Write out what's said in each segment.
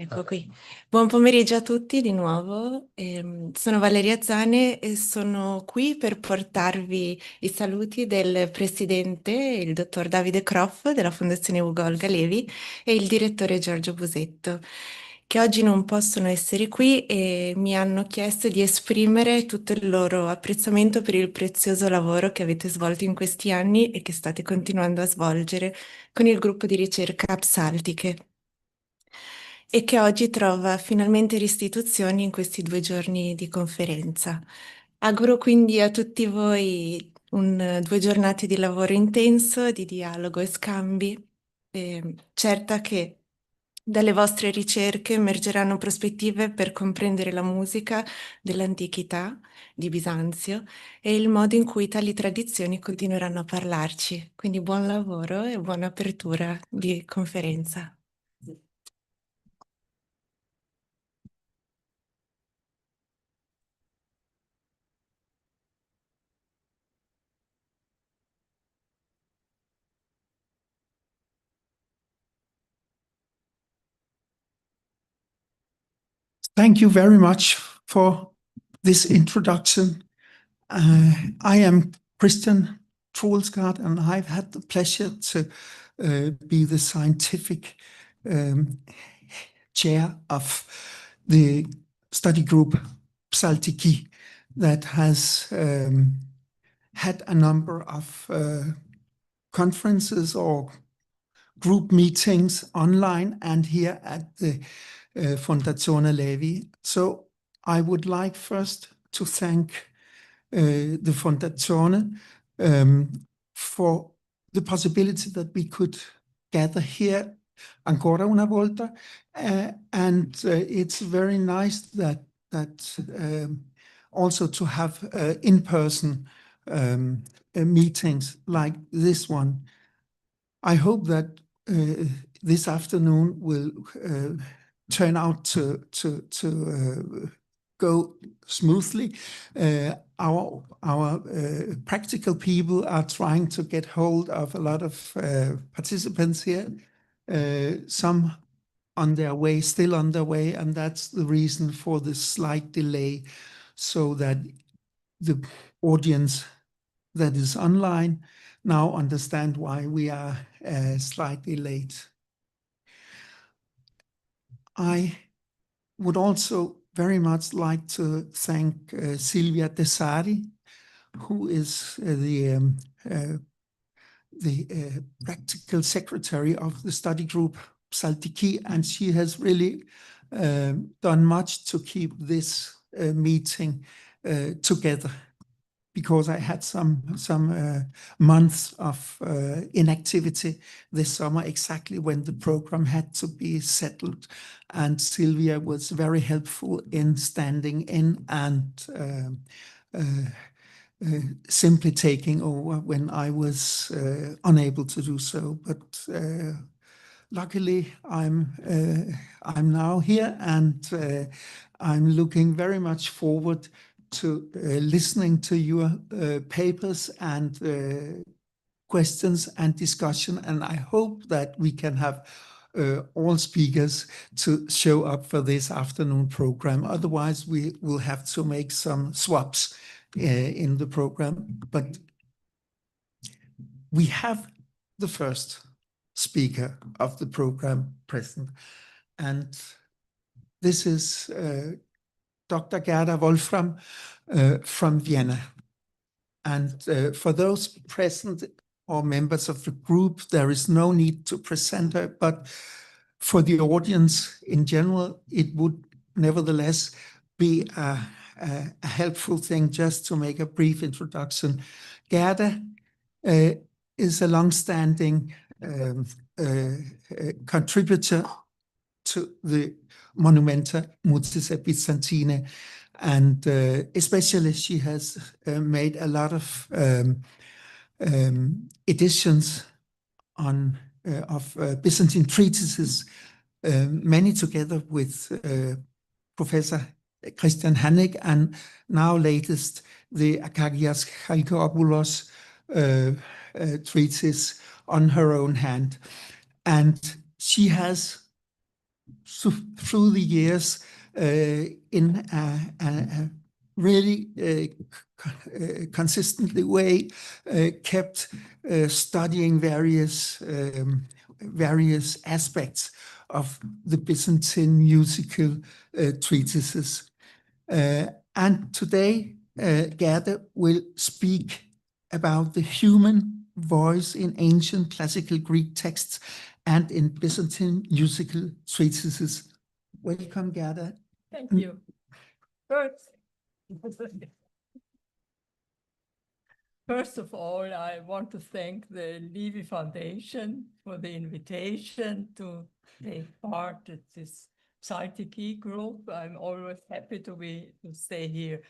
Ecco qui. Buon pomeriggio a tutti di nuovo. Sono Valeria Zane e sono qui per portarvi i saluti del presidente, il dottor Davide Croff della Fondazione Ugo Olga Levi e il direttore Giorgio Busetto, che oggi non possono essere qui e mi hanno chiesto di esprimere tutto il loro apprezzamento per il prezioso lavoro che avete svolto in questi anni e che state continuando a svolgere con il gruppo di ricerca Psaltiche e che oggi trova finalmente restituzioni in questi 2 giorni di conferenza. Auguro quindi a tutti voi 2 giornate di lavoro intenso, di dialogo e scambi, certa che dalle vostre ricerche emergeranno prospettive per comprendere la musica dell'antichità di Bisanzio e il modo in cui tali tradizioni continueranno a parlarci. Quindi buon lavoro e buona apertura di conferenza. Thank you very much for this introduction. I am Christian Troelsgaard, and I've had the pleasure to be the scientific chair of the study group Psaltiki that has had a number of conferences or group meetings online and here at the Fondazione Levi. So I would like first to thank the Fondazione for the possibility that we could gather here ancora una volta. And it's very nice that also to have in-person meetings like this one. I hope that this afternoon will turn out to go smoothly. Our practical people are trying to get hold of a lot of participants here. Some on their way, still on their way, and that's the reason for the slight delay, so that the audience that is online now understand why we are slightly late. I would also very much like to thank Silvia Desari, who is the practical secretary of the study group Psaltiki, and she has really done much to keep this meeting together, because I had some months of inactivity this summer, exactly when the program had to be settled. And Sylvia was very helpful in standing in and simply taking over when I was unable to do so. But luckily, I'm now here, and I'm looking very much forward to listening to your papers and questions and discussion. And I hope that we can have all speakers to show up for this afternoon program. Otherwise, we will have to make some swaps in the program. But we have the first speaker of the program present. And this is Dr. Gerda Wolfram from Vienna. And for those present or members of the group, there is no need to present her, but for the audience in general, it would nevertheless be a helpful thing just to make a brief introduction. Gerda is a long-standing contributor to the Monumenta Muzzica Byzantine, and especially she has made a lot of editions of Byzantine treatises, many together with Professor Christian Hannig, and now latest the Akagias Chalkopoulos treatise on her own hand. And she has through the years in a really consistently way, kept studying various aspects of the Byzantine musical treatises. And today, Gerda will speak about the human voice in ancient classical Greek texts and in Byzantine musical treatises. Welcome, Gerda. Thank you. First of all, I want to thank the Levy Foundation for the invitation to take part at this Psyche group. I'm always happy to stay here.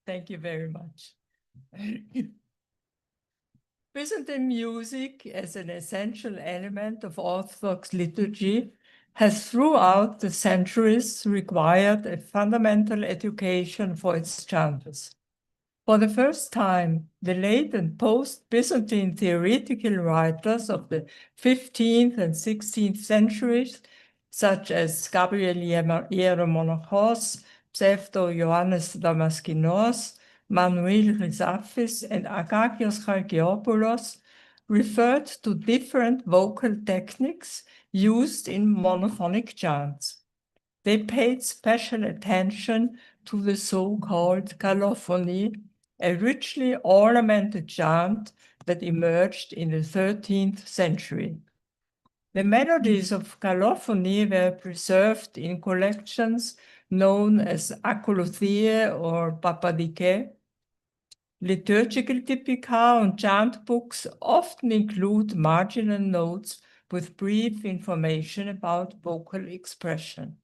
Thank you very much. Byzantine music, as an essential element of Orthodox liturgy, has throughout the centuries required a fundamental education for its chanters. For the first time, the late and post-Byzantine theoretical writers of the 15th and 16th centuries, such as Gabriel Hieromonachos, Pseudo Ioannis Damaskinos, Manuel Chrysaphes, and Akakios Chalkiopoulos, referred to different vocal techniques used in monophonic chants. They paid special attention to the so-called calophony, a richly ornamented chant that emerged in the 13th century. The melodies of calophony were preserved in collections known as akolothie or papadike. Liturgical typica and chant books often include marginal notes with brief information about vocal expression.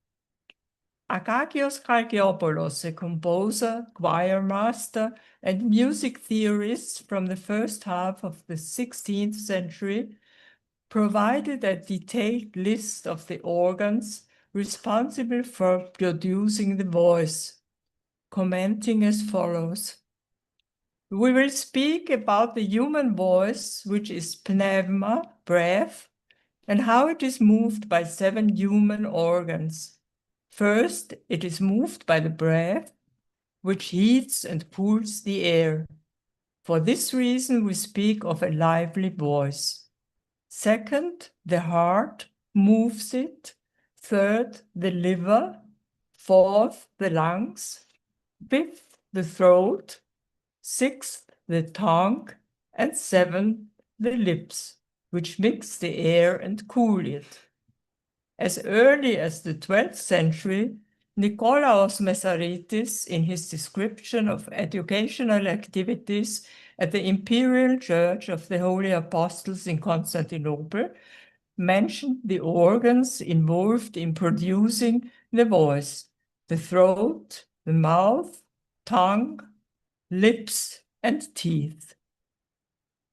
Akakios Chalkiopoulos, a composer, choir master, and music theorist from the first half of the 16th century, provided a detailed list of the organs responsible for producing the voice, commenting as follows. We will speak about the human voice, which is pneuma, breath, and how it is moved by 7 human organs. First, it is moved by the breath, which heats and cools the air. For this reason, we speak of a lively voice. Second, the heart moves it. Third, the liver. Fourth, the lungs. Fifth, the throat. Sixth, the tongue. And seventh, the lips, which mix the air and cool it. As early as the 12th century, Nikolaos Messaritis, in his description of educational activities at the Imperial Church of the Holy Apostles in Constantinople, mentioned the organs involved in producing the voice: the throat, the mouth, tongue, lips, and teeth.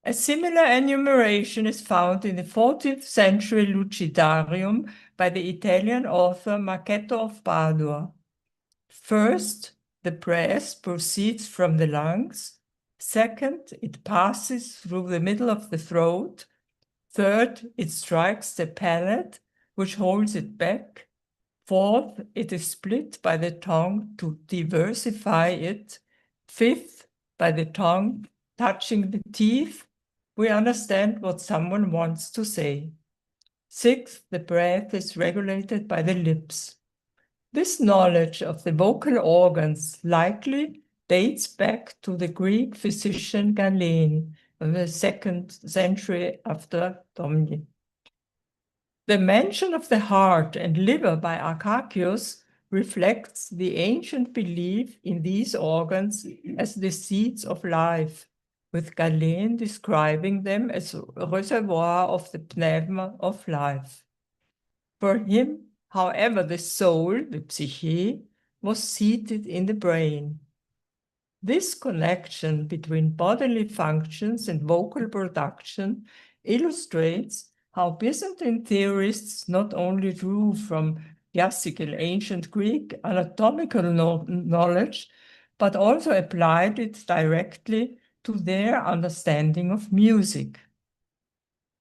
A similar enumeration is found in the 14th century Lucidarium by the Italian author Marchetto of Padua. First, the breath proceeds from the lungs. Second, it passes through the middle of the throat. Third, it strikes the palate, which holds it back. Fourth, it is split by the tongue to diversify it. Fifth, by the tongue touching the teeth, we understand what someone wants to say. Sixth, the breath is regulated by the lips. This knowledge of the vocal organs likely dates back to the Greek physician Galen in the 2nd century after Domini. The mention of the heart and liver by Akakios reflects the ancient belief in these organs as the seats of life, with Galen describing them as a reservoir of the pneuma of life. For him, however, the soul, the psyche, was seated in the brain. This connection between bodily functions and vocal production illustrates how Byzantine theorists not only drew from classical ancient Greek anatomical knowledge, but also applied it directly to their understanding of music.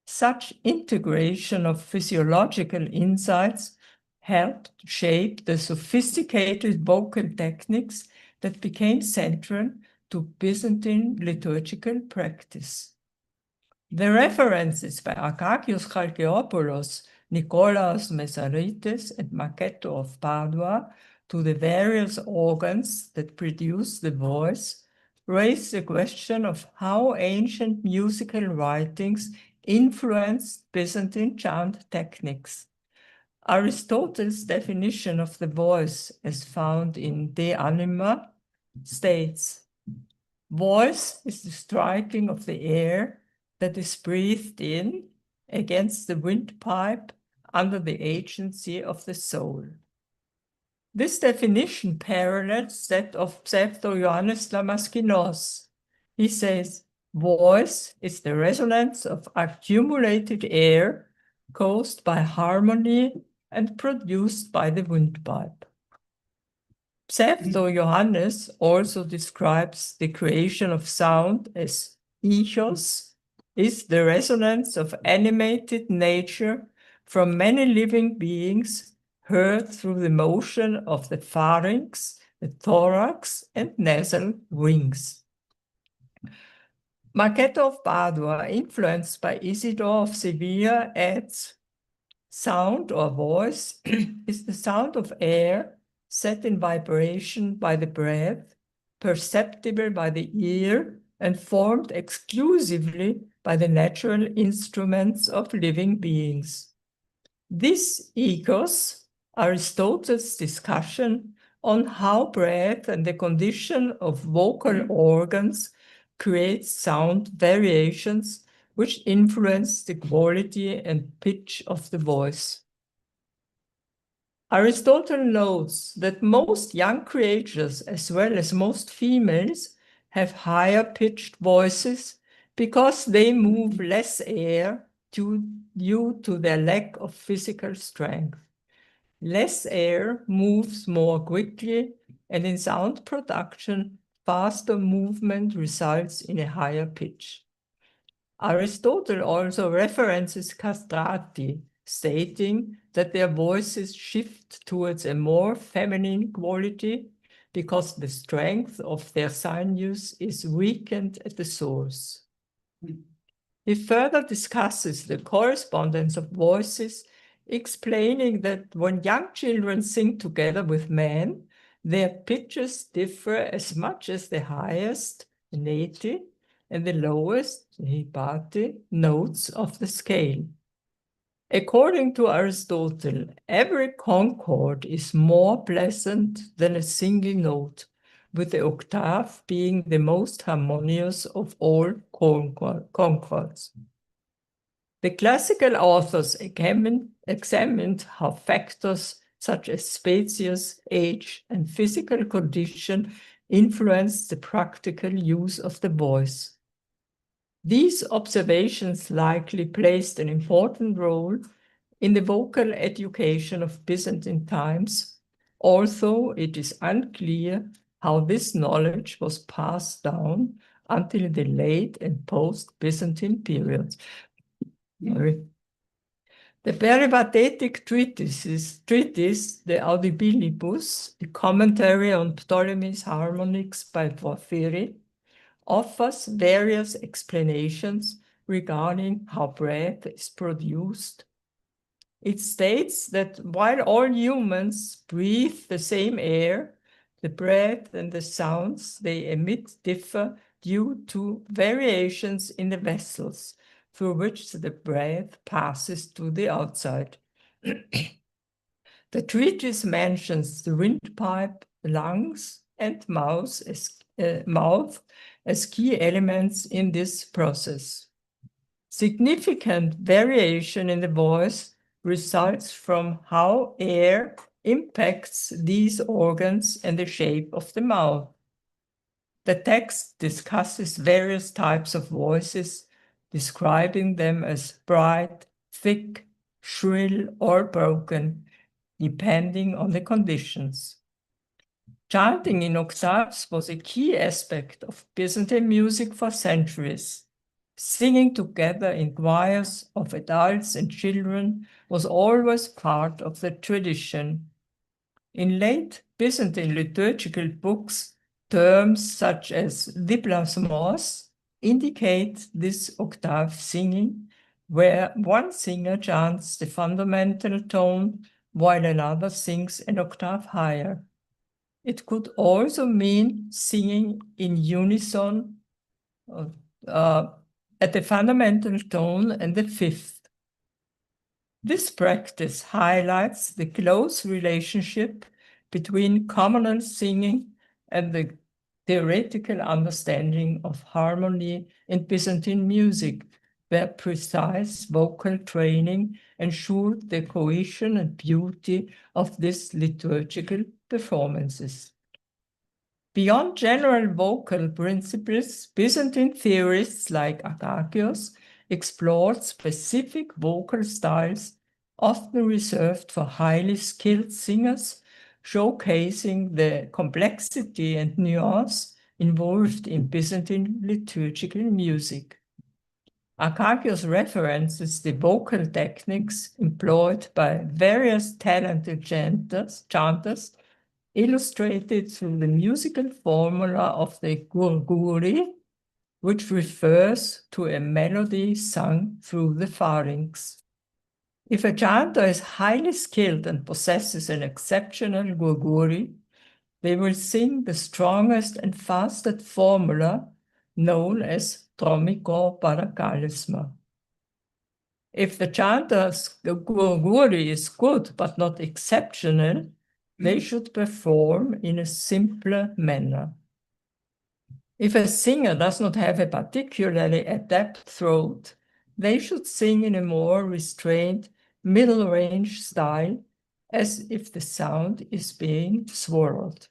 Such integration of physiological insights helped shape the sophisticated vocal techniques that became central to Byzantine liturgical practice. The references by Akakios Chalkiopoulos, Nikolaos Mesarites, and Maketto of Padua to the various organs that produce the voice raise the question of how ancient musical writings influenced Byzantine chant techniques. Aristotle's definition of the voice, as found in De Anima, states, "Voice is the striking of the air that is breathed in against the windpipe under the agency of the soul." This definition parallels that of Pseudo Ioannis Damaskinos. He says, "Voice is the resonance of accumulated air caused by harmony and produced by the windpipe." Pseudo Johannes also describes the creation of sound as echos is the resonance of animated nature from many living beings heard through the motion of the pharynx, the thorax, and nasal wings. Maketto of Padua, influenced by Isidore of Sevilla, adds, "Sound or voice is the sound of air set in vibration by the breath, perceptible by the ear, and formed exclusively by the natural instruments of living beings." This echoes Aristotle's discussion on how breath and the condition of vocal organs creates sound variations which influence the quality and pitch of the voice. Aristotle notes that most young creatures, as well as most females, have higher pitched voices because they move less air due to their lack of physical strength. Less air moves more quickly, and in sound production, faster movement results in a higher pitch. Aristotle also references castrati, stating that their voices shift towards a more feminine quality because the strength of their sinews is weakened at the source. He further discusses the correspondence of voices, explaining that when young children sing together with men, their pitches differ as much as the highest, neti, and the lowest, hypati, notes of the scale. According to Aristotle, every concord is more pleasant than a single note, with the octave being the most harmonious of all concords. The classical authors examined how factors such as species, age, and physical condition influence the practical use of the voice. These observations likely played an important role in the vocal education of Byzantine times, although it is unclear how this knowledge was passed down until the late and post-Byzantine periods. The peripatetic treatise, the Audibilibus, the commentary on Ptolemy's harmonics by Porphyry, offers various explanations regarding how breath is produced. It states that while all humans breathe the same air, the breath and the sounds they emit differ due to variations in the vessels through which the breath passes to the outside. The treatise mentions the windpipe, lungs, and mouth as key elements in this process. Significant variation in the voice results from how air impacts these organs and the shape of the mouth. The text discusses various types of voices, describing them as bright, thick, shrill, or broken, depending on the conditions. Chanting in octaves was a key aspect of Byzantine music for centuries. Singing together in choirs of adults and children was always part of the tradition. In late Byzantine liturgical books, terms such as déplacements indicate this octave singing, where one singer chants the fundamental tone while another sings an octave higher. It could also mean singing in unison at the fundamental tone and the fifth. This practice highlights the close relationship between communal singing and the theoretical understanding of harmony in Byzantine music, where precise vocal training ensured the cohesion and beauty of these liturgical performances. Beyond general vocal principles, Byzantine theorists like Akakios explored specific vocal styles, often reserved for highly skilled singers, showcasing the complexity and nuance involved in Byzantine liturgical music. Akakios references the vocal techniques employed by various talented chanters, illustrated through the musical formula of the gurguri, which refers to a melody sung through the pharynx. If a chanter is highly skilled and possesses an exceptional gurguri, they will sing the strongest and fastest formula known as tromiko parakalisma. If the chanter's gurguri is good but not exceptional, they should perform in a simpler manner. If a singer does not have a particularly adept throat, they should sing in a more restrained middle range style, as if the sound is being swirled.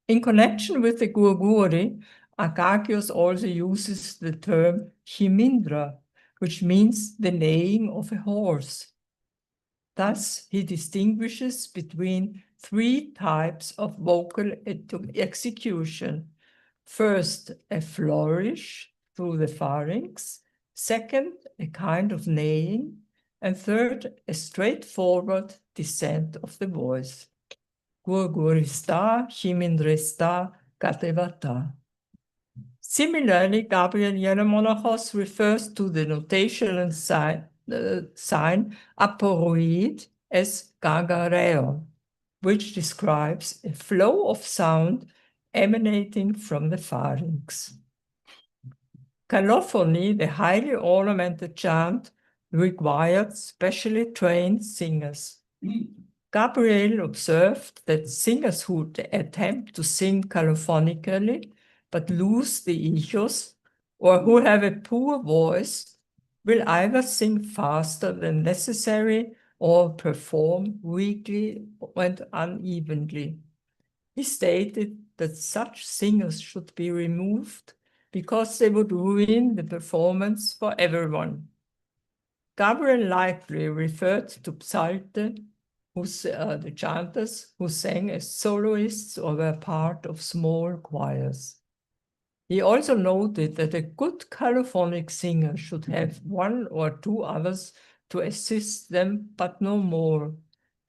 In connection with the gurguri, Akakios also uses the term himindra, which means the neighing of a horse. Thus, he distinguishes between three types of vocal execution. First, a flourish through the pharynx. Second, a kind of neighing. And third, a straightforward descent of the voice. Gurgurista, himindresta, katevata. Similarly, Gabriel Yeremonachos refers to the notational sign aporoid as gagareon, which describes a flow of sound emanating from the pharynx. Calophony, the highly ornamented chant, required specially trained singers. Gabriel observed that singers who attempt to sing calophonically but lose the echos, or who have a poor voice, will either sing faster than necessary or perform weakly and unevenly. He stated that such singers should be removed because they would ruin the performance for everyone. Gabriel likely referred to psalte, the chanters who sang as soloists or were part of small choirs. He also noted that a good calophonic singer should have one or two others to assist them, but no more,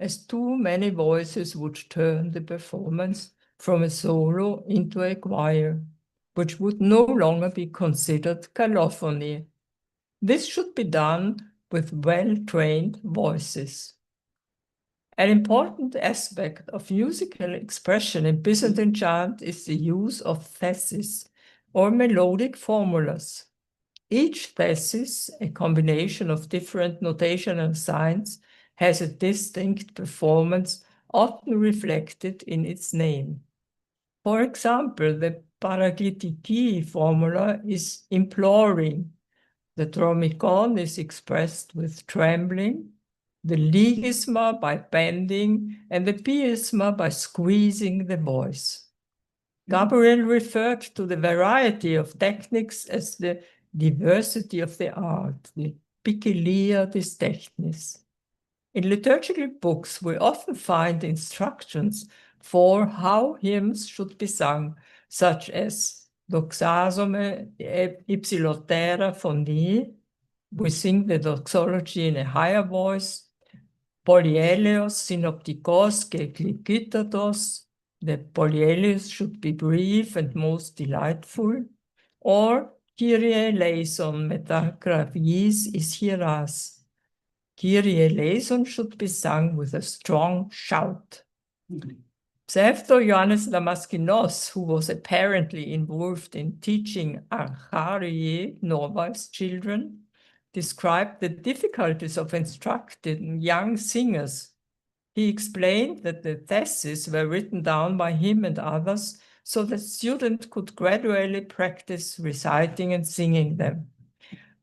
as too many voices would turn the performance from a solo into a choir, which would no longer be considered calophony. This should be done with well-trained voices. An important aspect of musical expression in Byzantine chant is the use of theses, or melodic formulas. Each thesis, a combination of different notational signs, has a distinct performance, often reflected in its name. For example, the paraglitiki formula is imploring. The tromikon is expressed with trembling, the ligisma by bending, and the piisma by squeezing the voice. Gabriel referred to the variety of techniques as the diversity of the art, the poikilia des technis. In liturgical books, we often find instructions for how hymns should be sung, such as doxasome ipsilotera fondi. We sing the doxology in a higher voice. Polyeleos synoptikos ke klikitatos. The polyeleos should be brief and most delightful. Or Kyrie eleison metagraphis is hieras. Kyrie eleison should be sung with a strong shout. Pseudo Johannes Damaskinos, who was apparently involved in teaching Archarie Nova's children, described the difficulties of instructing young singers. He explained that the theses were written down by him and others so that students could gradually practice reciting and singing them.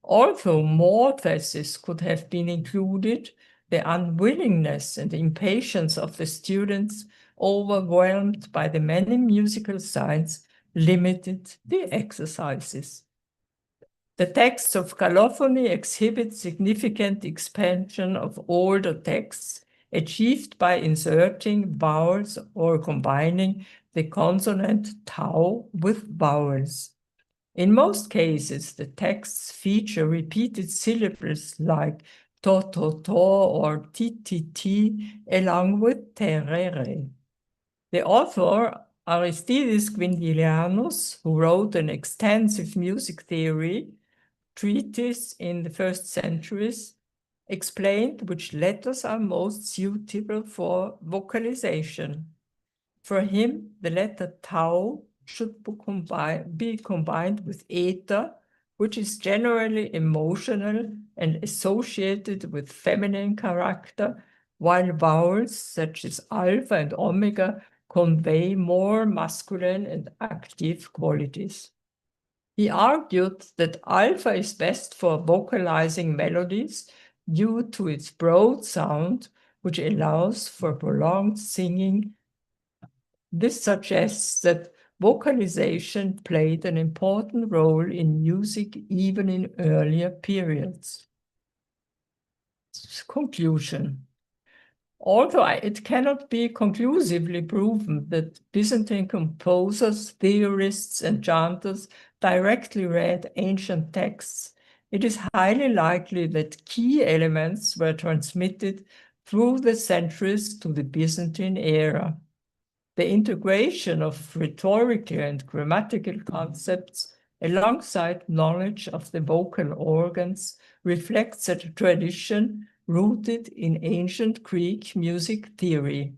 Although more theses could have been included, the unwillingness and impatience of the students, overwhelmed by the many musical signs, limited the exercises. The texts of calophony exhibit significant expansion of older texts, achieved by inserting vowels or combining the consonant tau with vowels. In most cases, the texts feature repeated syllables like to, or ti, along with terere. The author, Aristides Quintilianus, who wrote an extensive music theory treatise in the first centuries, explained which letters are most suitable for vocalization. For him, the letter tau should be combined with eta, which is generally emotional and associated with feminine character, while vowels such as alpha and omega convey more masculine and active qualities. He argued that alpha is best for vocalizing melodies due to its broad sound, which allows for prolonged singing. This suggests that vocalization played an important role in music even in earlier periods. Conclusion. Although it cannot be conclusively proven that Byzantine composers, theorists, and chanters directly read ancient texts, it is highly likely that key elements were transmitted through the centuries to the Byzantine era. The integration of rhetorical and grammatical concepts alongside knowledge of the vocal organs reflects a tradition rooted in ancient Greek music theory.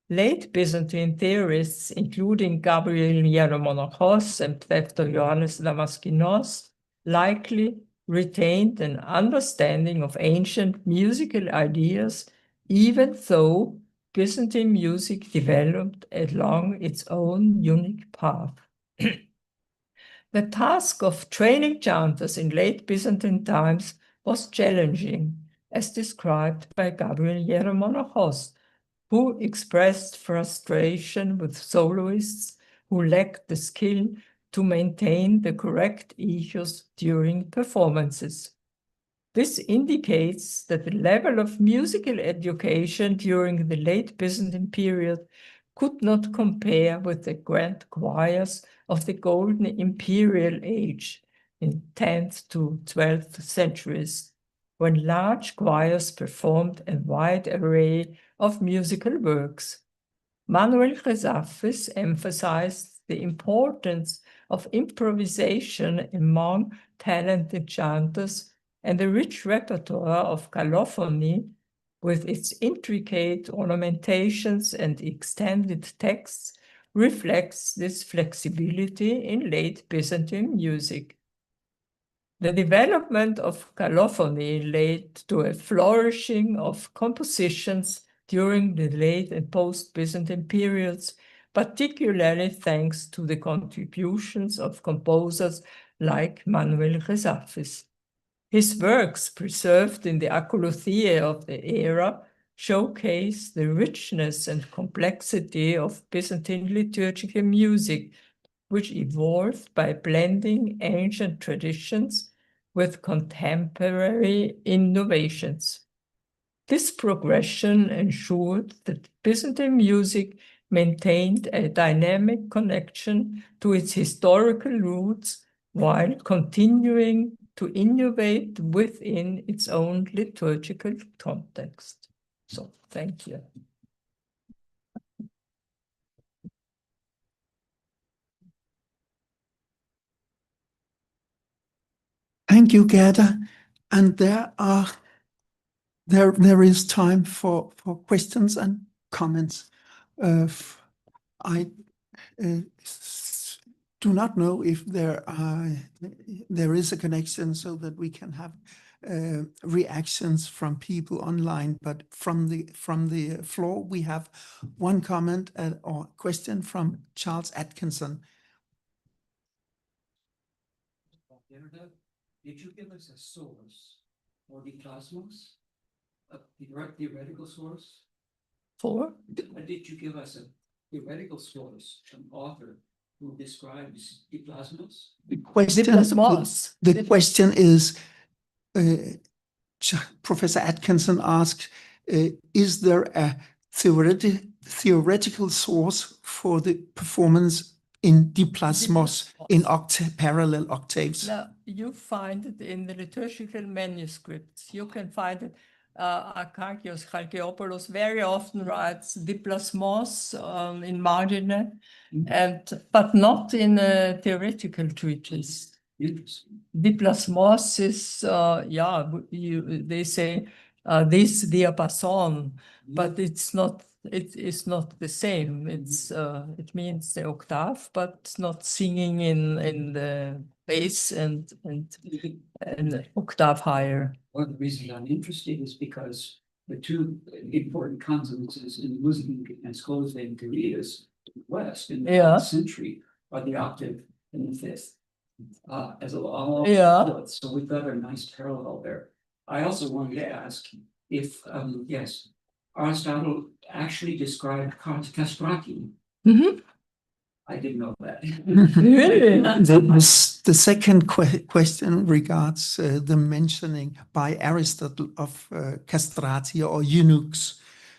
Late Byzantine theorists, including Gabriel Hieromonachos and Pseudo-Johannes Damaskinos, likely retained an understanding of ancient musical ideas, even though Byzantine music developed along its own unique path. The task of training chanters in late Byzantine times was challenging, as described by Gabriel Hieromonachos, who expressed frustration with soloists who lacked the skill to maintain the correct echoes during performances. This indicates that the level of musical education during the late Byzantine period could not compare with the grand choirs of the Golden Imperial Age in 10th to 12th centuries, when large choirs performed a wide array of musical works. Manuel Chrysafis emphasized the importance of improvisation among talented chanters, and the rich repertoire of calophony, with its intricate ornamentations and extended texts, reflects this flexibility in late Byzantine music. The development of calophony led to a flourishing of compositions during the late and post-Byzantine periods, particularly thanks to the contributions of composers like Manuel Chrysafis. His works, preserved in the Akolothie of the era, showcase the richness and complexity of Byzantine liturgical music, which evolved by blending ancient traditions with contemporary innovations. This progression ensured that Byzantine music maintained a dynamic connection to its historical roots while continuing to innovate within its own liturgical context. So, thank you. Thank you, Gerda. And there is time for questions and comments. I do not know if there is a connection so that we can have reactions from people online, but from the floor we have one comment or question from Charles Atkinson. Did you give us a source for the cosmos, a theoretical source? Did you give us a theoretical source, an author who describes the cosmos? The question is, Professor Atkinson asked, is there a theoretical source for the performance in diplasmos in parallel octaves? Now, you find it in the liturgical manuscripts. You can find it. Akakios Chalkiopoulos very often writes diplasmos in margine, but not in a theoretical treatise. Diplasmos is, they say this diapason, but it's not. It is not the same. It means the octave, but not singing in the bass and octave higher. One of the reasons I'm interested is because the two important consonances in Muslim and scholars and Koreas West in the 12th century are the octave and the fifth. As all fourths. So we've got a nice parallel there. I also wanted to ask if Aristotle actually described castrati. I didn't know that. Really? The second question regards the mentioning by Aristotle of castrati or eunuchs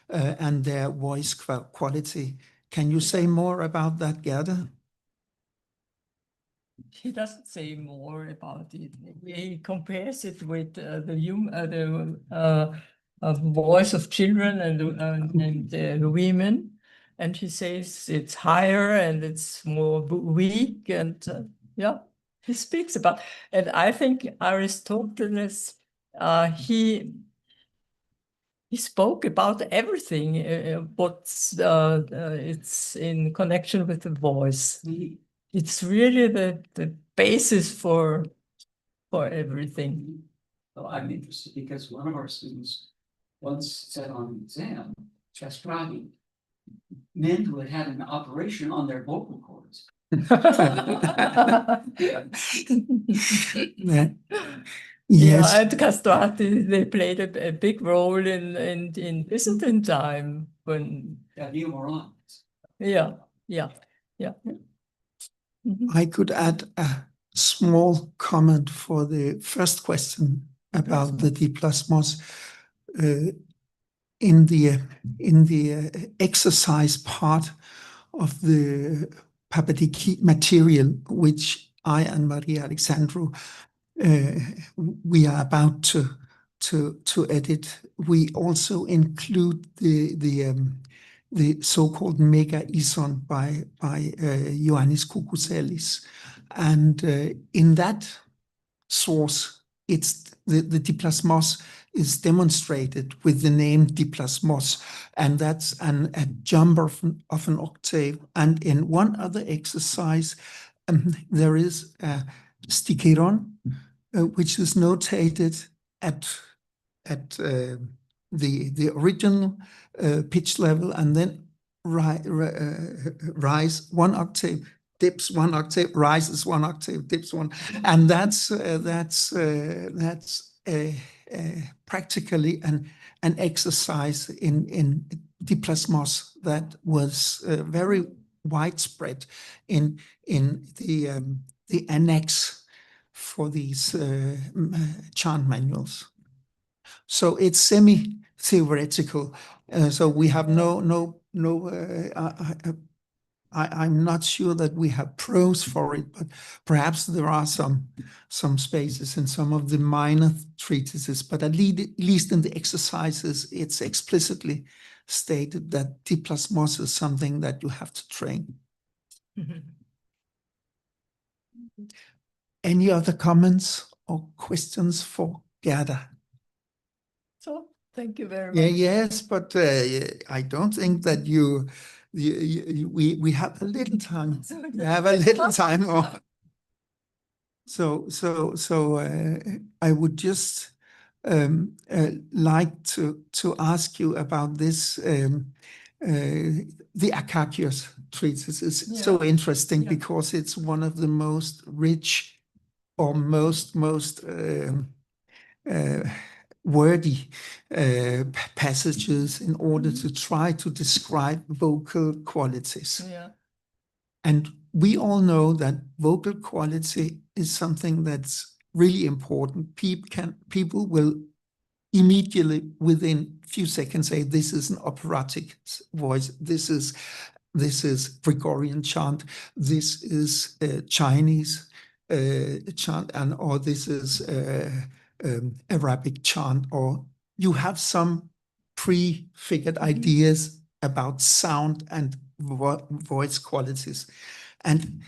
and their voice quality. Can you say more about that, Gerda? He doesn't say more about it. He compares it with the voice of children and women, and he says it's higher and it's more weak, and he speaks about. And I think Aristoteles, he spoke about everything. It's in connection with the voice. It's really the basis for everything. Well, I'm interested because one of our students once said on an exam, castrati, men who had had an operation on their vocal cords. Yes. And castrati, they played a big role in Byzantine time when. I could add a small comment for the first question about the diplasmos. In the exercise part of the Papadiki material, which I and Maria Alexandru we are about to edit, we also include the so-called mega ison by Ioannis Koukouselis, and in that source, it's the diplasmos is demonstrated with the name diplasmos, and that's a jump of an octave. And in one other exercise, there is a sticheron, which is notated at the original pitch level, and then rise one octave, dips one octave, rises one octave, dips one, and that's practically an exercise in diplasmos that was very widespread in the annex for these chant manuals. So it's semi-theoretical. So we have no no, I'm not sure that we have prose for it, but perhaps there are some spaces in some of the minor treatises, but at least in the exercises, it's explicitly stated that diplasmos is something that you have to train. Any other comments or questions for Gerda? So, thank you very Yeah, much. yes, but I don't think that we have a little time. We have a little time more. So I would just like to ask you about this. The Akakios treatise is so interesting because it's one of the most rich or most wordy passages in order to try to describe vocal qualities. Yeah. And we all know that vocal quality is something that's really important. People will immediately, within a few seconds, say this is an operatic voice. This is Gregorian chant. This is Chinese chant, or this is Arabic chant, or you have some prefigured ideas about sound and voice qualities. And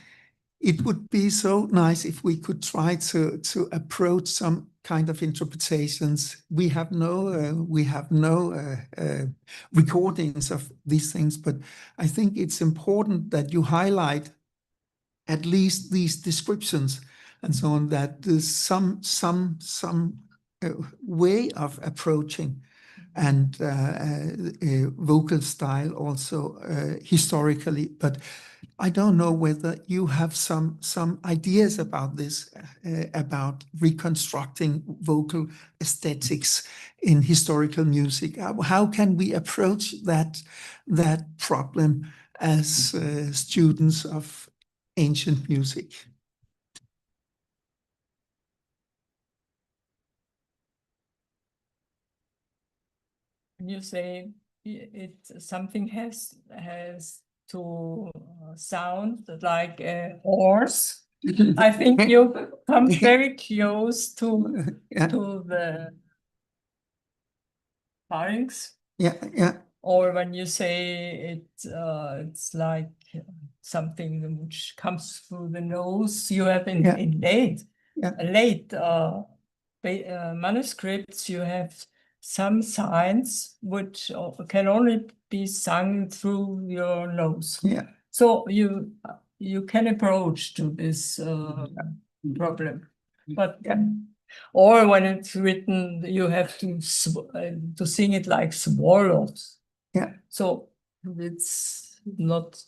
it would be so nice if we could try to approach some kind of interpretations. We have no recordings of these things, but I think it's important that you highlight at least these descriptions and so on, that there's some way of approaching and vocal style also historically. But I don't know whether you have some ideas about this, about reconstructing vocal aesthetics in historical music. How can we approach that problem as students of ancient music? You say something has to sound like a horse. I think you come very close to the pharynx. Yeah. Or when you say it's like something which comes through the nose. You have in late manuscripts, you have some signs which can only be sung through your nose. Yeah. So you can approach to this problem, but or when it's written, you have to sing it like swallows. Yeah. So it's not.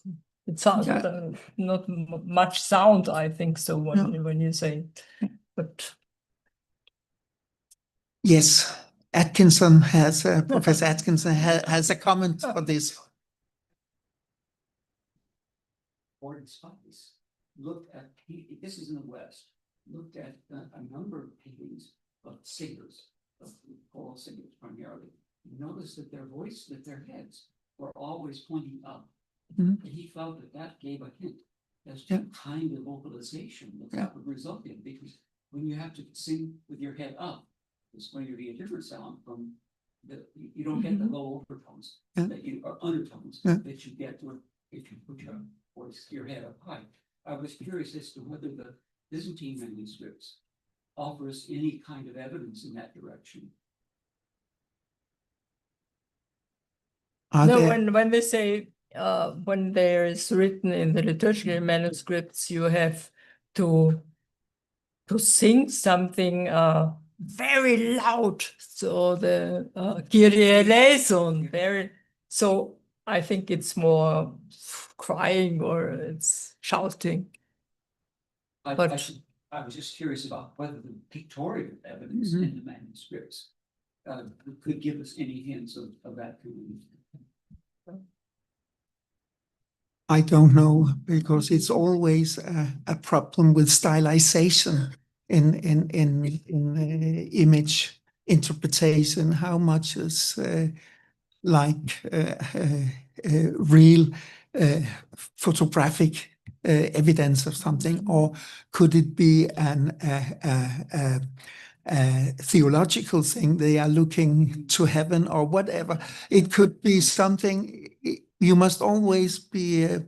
It sounds not much sound, I think so, when you say it. But yes, Professor Atkinson has a comment for this. Important studies looked at, this is in the West, looked at a number of paintings of singers, of choral singers primarily. You notice that their heads were always pointing up. And he felt that gave a hint as to kind of vocalization that would result in, because when you have to sing with your head up, it's going to be a different sound from you don't get the low overtones or undertones that you get if you put your voice, your head up high. I was curious as to whether the Byzantine manuscripts offers any kind of evidence in that direction. When they say when there is written in the liturgical manuscripts, you have to sing something very loud, so the Kyrie eleison, very. So I think it's more crying or it's shouting. I was just curious about whether the pictorial evidence in the manuscripts could give us any hints of that kind of. I don't know, because it's always a problem with stylization in image interpretation. How much is like real photographic evidence of something, or could it be a theological thing? They are looking to heaven or whatever. It could be something. You must always beware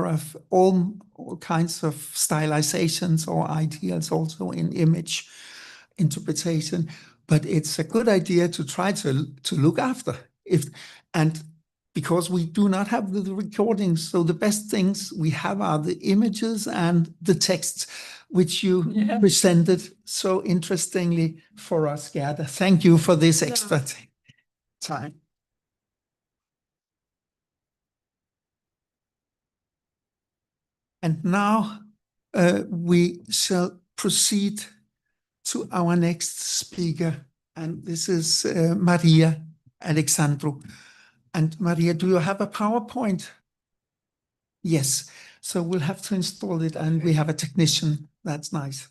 of all kinds of stylizations or ideals also in image interpretation. But it's a good idea to try to look after and because we do not have the recordings, so the best things we have are the images and the texts, which you presented so interestingly for us, Gerda. Thank you for this extra time. And now we shall proceed to our next speaker, and this is Maria Alexandru. And Maria, do you have a PowerPoint? Yes. So we'll have to install it, and we have a technician. That's nice.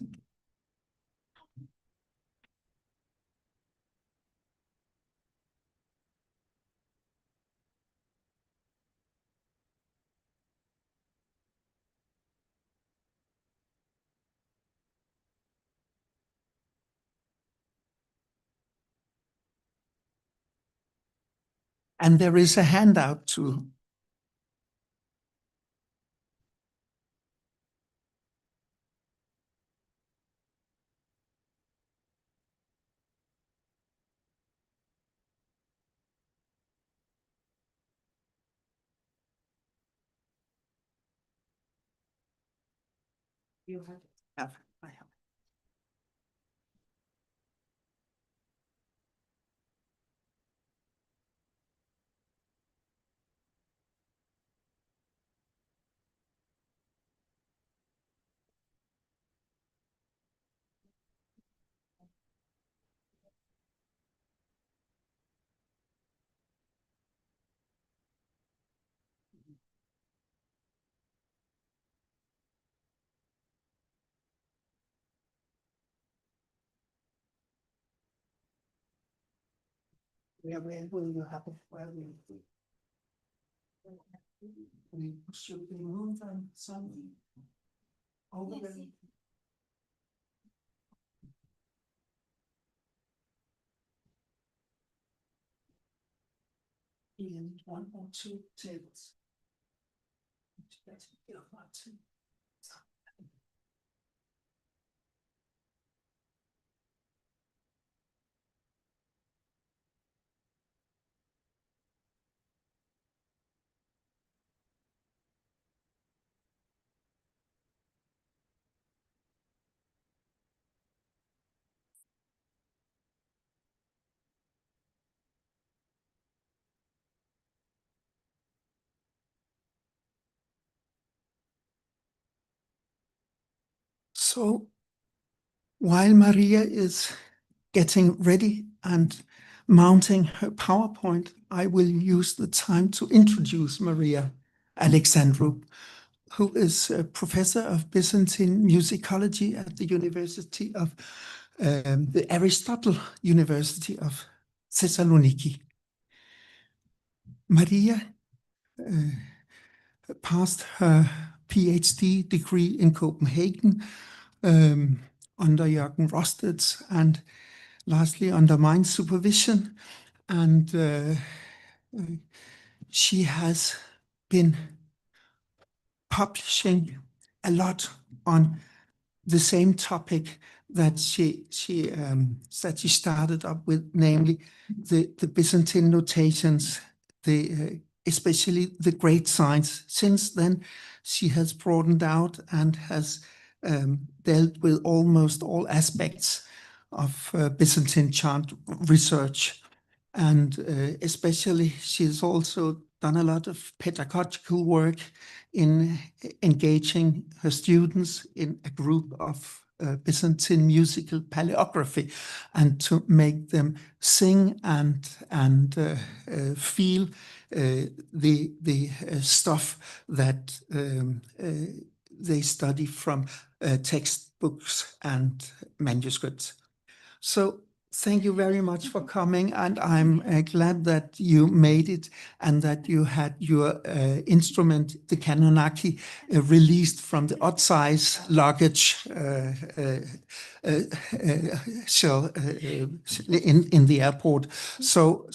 And there is a handout too. You have it. I have. Where will you have it? Where will we should we move them some over there? In 1 or 2 tables. So while Maria is getting ready and mounting her PowerPoint, I will use the time to introduce Maria Alexandru, who is a professor of Byzantine musicology at the University of the Aristotle University of Thessaloniki. Maria passed her PhD degree in Copenhagen under Jørgen Rosted's and lastly under my supervision. And she has been publishing a lot on the same topic that she started up with, namely the Byzantine notations, especially the great signs. Since then, she has broadened out and has dealt with almost all aspects of Byzantine chant research. And especially, she has also done a lot of pedagogical work in engaging her students in a group of Byzantine musical paleography, and to make them sing and feel the stuff that they study from textbooks and manuscripts. So Thank you very much for coming, and I'm glad that you made it and that you had your instrument, the Kanonaki, released from the odd size luggage shell in the airport. So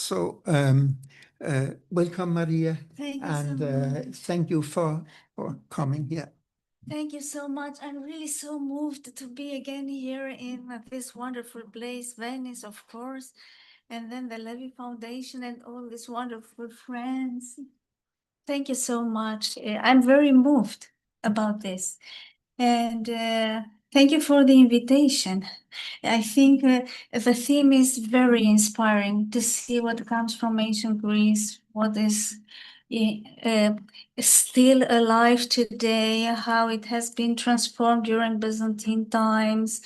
welcome, Maria, Thank you and so much. thank you for coming here. Thank you so much. I'm really so moved to be again here in this wonderful place, Venice, of course, and then the Levy Foundation and all these wonderful friends. Thank you so much. I'm very moved about this. And thank you for the invitation. I think the theme is very inspiring to see what comes from ancient Greece, what is uh, still alive today, how it has been transformed during Byzantine times,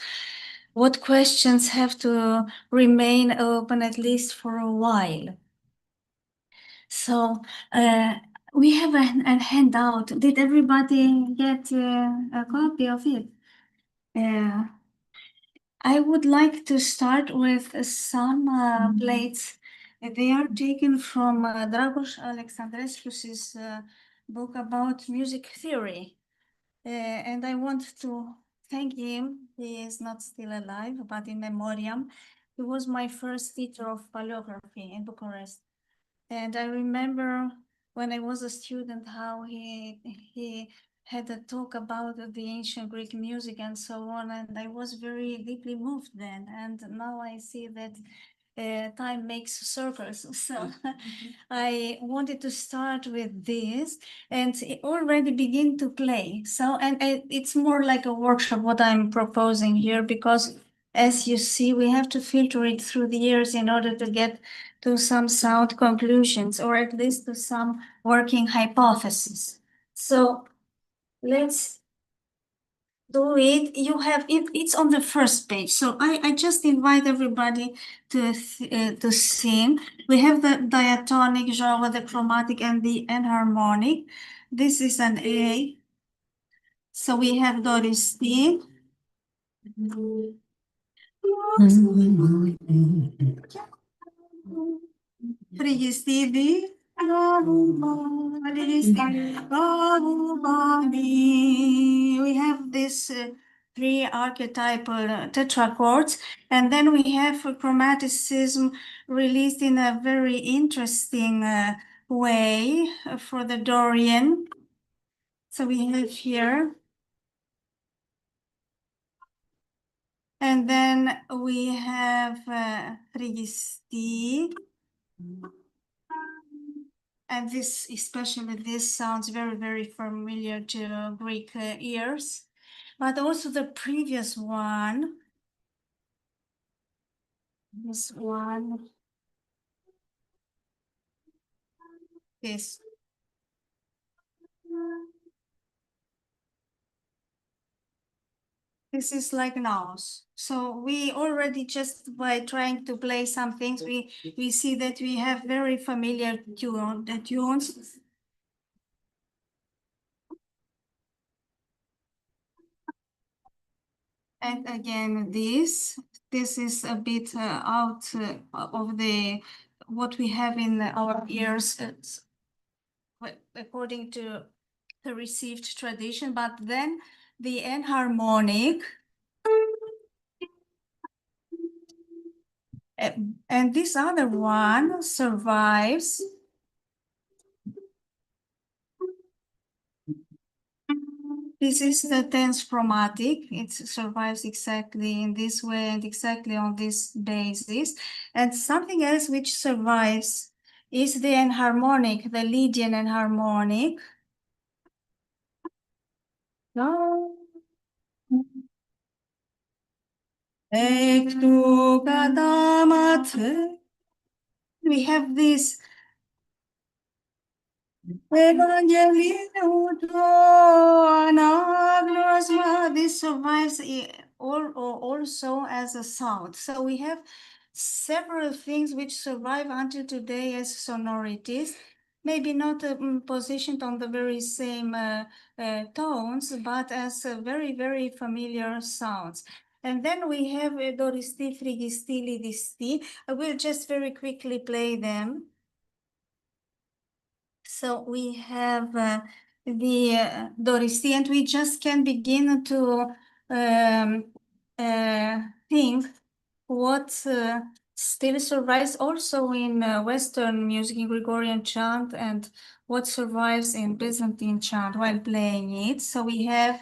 what questions have to remain open at least for a while. So we have a handout. Did everybody get a copy of it? I would like to start with some plates. They are taken from Dragos Alexandrescu's book about music theory. And I want to thank him. He is not still alive, but in memoriam. He was my first teacher of paleography in Bucharest. And I remember when I was a student how he had a talk about the ancient Greek music and so on, and I was very deeply moved then. And now I see that time makes circles. So I wanted to start with this and already begin to play. So, and it's more like a workshop what I'm proposing here, because as you see, we have to filter it through the years in order to get to some sound conclusions, or at least to some working hypothesis. So let's do it. You have it, it's on the first page. So I just invite everybody to sing. We have the diatonic genre, the chromatic, and the enharmonic. This is an A. So we have Doris D. Frigistidi. We have this three archetypal tetrachords, and then we have chromaticism released in a very interesting way for the Dorian. So we have here. And then we have Trigisti. And this, especially this, sounds very, very familiar to Greek ears. But also the previous one. This one. This. This is like nows. So we already, just by trying to play some things, we see that we have very familiar tunes. And again, this is a bit out of the what we have in our ears, according to the received tradition. But then the enharmonic, and this other one survives. This is the tense chromatic. It survives exactly in this way and exactly on this basis. And something else which survives is the enharmonic, the Lydian enharmonic. No. We have this this survives also as a sound. So we have several things which survive until today as sonorities, maybe not positioned on the very same tones, but as very, very familiar sounds. And then we have Doristi, Frigisti, Lidisti. I will just very quickly play them. So we have the Doristi, and we just can begin to think what still survives also in Western music, in Gregorian chant, and what survives in Byzantine chant while playing it. So we have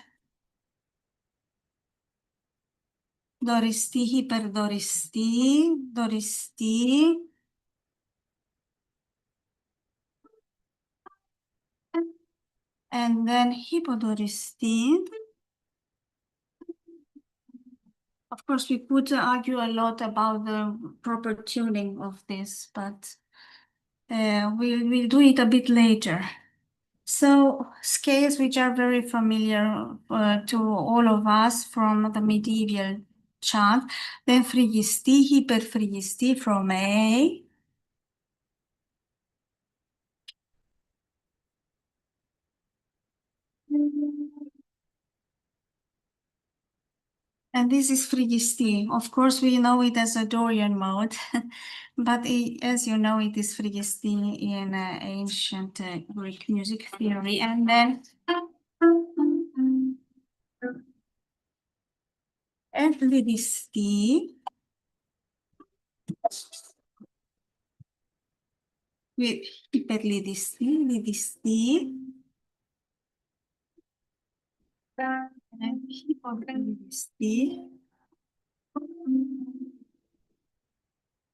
Doristi, Hyperdoristi, Doristi, and then Hypodoristi. Of course, we could argue a lot about the proper tuning of this, but we'll do it a bit later. So scales which are very familiar to all of us from the medieval chant. Then Frigisti, Hyperfrigisti from A. And this is Frigisti. Of course, we know it as a Dorian mode, but as you know, it is Frigisti in ancient Greek music theory. And then Lidisti with Hyperlidisti, Lidisti, and Hyperlidisti.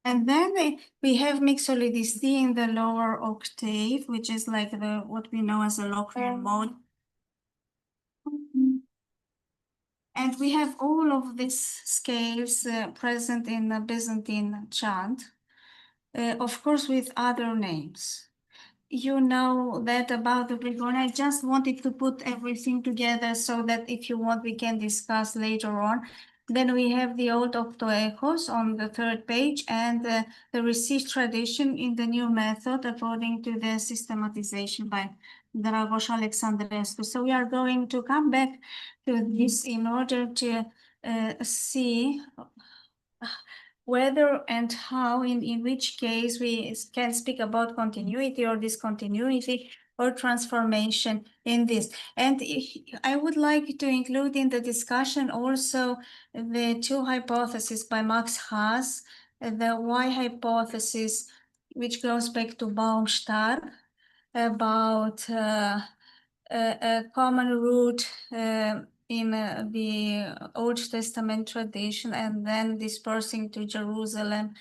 And then we have Mixolydisti in the lower octave, which is like what we know as a Locrian mode. And we have all of these scales present in the Byzantine chant, of course, with other names. You know that about the Gregorian. I just wanted to put everything together so that if you want, we can discuss later on. Then we have the old octoechos on the third page and the received tradition in the new method according to the systematization by Dragos Alexandrescu. So we are going to come back to this in order to see whether and how, in which case we can speak about continuity or discontinuity or transformation in this. And I would like to include in the discussion also the two hypotheses by Max Haas, the Y hypothesis, which goes back to Baumstark, about a common root in the Old Testament tradition, and then dispersing to Jerusalem,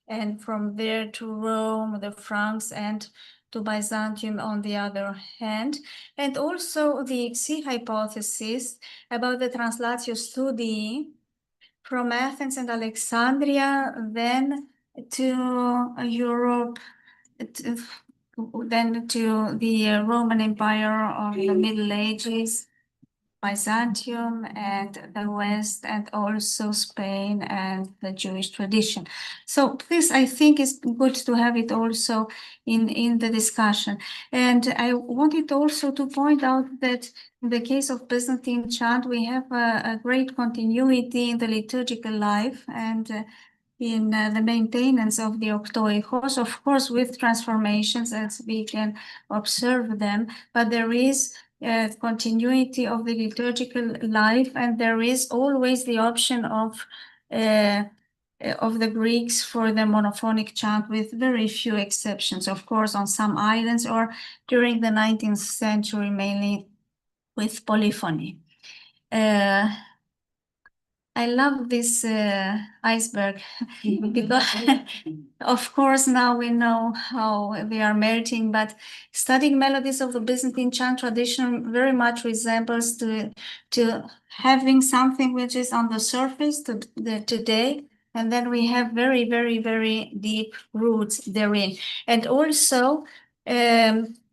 and from there to Rome, the Franks, and to Byzantium on the other hand. And also the Xi hypothesis about the translatio studii from Athens and Alexandria, then to Europe, then to the Roman Empire of the Middle Ages, Byzantium and the West, and also Spain and the Jewish tradition. So this, I think, is good to have it also in the discussion. And I wanted also to point out that in the case of Byzantine chant, we have a great continuity in the liturgical life and in the maintenance of the octoechos, of course, with transformations as we can observe them, but there is continuity of the liturgical life, and there is always the option of the Greeks for the monophonic chant, with very few exceptions, of course, on some islands or during the 19th century, mainly with polyphony. I love this iceberg because, of course, now we know how they are melting, but studying melodies of the Byzantine chant tradition very much resembles to having something which is on the surface today, and then we have very, very, very deep roots therein. And also,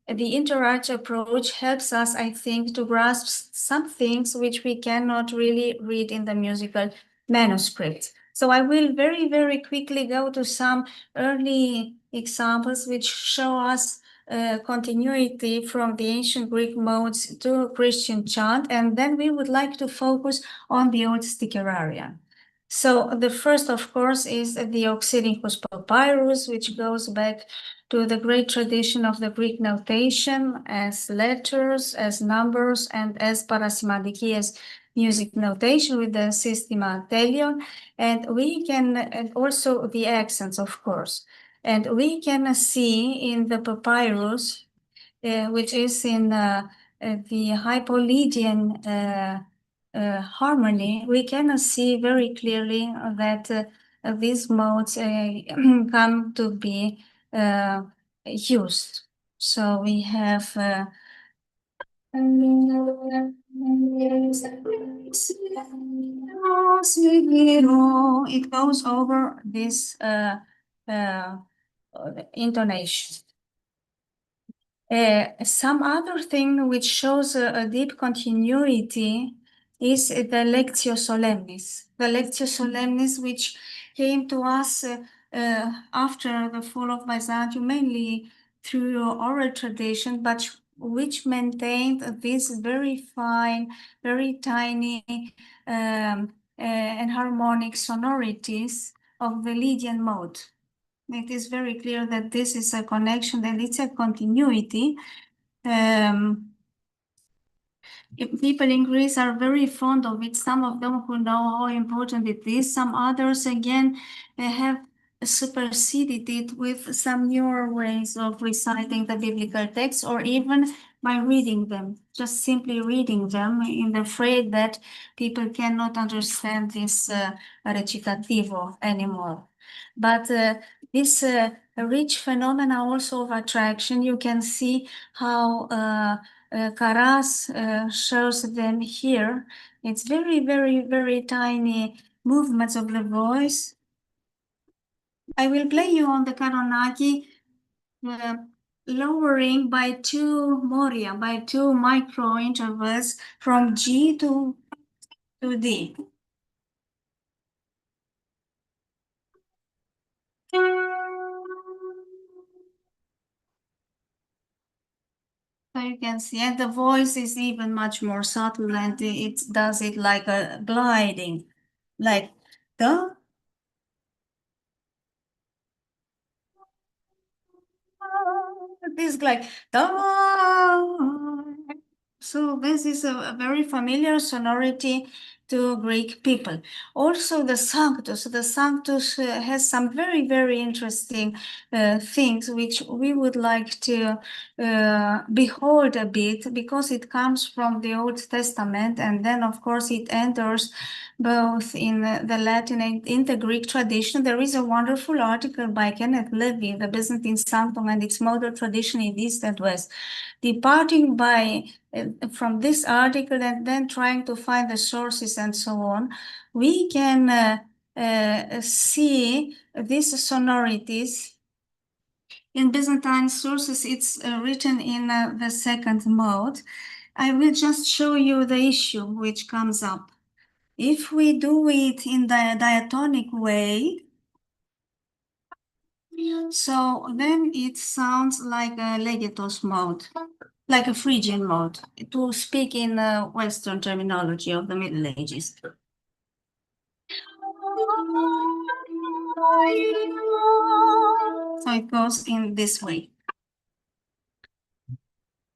the interart approach helps us, I think, to grasp some things which we cannot really read in the musical manuscripts. So I will very, very quickly go to some early examples which show us continuity from the ancient Greek modes to Christian chant, and then we would like to focus on the old Sticherarian. So the first, of course, is the Oxyrhynchus papyrus, which goes back to the great tradition of the Greek notation as letters, as numbers, and as parasymadiki, as music notation with the systema telion. And we can, and also the accents, of course. And we can see in the papyrus, which is in the Hypolydian harmony, we can see very clearly that these modes come to be used. So we have it goes over this intonation. Some other thing which shows a deep continuity is the Lectio Solemnis. The Lectio Solemnis, which came to us after the fall of Byzantium, mainly through oral tradition, but which maintained these very fine, very tiny and harmonic sonorities of the Lydian mode. It is very clear that this is a connection and it's a continuity. People in Greece are very fond of it. Some of them who know how important it is. Some others, again, have superseded it with some newer ways of reciting the biblical text, or even by reading them, just simply reading them in the afraid that people cannot understand this recitativo anymore. But this rich phenomena also of attraction, you can see how Karas shows them here. It's very, very, very tiny movements of the voice. I will play you on the Karonaki, lowering by 2 moria, by 2 micro intervals from G to D. So you can see, and the voice is even much more subtle, and it does it like a gliding, like the. This like so this is a very familiar sonority to Greek people. Also the Sanctus. The Sanctus has some very, very interesting things which we would like to behold a bit, because it comes from the Old Testament, and then of course it enters both in the Latin and in the Greek tradition. There is a wonderful article by Kenneth Levy, The Byzantine Sanctum and its Modal Tradition in East and West. Departing from this article and then trying to find the sources and so on, we can see these sonorities. In Byzantine sources, it's written in the second mode. I will just show you the issue which comes up. If we do it in the diatonic way, so then it sounds like a legatos mode, like a Phrygian mode, to speak in Western terminology of the Middle Ages. So it goes in this way.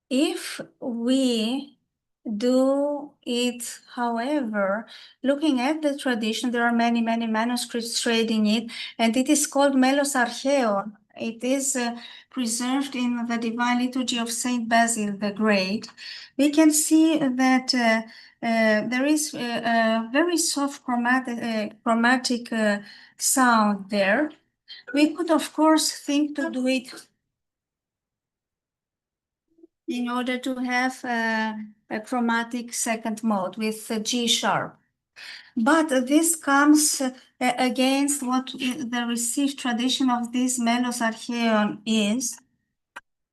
If we do it, however, looking at the tradition, there are many, many manuscripts trading it, and it is called Melos Archeon. It is preserved in the Divine Liturgy of Saint Basil the Great. We can see that there is a very soft chromatic sound there. We could, of course, think to do it in order to have a chromatic second mode with G sharp. But this comes against what the received tradition of this Melos Archeon is,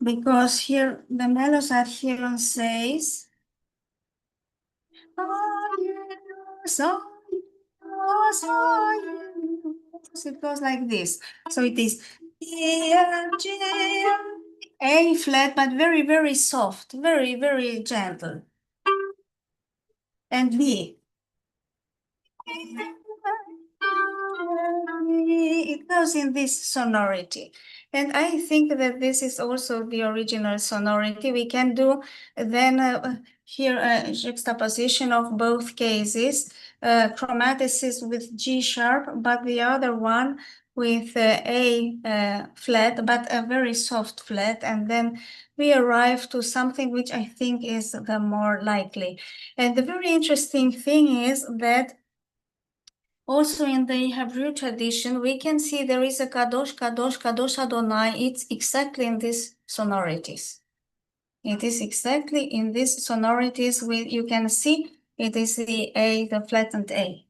because here the Melos Archeon says, it goes like this. So it is A flat, but very, very soft, very, very gentle. And B. it goes in this sonority. And I think that this is also the original sonority. We can do then here a juxtaposition of both cases, chromaticis with G sharp, but the other one with A flat, but a very soft flat. And then we arrive to something which I think is the more likely. And the very interesting thing is that also in the Hebrew tradition, we can see there is a Kadosh, Kadosh, Kadosh Adonai. It's exactly in these sonorities. It is exactly in these sonorities you can see it is the A, the flattened A.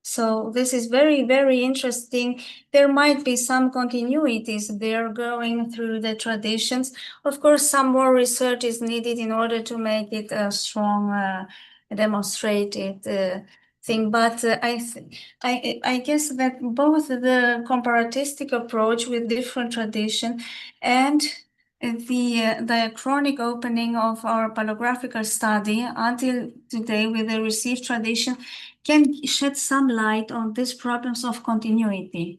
So this is very, very interesting. There might be some continuities there going through the traditions. Of course, some more research is needed in order to make it a strong, demonstrated thing. But I guess that both the comparatistic approach with different tradition and the diachronic opening of our paleographical study until today with the received tradition can shed some light on these problems of continuity.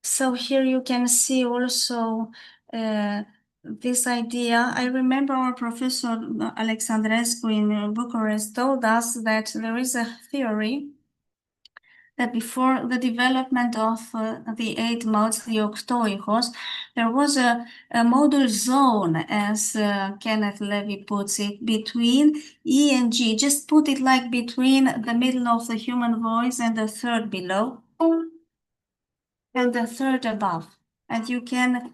So here you can see also this idea. I remember our professor Alexandrescu in Bucharest told us that there is a theory that before the development of the 8 modes, the octoechos, there was a modal zone, as Kenneth Levy puts it, between E and G. Just put it like between the middle of the human voice and the third below, and the third above. And you can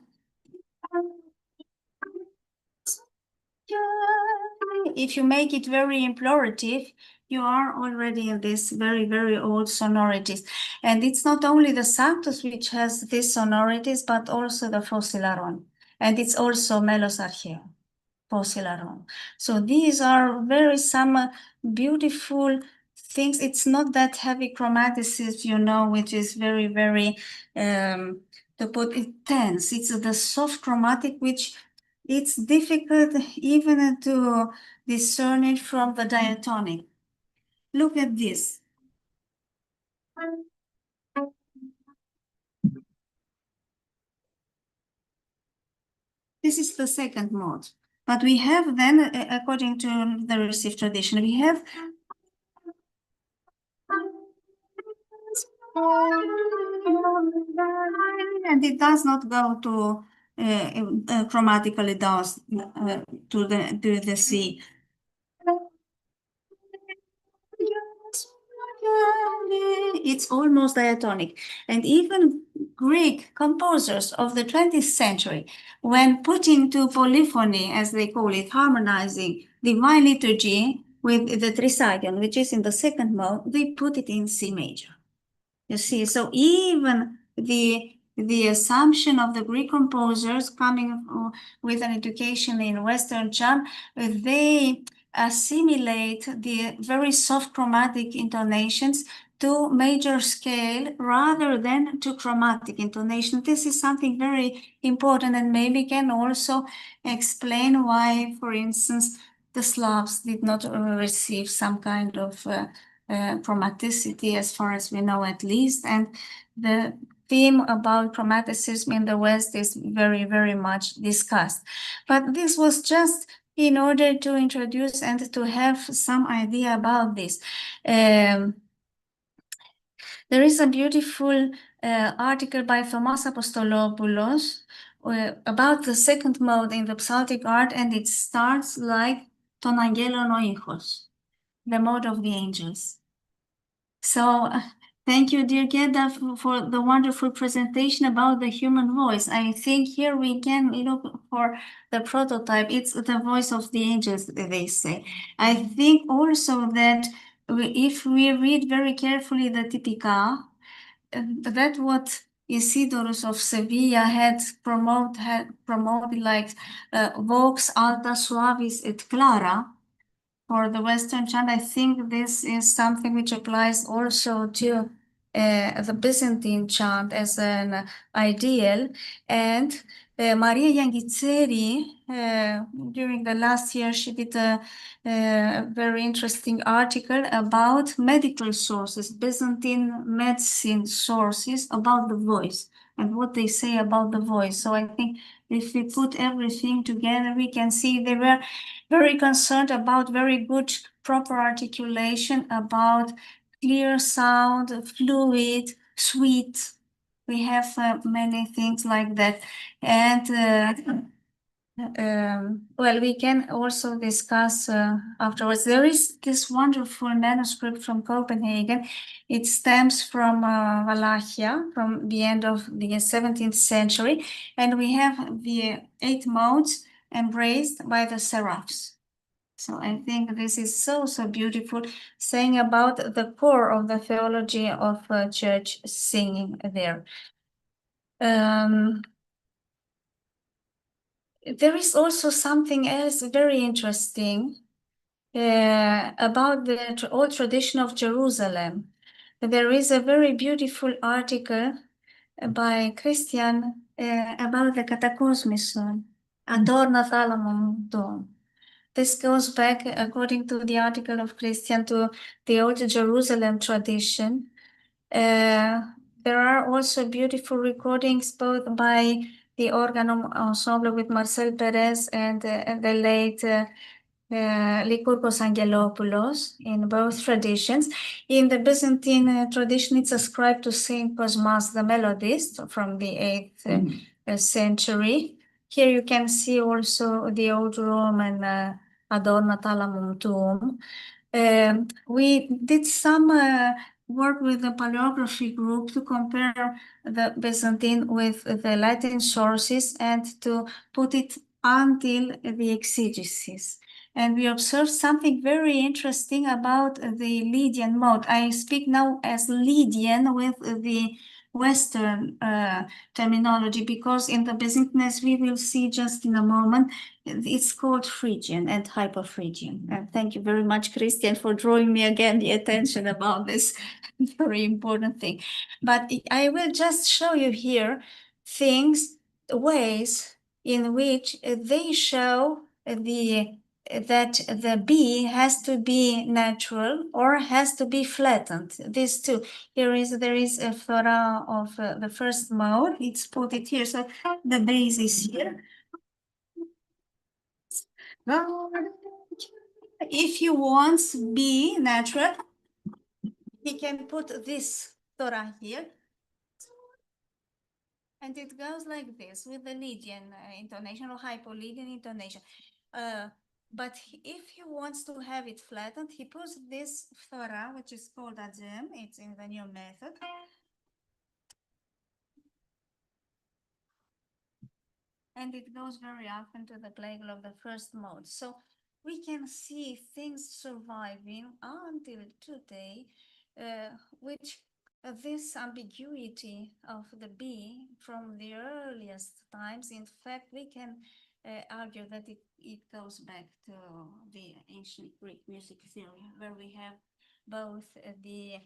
if you make it very implorative, you are already in this very, very old sonorities. And it's not only the Sanctus which has these sonorities, but also the Fossilaron. And it's also Melos Archeo, Fossilaron. So these are some beautiful things. It's not that heavy chromaticis, which is very, very, to put it tense. It's the soft chromatic, which it's difficult even to discern it from the diatonic. Look at this. This is the second mode. But we have then, according to the received tradition, we have and it does not go to chromatically down to the C. It's almost diatonic. And even Greek composers of the 20th century, when put into polyphony, as they call it, harmonizing divine liturgy with the trisagion, which is in the second mode, they put it in C major. You see, so even the assumption of the Greek composers coming with an education in Western chant, they assimilate the very soft chromatic intonations to major scale rather than to chromatic intonation. This is something very important and maybe can also explain why, for instance, the Slavs did not receive some kind of chromaticity, as far as we know at least. And the theme about chromaticism in the West is very, very much discussed. But this was just in order to introduce and to have some idea about this. There is a beautiful article by Thomas Apostolopoulos about the second mode in the Psaltic art, and it starts like ton angelon oichos, the mode of the angels. So thank you, dear Geda, for the wonderful presentation about the human voice. I think here we can look for the prototype. It's the voice of the angels, they say. I think also that if we read very carefully the Typica, that what Isidorus of Sevilla had promoted like vox alta suavis et clara. For the Western chant, I think this is something which applies also to the Byzantine chant as an ideal. And Maria Yangitzeri, during the last year, she did a very interesting article about medical sources, Byzantine medicine sources about the voice and what they say about the voice. So I think if we put everything together, we can see they were very concerned about very good, proper articulation, about clear sound, fluid, sweet. We have many things like that. And well, we can also discuss afterwards. There is this wonderful manuscript from Copenhagen. It stems from Wallachia, from the end of the 17th century, and we have the 8 modes embraced by the seraphs. So I think this is so beautiful, saying about the core of the theology of church singing there. There is also something else very interesting about the old tradition of Jerusalem. There is a very beautiful article by Christian about the catacosmison, Adorna Thalamum Dom. This goes back, according to the article of Christian, to the old Jerusalem tradition. There are also beautiful recordings both by the organ ensemble with Marcel Perez and the late Lykurgos Angelopoulos in both traditions. In the Byzantine tradition, it's ascribed to Saint Cosmas the Melodist from the 8th century. Here you can see also the old Roman Adorna Thalamum tomb. We did some work with the paleography group to compare the Byzantine with the Latin sources and to put it until the exegesis. And we observed something very interesting about the Lydian mode. I speak now as Lydian with the Western terminology, because in the Byzantine, as we will see just in a moment, it's called Phrygian and Hyper-Phrygian. And thank you very much, Christian, for drawing me again the attention about this very important thing. But I will just show you here ways in which they show that the B has to be natural or has to be flattened. These two. There is a fora of the first mode. It's put it here. So the base is here. If you want B natural, he can put this fora here. And it goes like this with the Lydian intonation or Hypo-Lydian intonation. But if he wants to have it flattened, he puts this fora, which is called agem. It's in the new method. And it goes very often to the plagal of the first mode. So we can see things surviving until today, which this ambiguity of the B from the earliest times, in fact, we can argue that it goes back to the ancient Greek music theory, where we have both the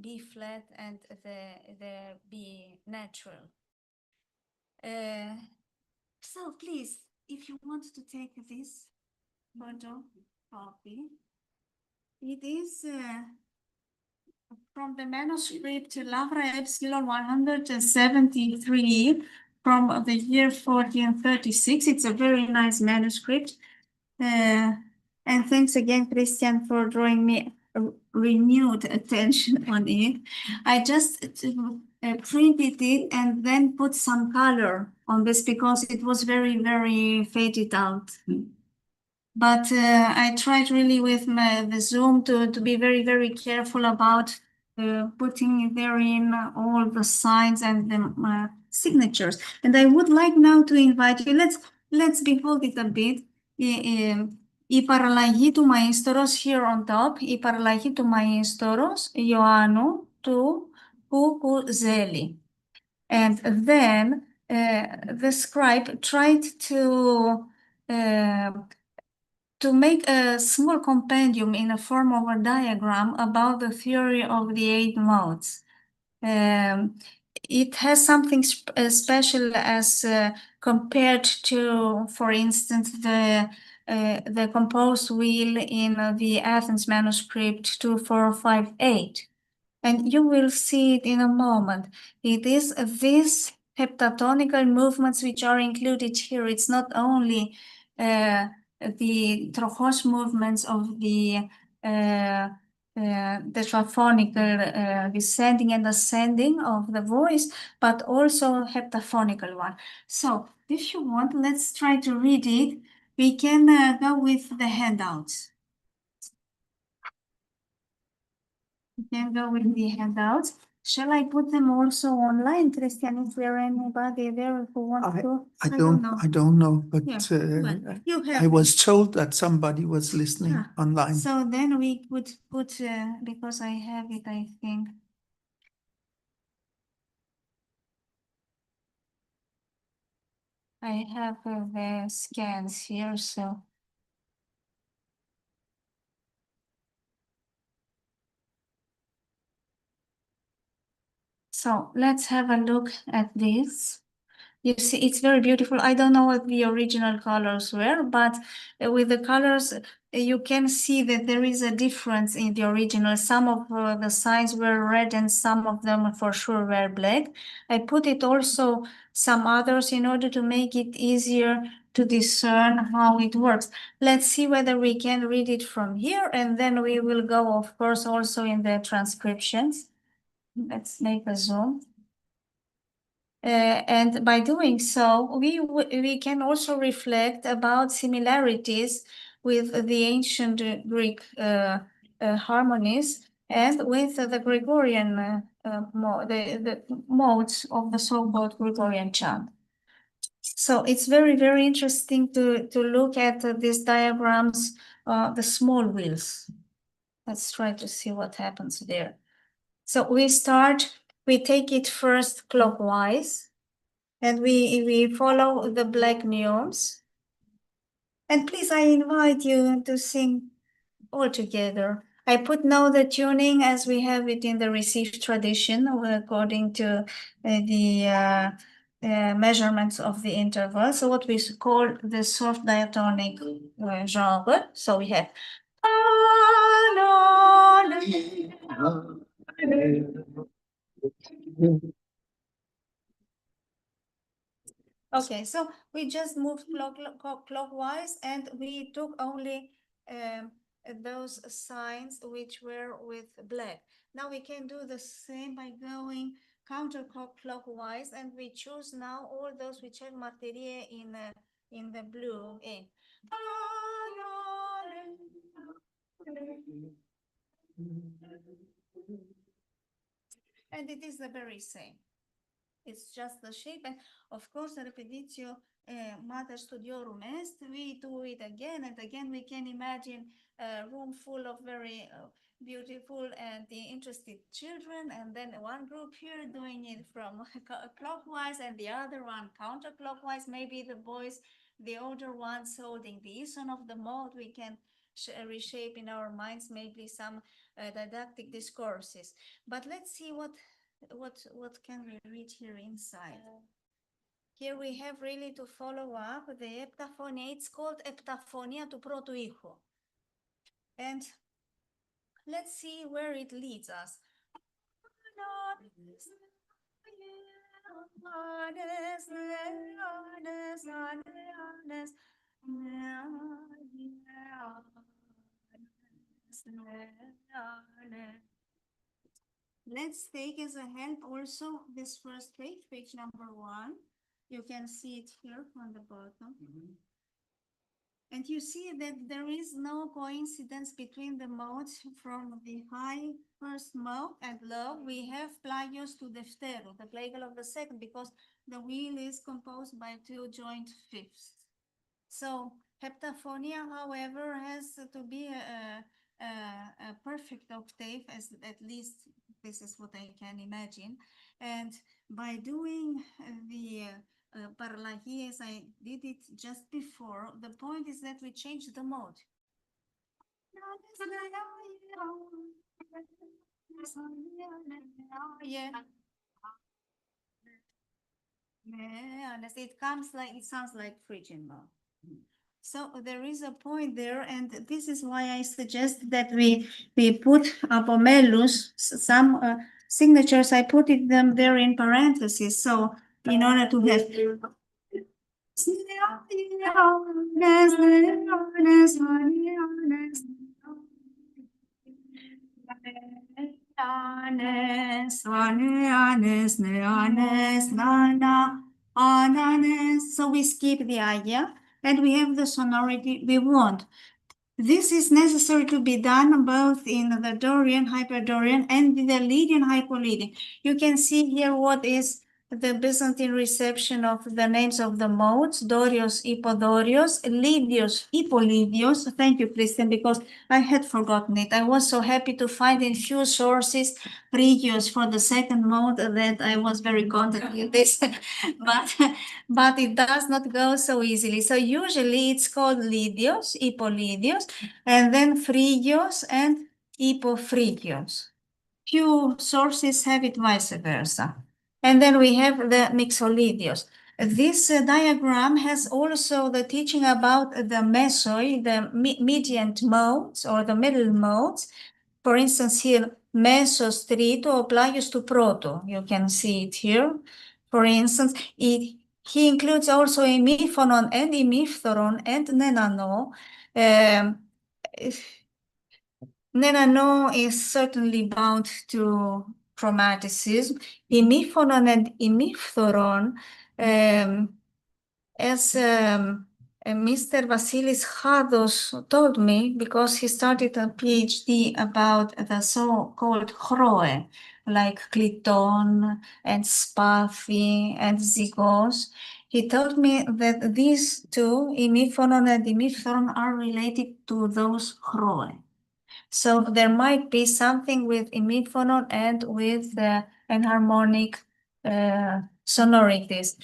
B flat and the B natural. So please, if you want to take this photo copy, it is from the manuscript Lavra Epsilon 173 from the year 1436. It's a very nice manuscript. And thanks again, Christian, for drawing me renewed attention on it. I just printed it and then put some color on this because it was very faded out. But I tried really with the Zoom to be very careful about putting therein all the signs and the signatures. And I would like now to invite you, let's behold it a bit. Η παραλλαγή του Μαΐστορος here on top, η παραλλαγή του Μαΐστορος Ιωάννου του Κουκουζέλη. And then the scribe tried to make a small compendium in a form of a diagram about the theory of the 8 modes. it has something special as compared to, for instance, the composed wheel in the Athens manuscript 2458. And you will see it in a moment. It is these heptatonical movements which are included here. It's not only the trochos movements of the tetraphonical descending and ascending of the voice, but also heptaphonical one. So if you want, let's try to read it. We can go with the handouts. We can go with the handouts. Shall I put them also online, Christian? Is there anybody there who wants to? I don't know, but Yeah. I was told that somebody was listening online. So then we would put, because I have it, I think. I have the scans here, so. So let's have a look at this. You see, it's very beautiful. I don't know what the original colors were, but with the colors, you can see that there is a difference in the original. Some of the signs were red and some of them for sure were black. I put it also some others in order to make it easier to discern how it works. Let's see whether we can read it from here, and then we will go, of course, also in the transcriptions. Let's make a zoom. And by doing so, we can also reflect about similarities with the ancient Greek harmonies and with the Gregorian the modes of the so-called Gregorian chant. So it's very, very interesting to look at these diagrams, the small wheels. Let's try to see what happens there. So we take it first clockwise. And we follow the black neons. And please, I invite you to sing all together. I put now the tuning as we have it in the received tradition, according to the measurements of the interval. So what we call the soft diatonic genre. So we have okay, so we just moved clockwise and we took only those signs which were with black. Now we can do the same by going counterclockwise, and we choose now all those which have materie in the blue. And it is the very same. It's just the shape, and of course, repetitio mater studiorum est. We do it again and again. We can imagine a room full of very beautiful and interested children, and then one group here doing it from clockwise and the other one counterclockwise. Maybe the boys, the older ones, holding the ison of the mode. We can reshape in our minds maybe some didactic discourses. But let's see what can we read here inside? Here we have really to follow up the heptaphonia. It's called heptaphonia to proto icho. And let's see where it leads us. Let's take as a help also this first page, page number 1. You can see it here on the bottom. And you see that there is no coincidence between the modes from the high first mode and low. We have plagios to deftero, the plagal of the second, because the wheel is composed by 2 joint fifths. So heptaphonia, however, has to be a perfect octave, as at least this is what I can imagine. And by doing the parlahi as I did it just before, the point is that we change the mode. Yeah. It comes like, it sounds like Phrygian mode. So there is a point there, and this is why I suggest that we put apomelus, some signatures, I put them there in parentheses. So in order to have so we skip the aya and we have the sonority we want. This is necessary to be done both in the Dorian, Hyperdorian, and the Lydian, Hypolydian. You can see here what is the Byzantine reception of the names of the modes: Dorios, Hippodorios, Lydios, Hippolydios. Thank you, Christian, because I had forgotten it. I was so happy to find in few sources Phrygios for the second mode that I was very content with this, but it does not go so easily. So usually it's called Lydios, Hippolydios, and then Phrygios and Hippophrygos. Few sources have it vice versa. And then we have the Mixolydios. This diagram has also the teaching about the mesoi, the median modes or the middle modes. For instance, here, mesos trito or plius to proto. You can see it here. For instance, he includes also hemiphonon and hemiphoron and nenano. Nenano is certainly bound to chromaticism. Hemiphonon and hemiphoron, as Mr. Vasilis Chados told me, because he started a PhD about the so-called chroe, like Cliton and Spathy and Zygos. He told me that these two, hemiphonon and hemiphoron, are related to those chroe. So there might be something with hemiphonon and with enharmonic sonorities,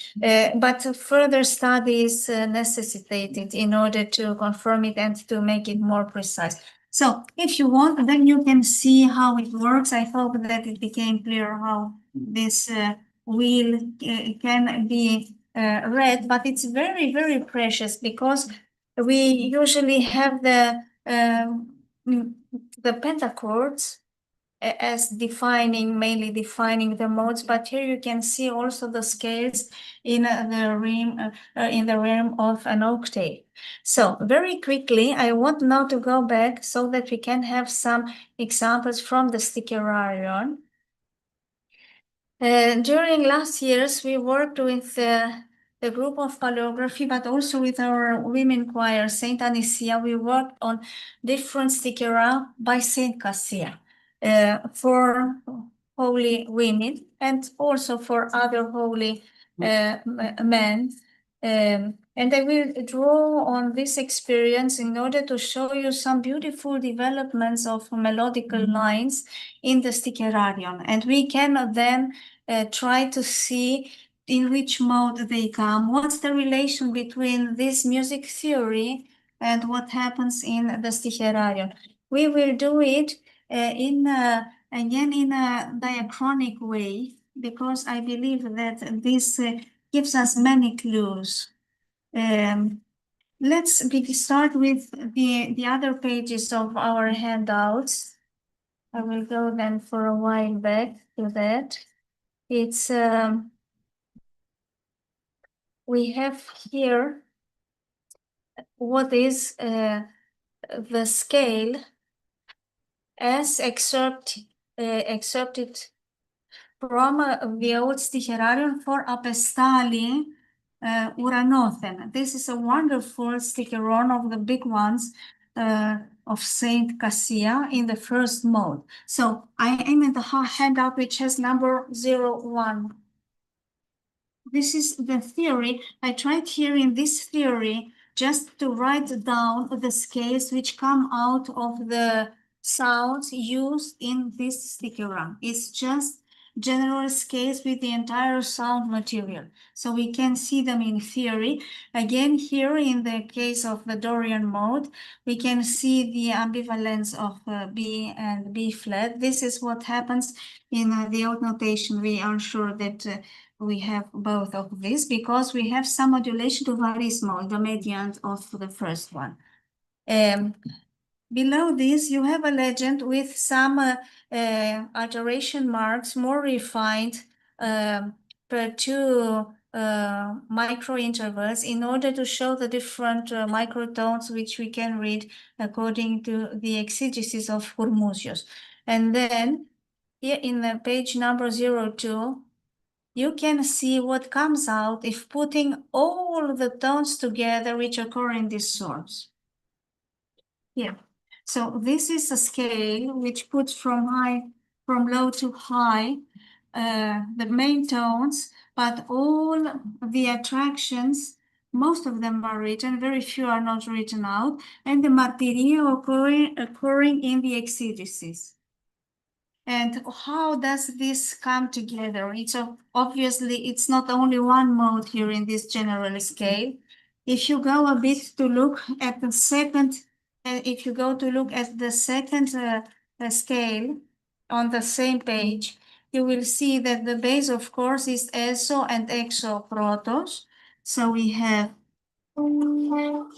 but further studies necessitated in order to confirm it and to make it more precise. So if you want, then you can see how it works. I hope that it became clear how this wheel can be read, but it's very, very precious because we usually have the pentachords as mainly defining the modes, but here you can see also the scales in the realm of an octave. So very quickly, I want now to go back so that we can have some examples from the Sticherarion. During last years, we worked with the group of paleography, but also with our women choir, Saint Anicia. We worked on different stickera by Saint Cassia for holy women and also for other holy men. And I will draw on this experience in order to show you some beautiful developments of melodical lines in the Sticherarion. And we can then try to see in which mode they come, what's the relation between this music theory and what happens in the Sticherarion. We will do it again in a diachronic way, because I believe that this gives us many clues. Let's start with the other pages of our handouts. I will go then for a while back to that. It's we have here what is the scale as excerpted from the old Sticherarion for Apestali Uranothen. This is a wonderful Sticheron of the big ones of Saint Cassia in the first mode. So I am in the handout which has number 01. This is the theory. I tried here in this theory just to write down the scales which come out of the sounds used in this stichogram. It's just general scales with the entire sound material. So we can see them in theory. Again, here in the case of the Dorian mode, we can see the ambivalence of B and B flat. This is what happens in the old notation. We are sure that we have both of these because we have some modulation to varismo, the mediant of the first one. Below this, you have a legend with some alteration marks, more refined per two micro intervals in order to show the different microtones which we can read according to the exegesis of Hormuzzius. And then here in the page number 02, you can see what comes out if putting all the tones together which occur in this source. Here. So this is a scale which puts from low to high, the main tones, but all the attractions, most of them are written, very few are not written out, and the martyria occurring in the exegesis. And how does this come together? It's obviously, it's not only one mode here in this general scale. If you go a bit to look at the second, if you go to look at the second scale on the same page, you will see that the base, of course, is ESO and EXO protos. So we have and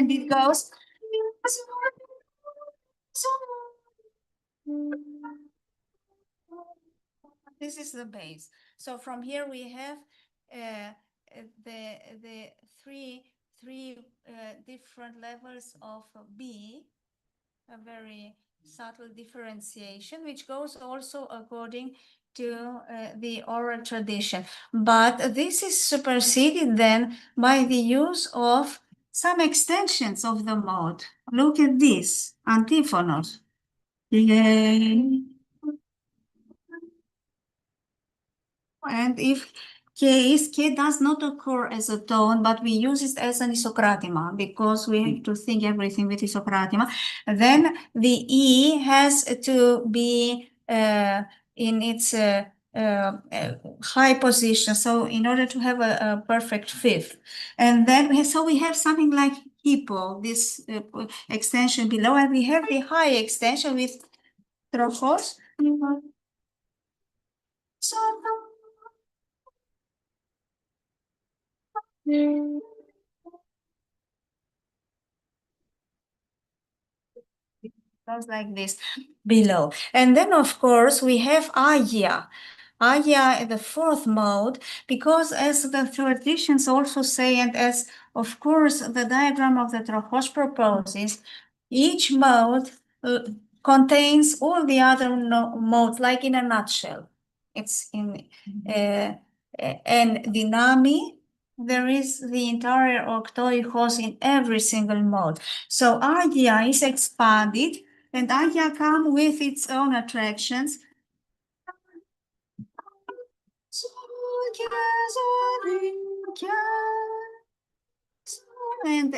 it goes. This is the base. So from here we have the three different levels of B, a very subtle differentiation, which goes also according to the oral tradition. But this is superseded then by the use of some extensions of the mode. Look at this, antiphonos. And if K does not occur as a tone, but we use it as an isocratima because we have to think everything with isocratima, then the E has to be in its high position. So in order to have a perfect fifth. And then we have something like hippo, this extension below, and we have the high extension with trochos. So goes like this below. And then, of course, we have Agia. Agia, the fourth mode, because as the traditions also say, and as, of course, the diagram of the Trochos proposes, each mode contains all the other modes, like in a nutshell. It's in, and Dynami, there is the entire octoihos in every single mode. So Agia is expanded, and Agia comes with its own attractions. And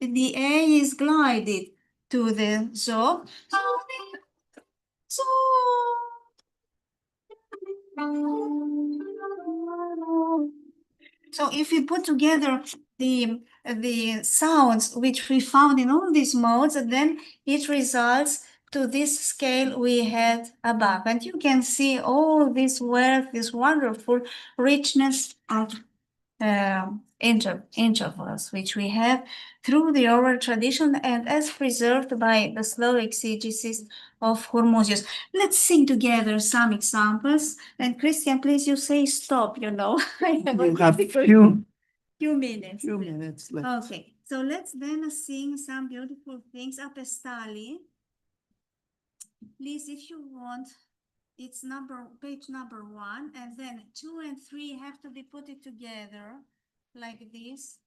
the A is glided to the zo. So if we put together the sounds which we found in all these modes, then it results to this scale we had above. And you can see all this wealth, this wonderful richness of intervals, which we have through the oral tradition and as preserved by the slow exegesis of Hormuzzius. Let's sing together some examples. And Christian, please, you say stop, you know. You have few minutes. Few minutes left. Okay, so let's then sing some beautiful things. Apestali. Please, if you want, it's page number 1, and then 2 and 3 have to be put together like this.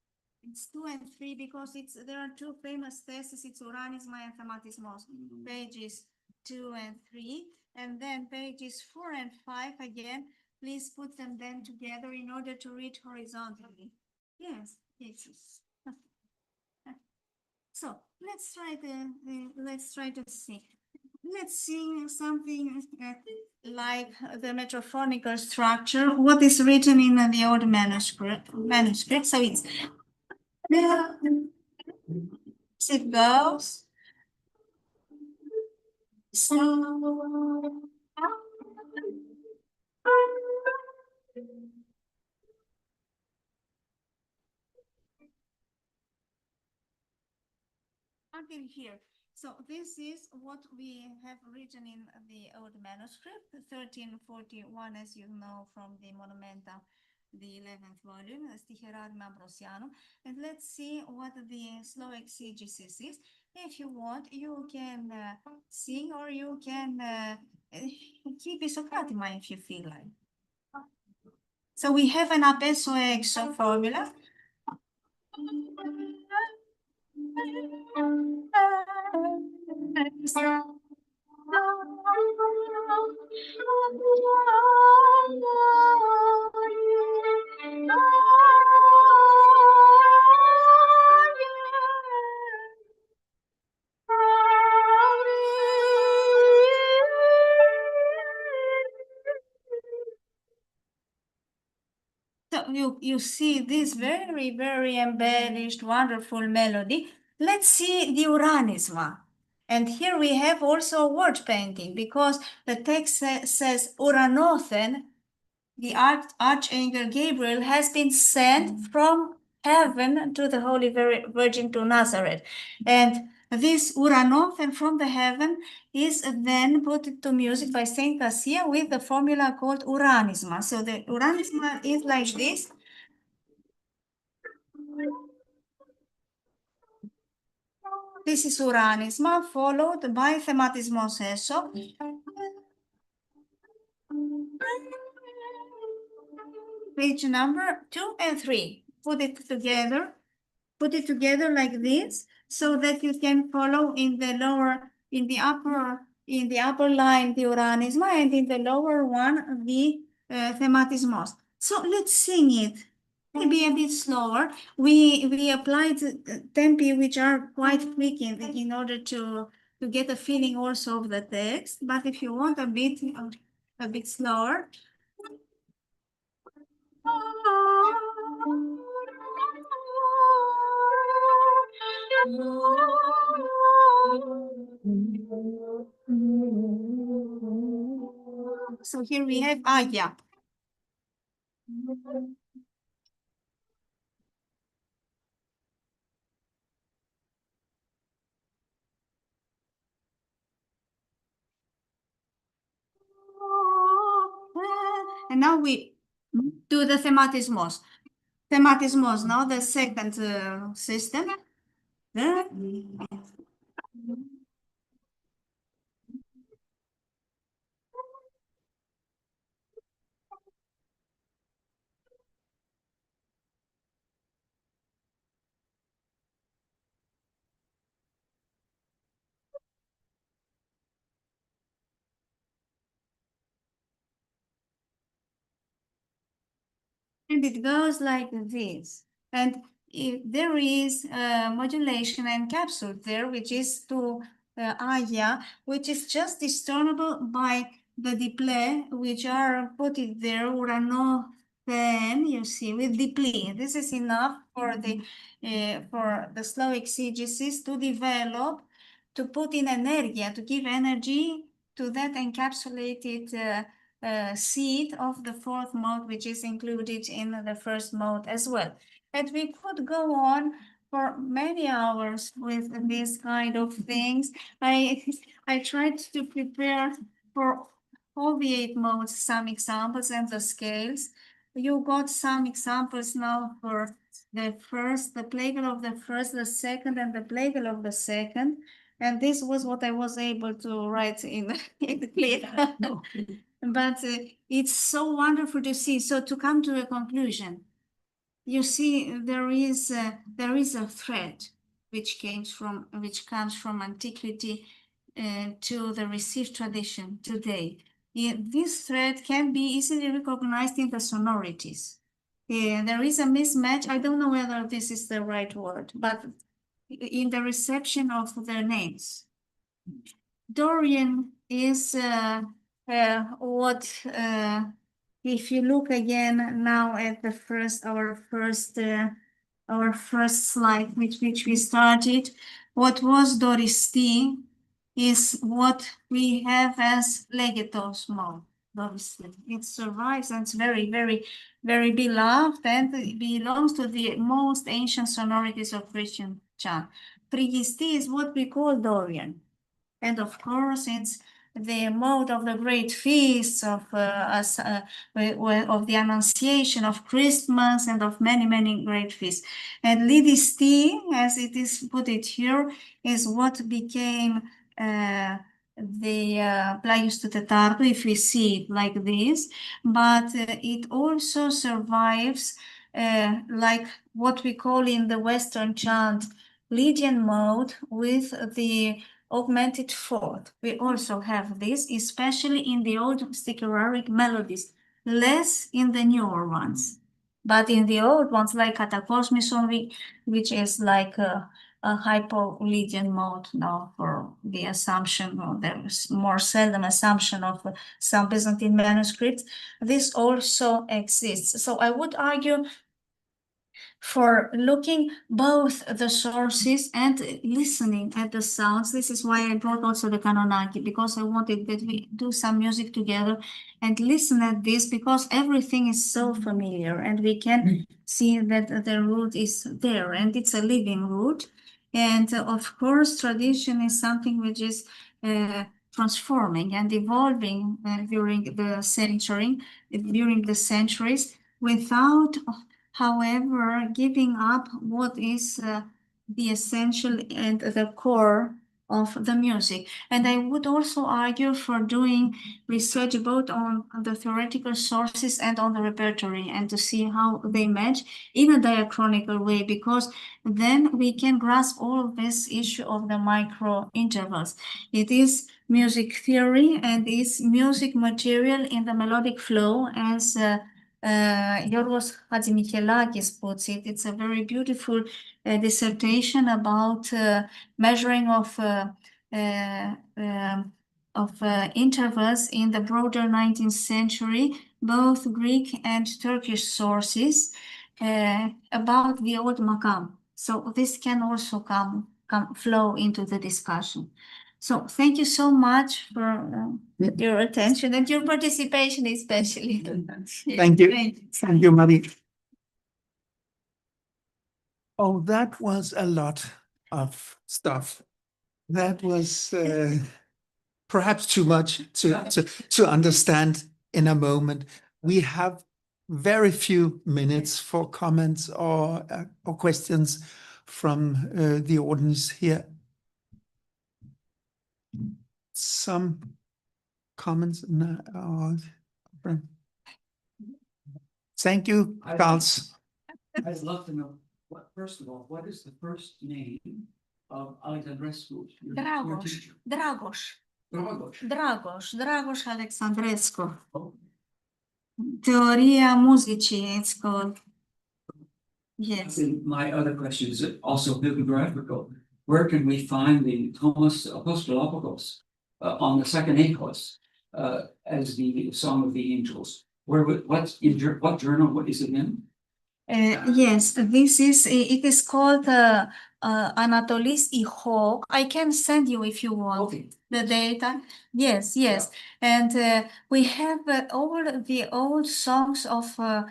It's 2 and 3 because there are two famous theses. It's Uranisma and Thematismos. Pages 2 and 3, and then pages 4 and 5 again. Please put them then together in order to read horizontally. Yes, it's So let's try to see. Let's sing something like the metrophonical structure. What is written in the old manuscript? So it's it goes. So until here. So this is what we have written in the old manuscript, 1341, as you know from the Monumenta, the 11th volume, Sticherarium Ambrosianum. And let's see what the slow exegesis is. If you want, you can sing, or you can keep Isopratima if you feel like. So we have an abesso exo formula. So you see this very, very embellished, wonderful melody. Let's see the Uranisma. And here we have also word painting, because the text says Uranothen, the Archangel Gabriel, has been sent from heaven to the Holy Virgin to Nazareth. And this Uranothen from the heaven is then put to music by Saint Cassia with the formula called Uranisma. So the Uranisma is like this. This is Uranisma, followed by Thematismo Sesso. Page number 2 and 3. Put it together like this, so that you can follow in the upper line the Uranisma, and in the lower one the Thematismos. So let's sing it. Maybe a bit slower. We applied tempi which are quite quick in order to get a feeling also of the text. But if you want a bit slower. So here we have Aya. And now we do the thematismos. Thematismos, now the second system. And it goes like this. And if there is modulation and capsule there, which is to Aya, which is just discernible by the diplet, which are put it there, Urano, then you see with dipli. This is enough for the slow exegesis to develop, to put in energia, to give energy to that encapsulated seed of the fourth mode, which is included in the first mode as well. And we could go on for many hours with these kind of things. I tried to prepare for all the 8 modes some examples and the scales. You got some examples now for the first, the plagal of the first, the second, and the plagal of the second. And this was what I was able to write in the clip. But it's so wonderful to see. So to come to a conclusion, you see there is a thread which comes from antiquity to the received tradition today. This thread can be easily recognized in the sonorities. There is a mismatch. I don't know whether this is the right word, but in the reception of their names. Dorian is if you look again now at the our first slide with which we started, what was Doris T is what we have as legatos mode. Doris T. It survives and it's very, very, very beloved, and it belongs to the most ancient sonorities of Christian chant. Prigisti is what we call Dorian. And of course, it's the mode of the great feasts of the Annunciation, of Christmas, and of many, many great feasts. And Lidisti, as it is put it here, is what became the Plaius Tetardo, if we see it like this, but it also survives like what we call in the Western chant Lydian mode with the augmented fourth. We also have this, especially in the old stichoraric melodies, less in the newer ones. But in the old ones, like Catacosmison, which is like a hypo-Lydian mode now for the assumption, or there's more seldom assumption of some Byzantine manuscripts, this also exists. So I would argue for looking both the sources and listening at the sounds. This is why I brought also the Kanonaki, because I wanted that we do some music together and listen at this, because everything is so familiar and we can see that the root is there and it's a living root. And of course, tradition is something which is transforming and evolving during the centuries without, however, giving up what is the essential and the core of the music. And I would also argue for doing research both on the theoretical sources and on the repertory, and to see how they match in a diachronical way, because then we can grasp all of this issue of the micro intervals. It is music theory and is music material in the melodic flow, as Yorgos Hadjimichelakis puts it. It's a very beautiful dissertation about measuring of intervals in the broader 19th century, both Greek and Turkish sources, about the old makam. So this can also flow into the discussion. So thank you so much for your attention and your participation, especially. Thank you. Thank you, Marie. Oh, that was a lot of stuff. That was perhaps too much to understand in a moment. We have very few minutes for comments or questions from the audience here. Some comments? Thank you, Carls. I'd love to know, first of all, what is the first name of Alexandrescu? Dragos Alexandrescu. Oh. Teoria Musicii, it's called. Yes. And my other question is also bibliographical. Where can we find the Thomas Apostolopoulos on the second Ecos as the Song of the Angels? What journal? What is it in? Yes, it is called Anatolis Iho. I can send you if you want the data. Yes. Yeah. And we have all the old songs of the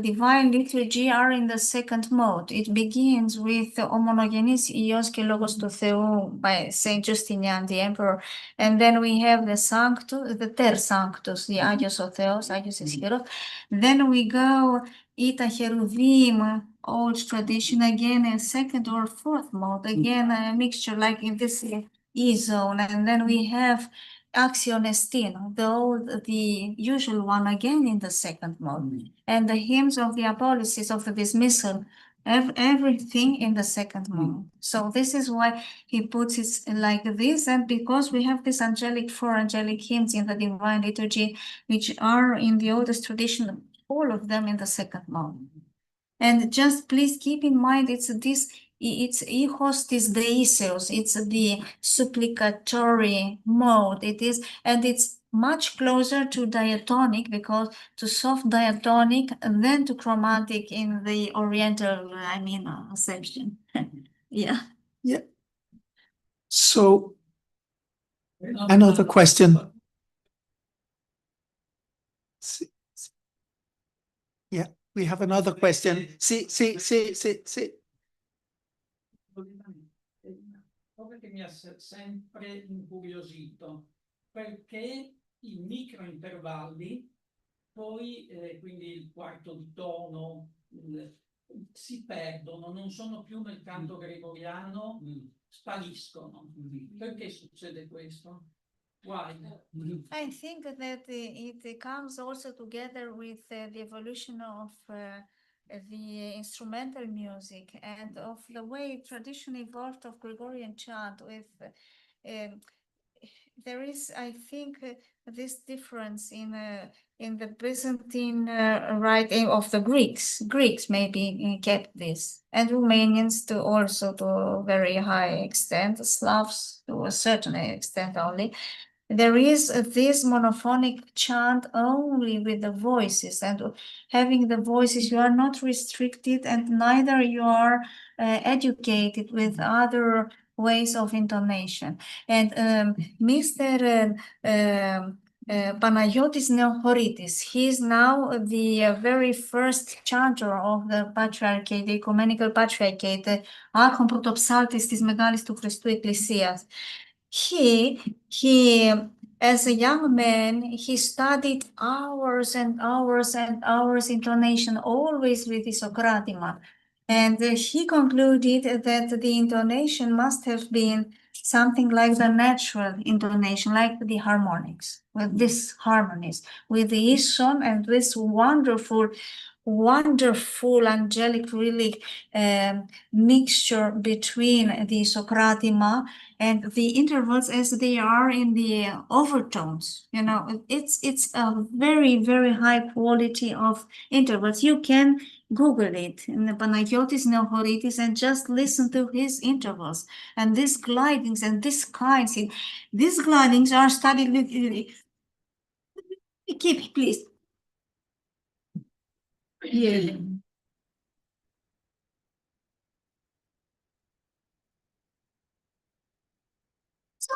Divine Liturgy are in the second mode. It begins with Homonogenis Ios και Logos του Θεού by Saint Justinian the Emperor. And then we have the Sanctus, the Ter Sanctus, the Agios o Theos, Agios es Hieros. Then we go Ita Cheruvim, old tradition, again a second or fourth mode, again a mixture like in this E-zone. And then we have Axion Estin, the usual one, again in the second mode. And the hymns of the Apollysis, of the dismissal, everything in the second mode. So this is why he puts it like this. And because we have these four angelic hymns in the Divine Liturgy, which are in the oldest tradition, all of them in the second mode. And just please keep in mind, it's this it's e hostis deisseus, it's the supplicatory mode. It is, and it's much closer to diatonic, because to soft diatonic than to chromatic in the Oriental, section. Yeah. Yeah. So another question. Yeah, we have another question. See. Cosa che mi ha sempre incuriosito, perché i microintervalli, poi quindi il quarto di tono, si perdono, non sono più nel canto gregoriano, spariscono. Perché succede questo? Why? I think that it comes also together with the evolution of the instrumental music and of the way tradition evolved of Gregorian chant. With there is, I think, this difference in the Byzantine writing of the Greeks. Greeks maybe kept this, and Romanians to also to a very high extent, Slavs to a certain extent only. There is this monophonic chant only with the voices, and having the voices, you are not restricted, and neither you are educated with other ways of intonation. And Mr. Panagiotis Neohoritis, he is now the very first chanter of the Patriarchate, the Ecumenical Patriarchate, Archon Protopsaltis tis Megalis tu Christu Ecclesias. He, as a young man, he studied hours and hours and hours intonation, always with the Socratima. And he concluded that the intonation must have been something like the natural intonation, like the harmonics, with this harmonies, with the Ison and this wonderful angelic really mixture between the Socratima and the intervals as they are in the overtones. You know, it's a very, very high quality of intervals. You can Google it in the Panagiotis Neohoritis and just listen to his intervals and these glidings and these kinds. These glidings are studied with. Keep it, please. Yeah. So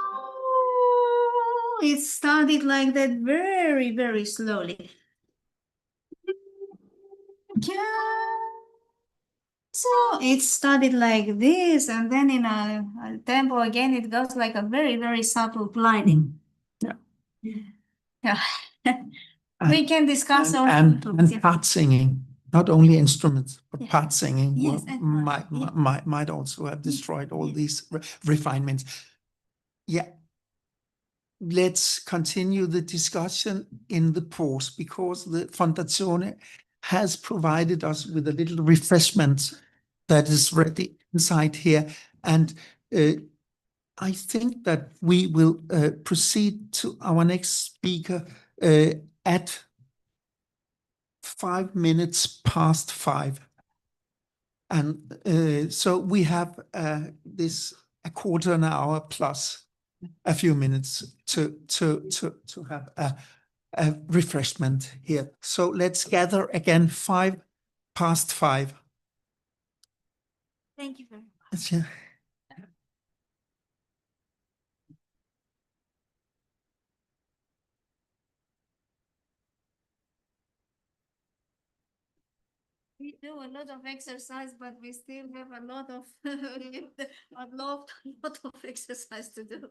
it's studied like that very, very slowly. So it's studied like this, and then in a tempo again, it goes like a very, very subtle gliding. Yeah. Yeah. We can discuss and part singing, not only instruments, but part singing Yes, might also have destroyed all these refinements. Yeah. Let's continue the discussion in the pause, because the Fondazione has provided us with a little refreshment that is ready inside here. And I think that we will proceed to our next speaker at 5 minutes past 5. And so we have this a quarter an hour plus a few minutes to have a refreshment here. So let's gather again 5 past 5. Thank you very much. Yeah. We do a lot of exercise, but we still have a lot of a lot of exercise to do.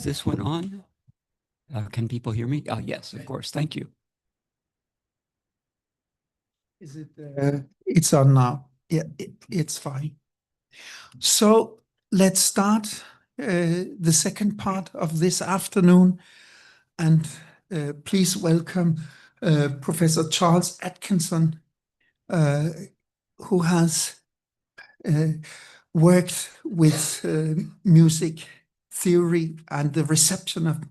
Is this one on? Can people hear me? Yes, of course. Thank you. Is it? It's on now. Yeah, it's fine. So let's start the second part of this afternoon, and please welcome Professor Charles Atkinson, who has worked with music theory and the reception of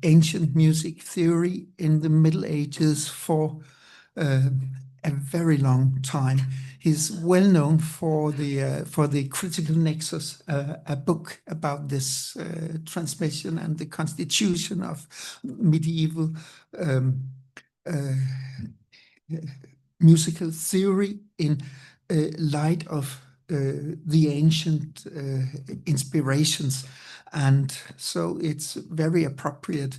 ancient music theory in the Middle Ages for a very long time. He's well known for the Critical Nexus, a book about this transmission and the constitution of medieval musical theory in light of the ancient inspirations. And so it's very appropriate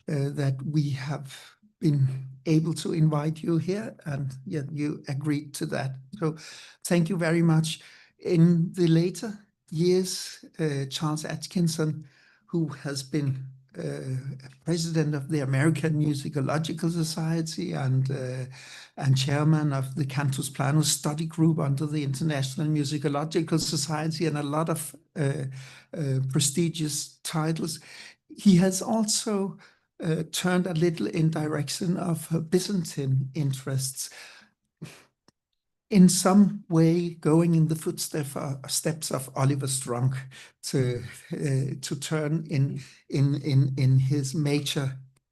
that we have been able to invite you here, and yet you agreed to that. So thank you very much. In the later years, Charles Atkinson, who has been president of the American Musicological Society and chairman of the Cantus Planus study group under the International Musicological Society, and a lot of prestigious titles. He has also turned a little in direction of Byzantine interests, in some way going in the footsteps of Oliver Strunk to turn in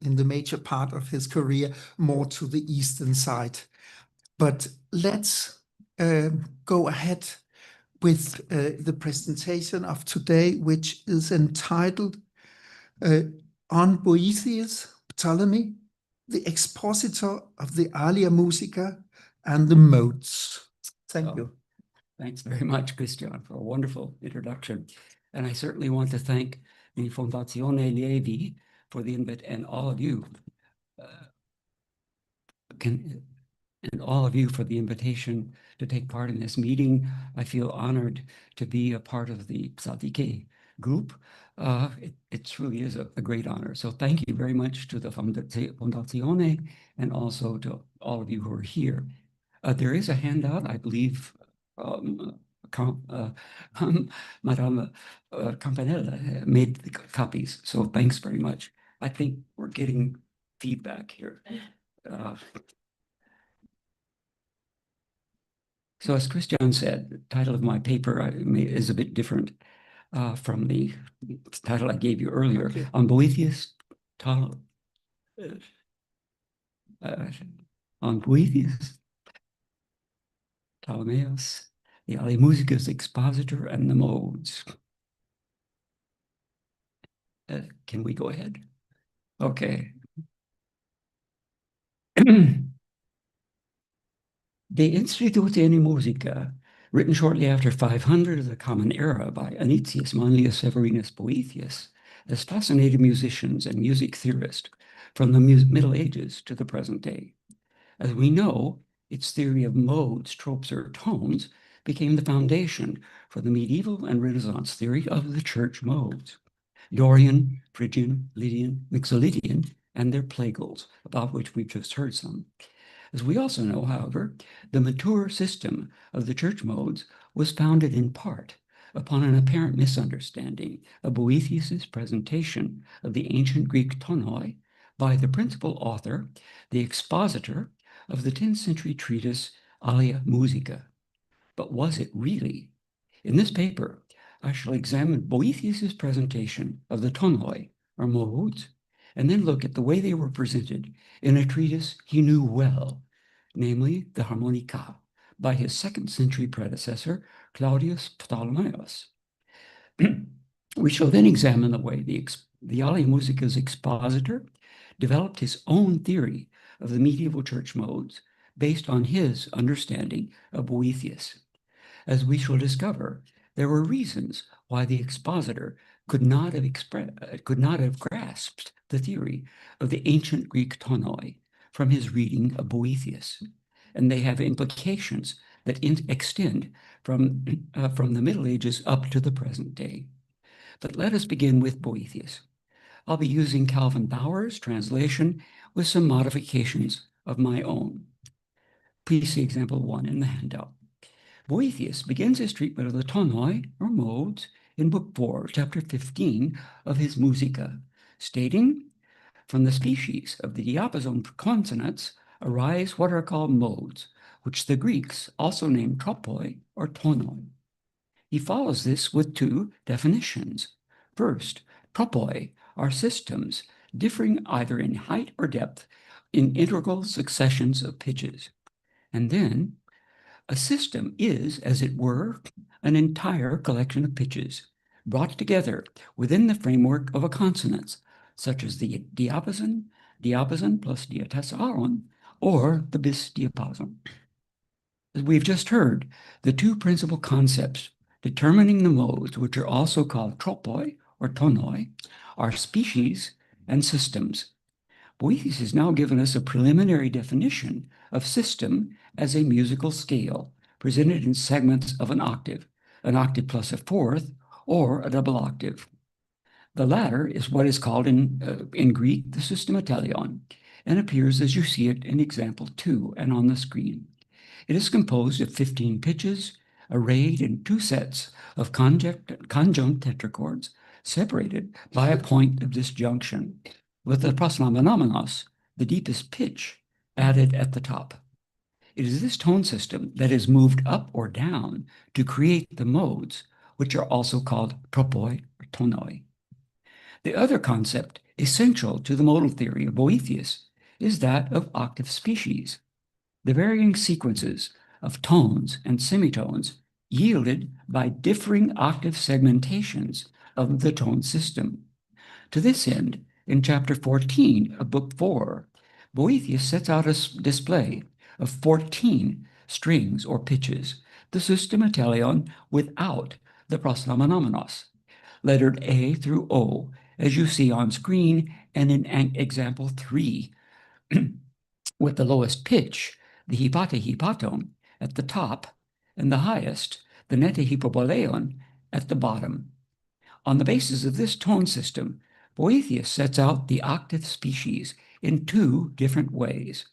the major part of his career more to the eastern side. But let's go ahead with the presentation of today, which is entitled On Boethius Ptolemy, the expositor of the Alia Musica and the modes. Thank you. Thanks very much, Christian, for a wonderful introduction. And I certainly want to thank the Fondazione Levi for the invite, and all of you for the invitation to take part in this meeting. I feel honored to be a part of the Psathike group. It truly is a great honor. So thank you very much to the Fondazione and also to all of you who are here. There is a handout, I believe, Madame Campanella made the copies, so thanks very much. I think we're getting feedback here. So as Christian said, the title of my paper is a bit different from the title I gave you earlier. Okay. On Boethius Ptolemaeus, the Alia Musica's expositor and the modes. Can we go ahead? Okay. De Institutione Musica, written shortly after 500 of the Common Era by Anicius Manlius Severinus Boethius, has fascinated musicians and music theorists from the Middle Ages to the present day. As we know, its theory of modes, tropes, or tones became the foundation for the medieval and Renaissance theory of the church modes: Dorian, Phrygian, Lydian, Mixolydian, and their plagalls, about which we've just heard some. As we also know, however, the mature system of the church modes was founded in part upon an apparent misunderstanding of Boethius's presentation of the ancient Greek tonoi by the principal author, the expositor of the 10th century treatise Alia Musica. But was it really? In this paper, I shall examine Boethius's presentation of the tonoi, or modes, and then look at the way they were presented in a treatise he knew well, namely the Harmonica, by his 2nd century predecessor, Claudius Ptolemaeus. We shall then examine the way the Alia Musica's expositor developed his own theory of the medieval church modes based on his understanding of Boethius. As we shall discover, there were reasons why the expositor could not have grasped the theory of the ancient Greek tonoi from his reading of Boethius, and they have implications that extend from the Middle Ages up to the present day. But let us begin with Boethius. I'll be using Calvin Bauer's translation with some modifications of my own. Please see example 1 in the handout. Boethius begins his treatment of the tonoi, or modes, in Book 4, Chapter 15 of his Musica, stating, from the species of the diapason consonants arise what are called modes, which the Greeks also named tropoi or tonoi. He follows this with 2 definitions. First, tropoi are systems differing either in height or depth in integral successions of pitches. And then, a system is, as it were, an entire collection of pitches brought together within the framework of a consonant, such as the diapason, diapason plus diatessaron, or the bis diapason. As we've just heard, the 2 principal concepts determining the modes, which are also called tropoi or tonoi, are species and systems. Boethius has now given us a preliminary definition of system as a musical scale presented in segments of an octave plus a fourth, or a double octave. The latter is what is called in Greek the systematelion, and appears as you see it in example 2 and on the screen. It is composed of 15 pitches, arrayed in 2 sets of conjunct tetrachords, separated by a point of disjunction, with the proslamenamenos, the deepest pitch, added at the top. It is this tone system that is moved up or down to create the modes, which are also called tropoi or tonoi. The other concept essential to the modal theory of Boethius is that of octave species, the varying sequences of tones and semitones yielded by differing octave segmentations of the tone system. To this end, in chapter 14 of book 4, Boethius sets out a display of 14 strings or pitches, the systematelion without the proslamenamenos, lettered A through O, as you see on screen and in example 3, with the lowest pitch, the hypaton, at the top, and the highest, the hyperboleon, at the bottom. On the basis of this tone system, Boethius sets out the octave species in 2 different ways.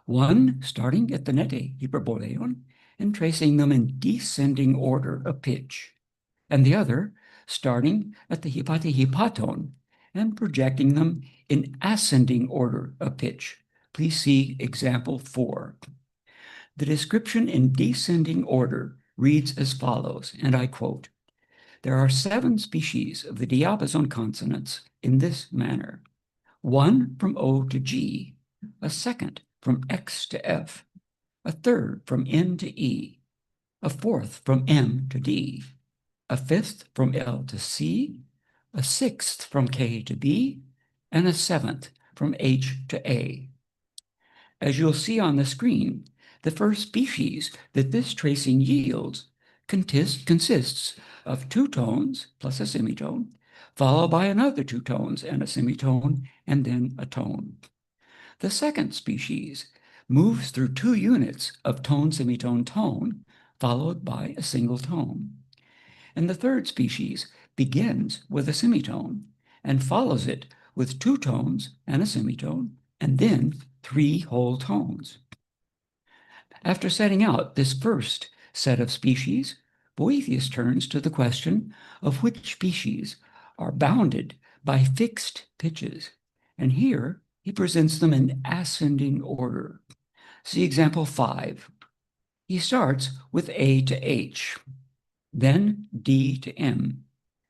One starting at the hyperboleon and tracing them in descending order of pitch, and the other starting at the hypaton and projecting them in ascending order of pitch. Please see example 4. The description in descending order reads as follows, and I quote, "There are 7 species of the diapason consonants in this manner: 1 from O to G, a second from X to F, a third from N to E, a fourth from M to D, a fifth from L to C, a sixth from K to B, and a seventh from H to A." As you'll see on the screen, the first species that this tracing yields consists of 2 tones plus a semitone, followed by another 2 tones and a semitone, and then a tone. The second species moves through 2 units of tone, semitone, tone, followed by a single tone. And the third species begins with a semitone and follows it with 2 tones and a semitone, and then 3 whole tones. After setting out this first set of species, Boethius turns to the question of which species are bounded by fixed pitches, and here he presents them in ascending order. See example 5. He starts with A to H, then D to M,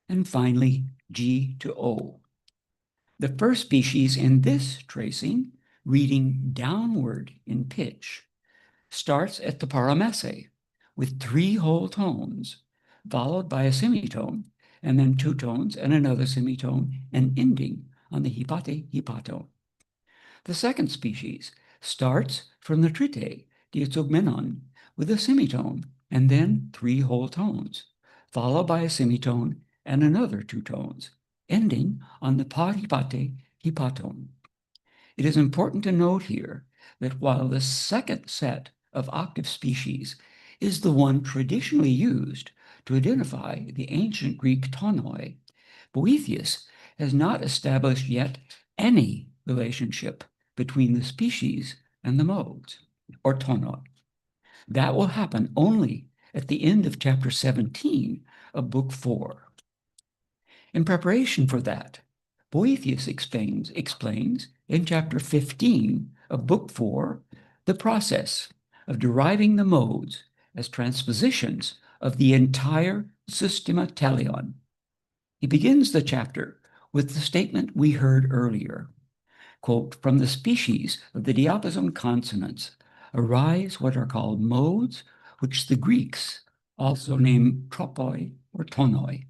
and finally G to O. The first species in this tracing, reading downward in pitch, starts at the paramese with 3 whole tones, followed by a semitone, and then 2 tones and another semitone, and ending on the hypaton. The second species starts from the trite, diazogmenon, with a semitone, and then 3 whole tones, followed by a semitone and another 2 tones, ending on the hypaton. It is important to note here that while the second set of octave species is the one traditionally used to identify the ancient Greek tonoi, Boethius has not established yet any relationship between the species and the modes, or tonoi. That will happen only at the end of chapter 17 of book 4. In preparation for that, Boethius explains in chapter 15 of book 4 the process of deriving the modes as transpositions of the entire Systema Telion. He begins the chapter with the statement we heard earlier, quote, "From the species of the diapason consonants arise what are called modes, which the Greeks also name tropoi or tonoi."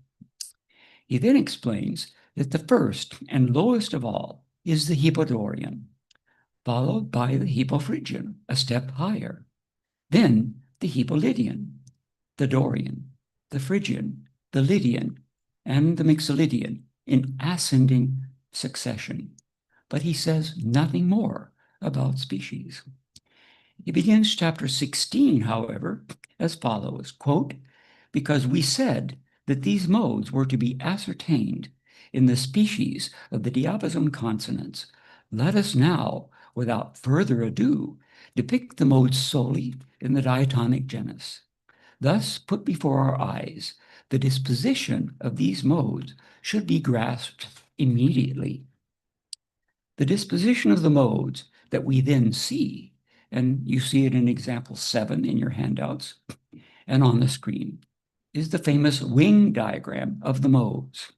He then explains that the first and lowest of all is the Hippodorian, followed by the Hippophrygian, a step higher, then the Hippolydian, the Dorian, the Phrygian, the Lydian, and the Mixolydian in ascending succession. But he says nothing more about species. He begins chapter 16, however, as follows, quote, "Because we said that these modes were to be ascertained in the species of the diapason consonants, let us now, without further ado, depict the modes solely in the diatonic genus. Thus put before our eyes, the disposition of these modes should be grasped immediately. The disposition of the modes that we then see, and you see it in example 7 in your handouts and on the screen, is the famous wing diagram of the modes.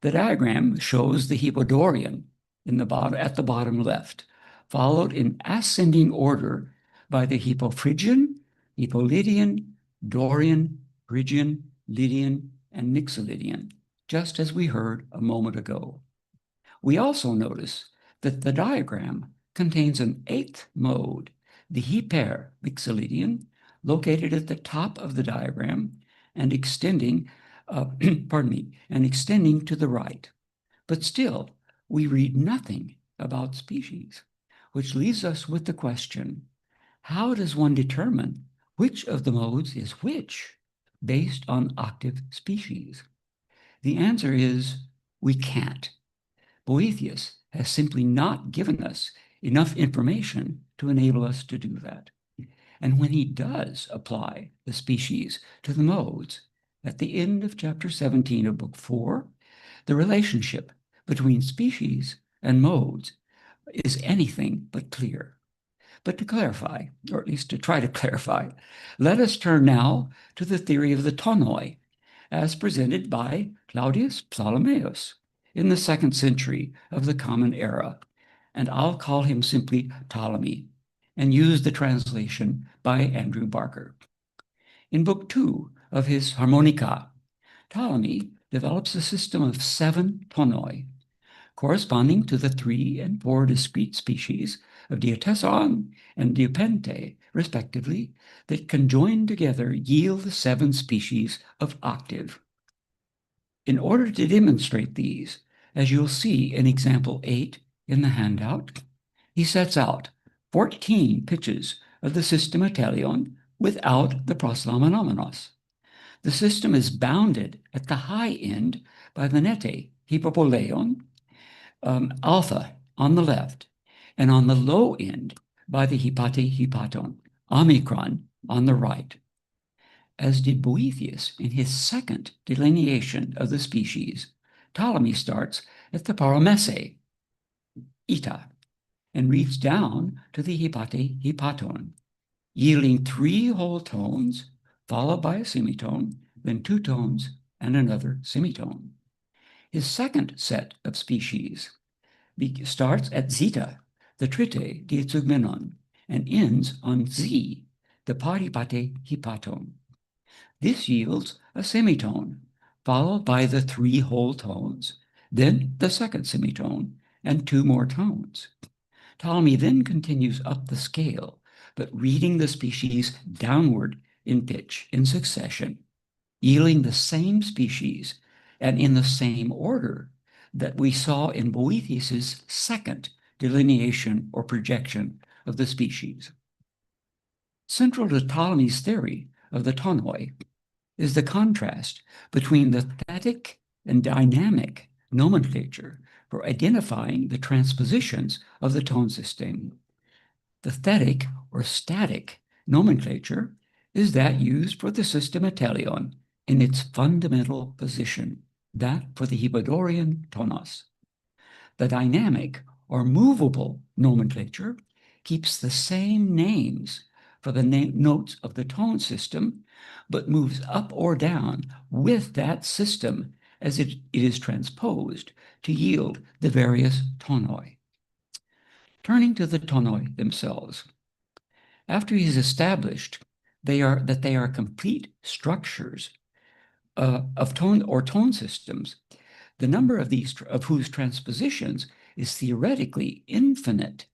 The diagram shows the Hippodorian at the bottom left, followed in ascending order by the Hippophrygian, Hippolydian, Dorian, Phrygian, Lydian, and Mixolydian, just as we heard a moment ago. We also notice that the diagram contains an 8th mode, the Hyper-Mixolydian, located at the top of the diagram and extending, extending to the right. But still, we read nothing about species, which leaves us with the question, how does one determine which of the modes is which based on octave species? The answer is we can't. Boethius has simply not given us enough information to enable us to do that. And when he does apply the species to the modes, at the end of chapter 17 of book 4, the relationship between species and modes is anything but clear. But to clarify, or at least to try to clarify, let us turn now to the theory of the tonoi, as presented by Claudius Ptolemaeus in the 2nd century of the Common Era, and I'll call him simply Ptolemy, and use the translation by Andrew Barker. In book 2 of his Harmonica, Ptolemy develops a system of 7 tonoi, corresponding to the 3 and 4 discrete species of diapason and diapente, respectively, that conjoined together yield the 7 species of octave. In order to demonstrate these, as you'll see in example 8 in the handout, he sets out 14 pitches of the Systema Telion without the proslamenomenos. The system is bounded at the high end by the nete hypopoleion, alpha on the left, and on the low end by the hypate hypaton, omicron on the right. As did Boethius in his 2nd delineation of the species, Ptolemy starts at the paramese, eta, and reads down to the hypate hypaton, yielding 3 whole tones, followed by a semitone, then 2 tones, and another semitone. His 2nd set of species starts at zeta, the trite diazugmenon, and ends on z, the paripate hypaton. This yields a semitone, followed by the 3 whole tones, then the 2nd semitone, and 2 more tones. Ptolemy then continues up the scale, but reading the species downward in pitch in succession, yielding the same species and in the same order that we saw in Boethius's 2nd delineation or projection of the species. Central to Ptolemy's theory of the tonoi is the contrast between the thetic and dynamic nomenclature for identifying the transpositions of the tone system. The thetic or static nomenclature is that used for the systematelion in its fundamental position, that for the Hypodorian tonos. The dynamic or movable nomenclature keeps the same names for the notes of the tone system, but moves up or down with that system as it is transposed to yield the various tonoi. Turning to the tonoi themselves, after he's established that they are complete structures of tone or tone systems, the number of whose transpositions is theoretically infinite.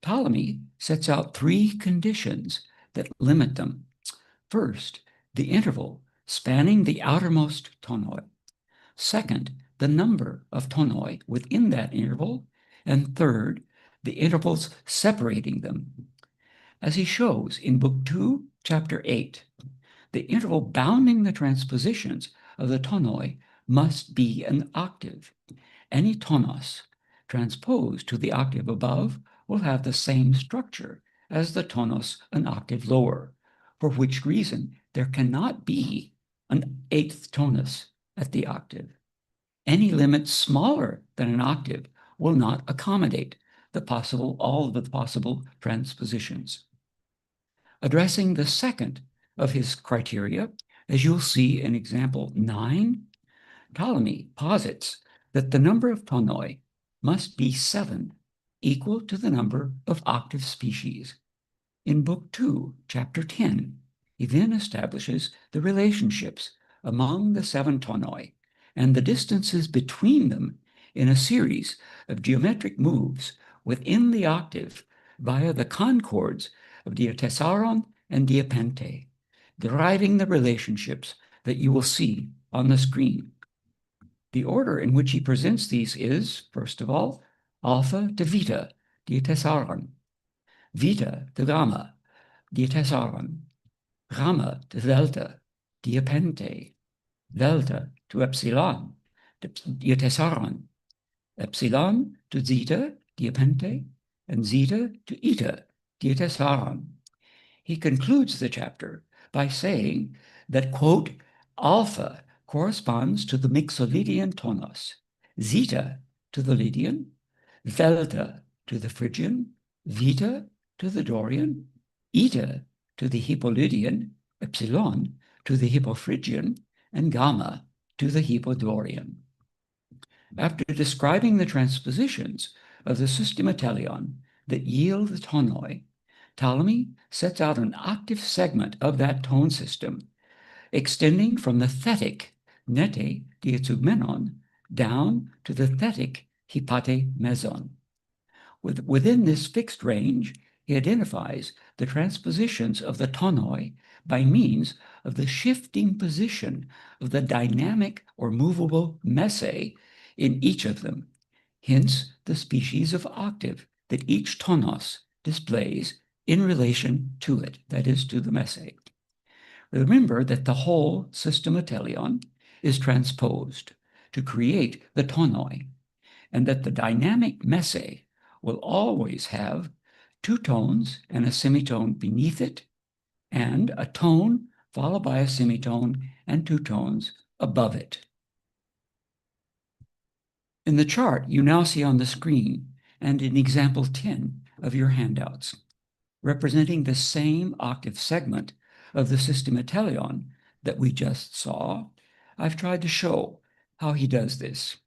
Ptolemy sets out 3 conditions that limit them. First, the interval spanning the outermost tonoi. Second, the number of tonoi within that interval. And third, the intervals separating them. As he shows in Book 2, Chapter 8, the interval bounding the transpositions of the tonoi must be an octave. Any tonos transposed to the octave above will have the same structure as the tonos an octave lower, for which reason there cannot be an 8th tonus at the octave. Any limit smaller than an octave will not accommodate all of the possible transpositions. Addressing the second of his criteria, as you'll see in example 9, Ptolemy posits that the number of tonoi must be 7, equal to the number of octave species. In Book 2, Chapter 10, he then establishes the relationships among the 7 tonoi and the distances between them in a series of geometric moves within the octave via the concords of diatessaron and diapente, deriving the relationships that you will see on the screen. The order in which he presents these is, first of all, alpha to vita, diatessaron, vita to gamma, diatessaron, gamma to delta, diapente, delta to epsilon, diatessaron, epsilon to zeta, diapente, and zeta to eta, diatessaron. He concludes the chapter by saying that, quote, alpha corresponds to the Mixolydian tonos, zeta to the Lydian, delta to the Phrygian, vita to the Dorian, eta to the Hippolydian, epsilon to the Hippophrygian, and gamma to the Hippodorian. After describing the transpositions of the systematelion that yield the tonoi, Ptolemy sets out an octave segment of that tone system, extending from the thetic nete diazeugmenon down to the thetic hypate meson. Within this fixed range, he identifies the transpositions of the tonoi by means of the shifting position of the dynamic or movable messe in each of them, hence the species of octave that each tonos displays in relation to it, that is, to the messe. Remember that the whole systematelion is transposed to create the tonoi, and that the dynamic messe will always have 2 tones and a semitone beneath it, and a tone followed by a semitone and 2 tones above it. In the chart you now see on the screen, and in example 10 of your handouts, representing the same octave segment of the systematelion that we just saw, I've tried to show how he does this.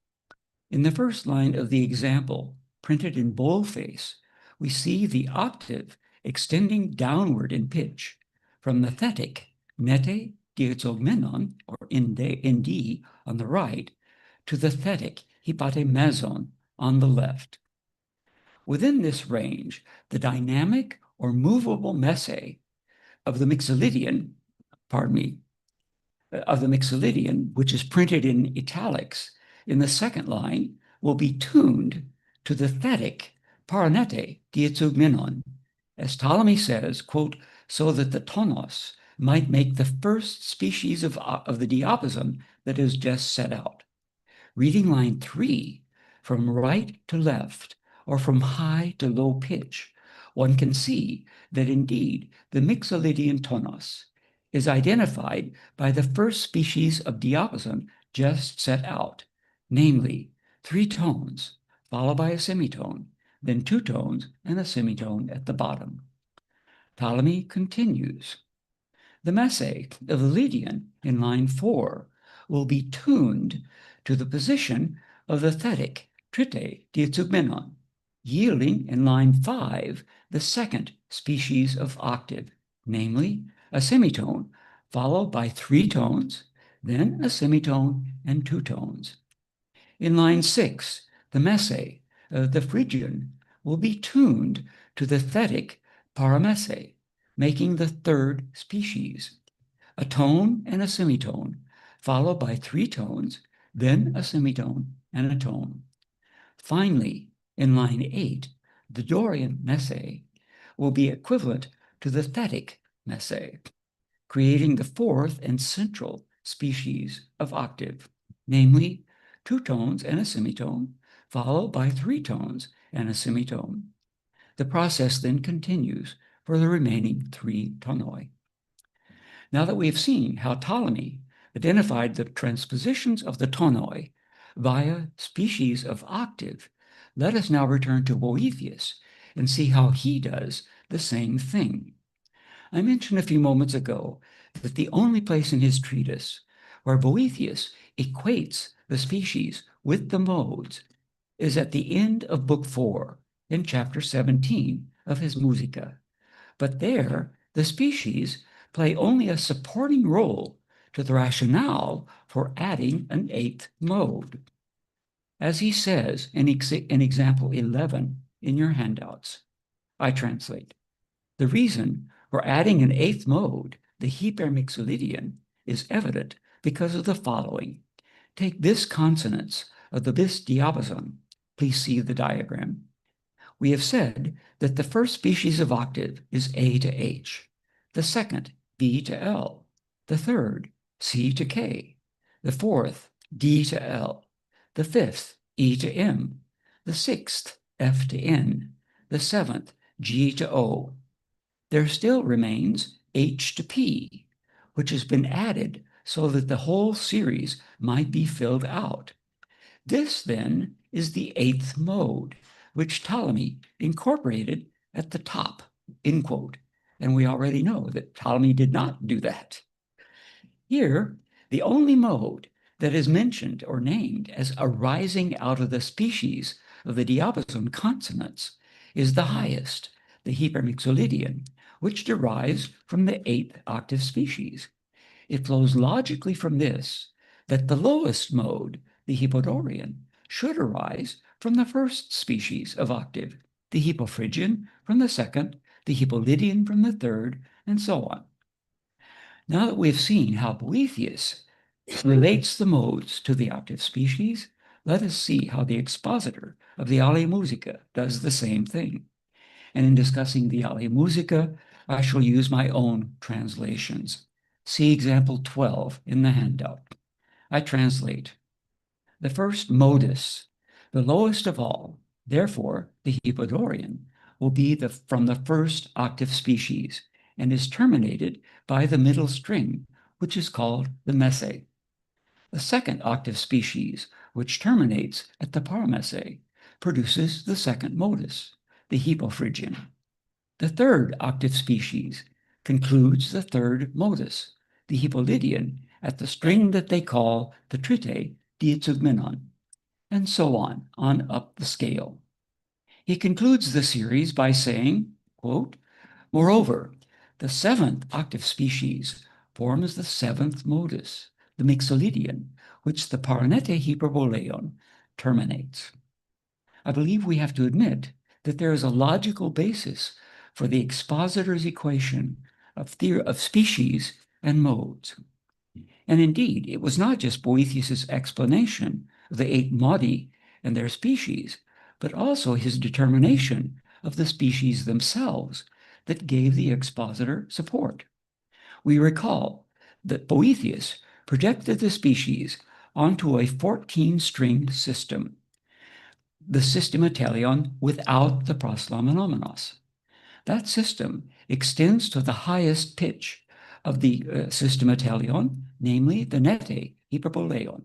In the first line of the example, printed in boldface, we see the octave extending downward in pitch from the thetic nete diazeugmenon, or in D on the right, to the thetic hypate meson on the left. Within this range, the dynamic or movable messe of the Mixolydian, which is printed in italics in the second line, will be tuned to the thetic paranete diazeugmenon, as Ptolemy says, quote, so that the tonos might make the first species of the diapason that is just set out. reading line 3 from right to left or from high to low pitch, one can see that indeed the Mixolydian tonos is identified by the first species of diapason just set out, namely 3 tones, followed by a semitone, then 2 tones and a semitone at the bottom. Ptolemy continues. The messe of the Lydian in line 4 will be tuned to the position of the thetic trite diazeugmenon, yielding in line 5 the second species of octave, namely a semitone, followed by 3 tones, then a semitone and 2 tones. In line 6, the messe of the Phrygian will be tuned to the thetic paramesse, making the third species, a tone and a semitone, followed by 3 tones, then a semitone and a tone. Finally, in line 8, the Dorian messe will be equivalent to the thetic messe, creating the fourth and central species of octave, namely 2 tones and a semitone, followed by 3 tones and a semitone. The process then continues for the remaining 3 tonoi. Now that we have seen how Ptolemy identified the transpositions of the tonoi via species of octave, let us now return to Boethius and see how he does the same thing. I mentioned a few moments ago that the only place in his treatise where Boethius equates the species with the modes is at the end of Book 4 in chapter 17 of his Musica. But there, the species play only a supporting role to the rationale for adding an 8th mode. As he says in example 11 in your handouts, I translate, the reason for adding an 8th mode, the hypermixolydian, is evident because of the following. Take this consonance of the bis diapason. Please see the diagram. We have said that the first species of octave is A to H, the second B to L, the third C to K, the fourth D to L, the fifth E to M, the sixth F to N, the seventh G to O. There still remains H to P, which has been added so that the whole series might be filled out. This, then, is the 8th mode, which Ptolemy incorporated at the top, end quote. And we already know that Ptolemy did not do that. Here, the only mode that is mentioned or named as arising out of the species of the diapason consonants is the highest, the hypermixolydian, which derives from the 8th octave species. It flows logically from this that the lowest mode, the hypodorian, should arise from the first species of octave, the hypophrygian from the second, the hypolydian from the third, and so on. Now that we've seen how Boethius relates the modes to the octave species, let us see how the expositor of the Alia Musica does the same thing. And in discussing the Alia Musica, I shall use my own translations. See example 12 in the handout. I translate, the first modus, the lowest of all, therefore the hypodorian, will be from the first octave species and is terminated by the middle string, which is called the messe. The second octave species, which terminates at the paramesse, produces the second modus, the hypophrygian. The third octave species concludes the third modus, the hypolydian, at the string that they call the trite diazeugmenon, and so on up the scale. He concludes the series by saying, quote, moreover, the 7th octave species forms the 7th modus, the mixolydian, which the paranete hyperboleon terminates. I believe we have to admit that there is a logical basis for the expositor's equation of species and modes. And indeed, it was not just Boethius's explanation of the 8 modi and their species, but also his determination of the species themselves that gave the expositor support. We recall that Boethius projected the species onto a 14-string system, the system Italion without the proslamenomenos. That system extends to the highest pitch of the system Italion, namely the nete hyperboleon.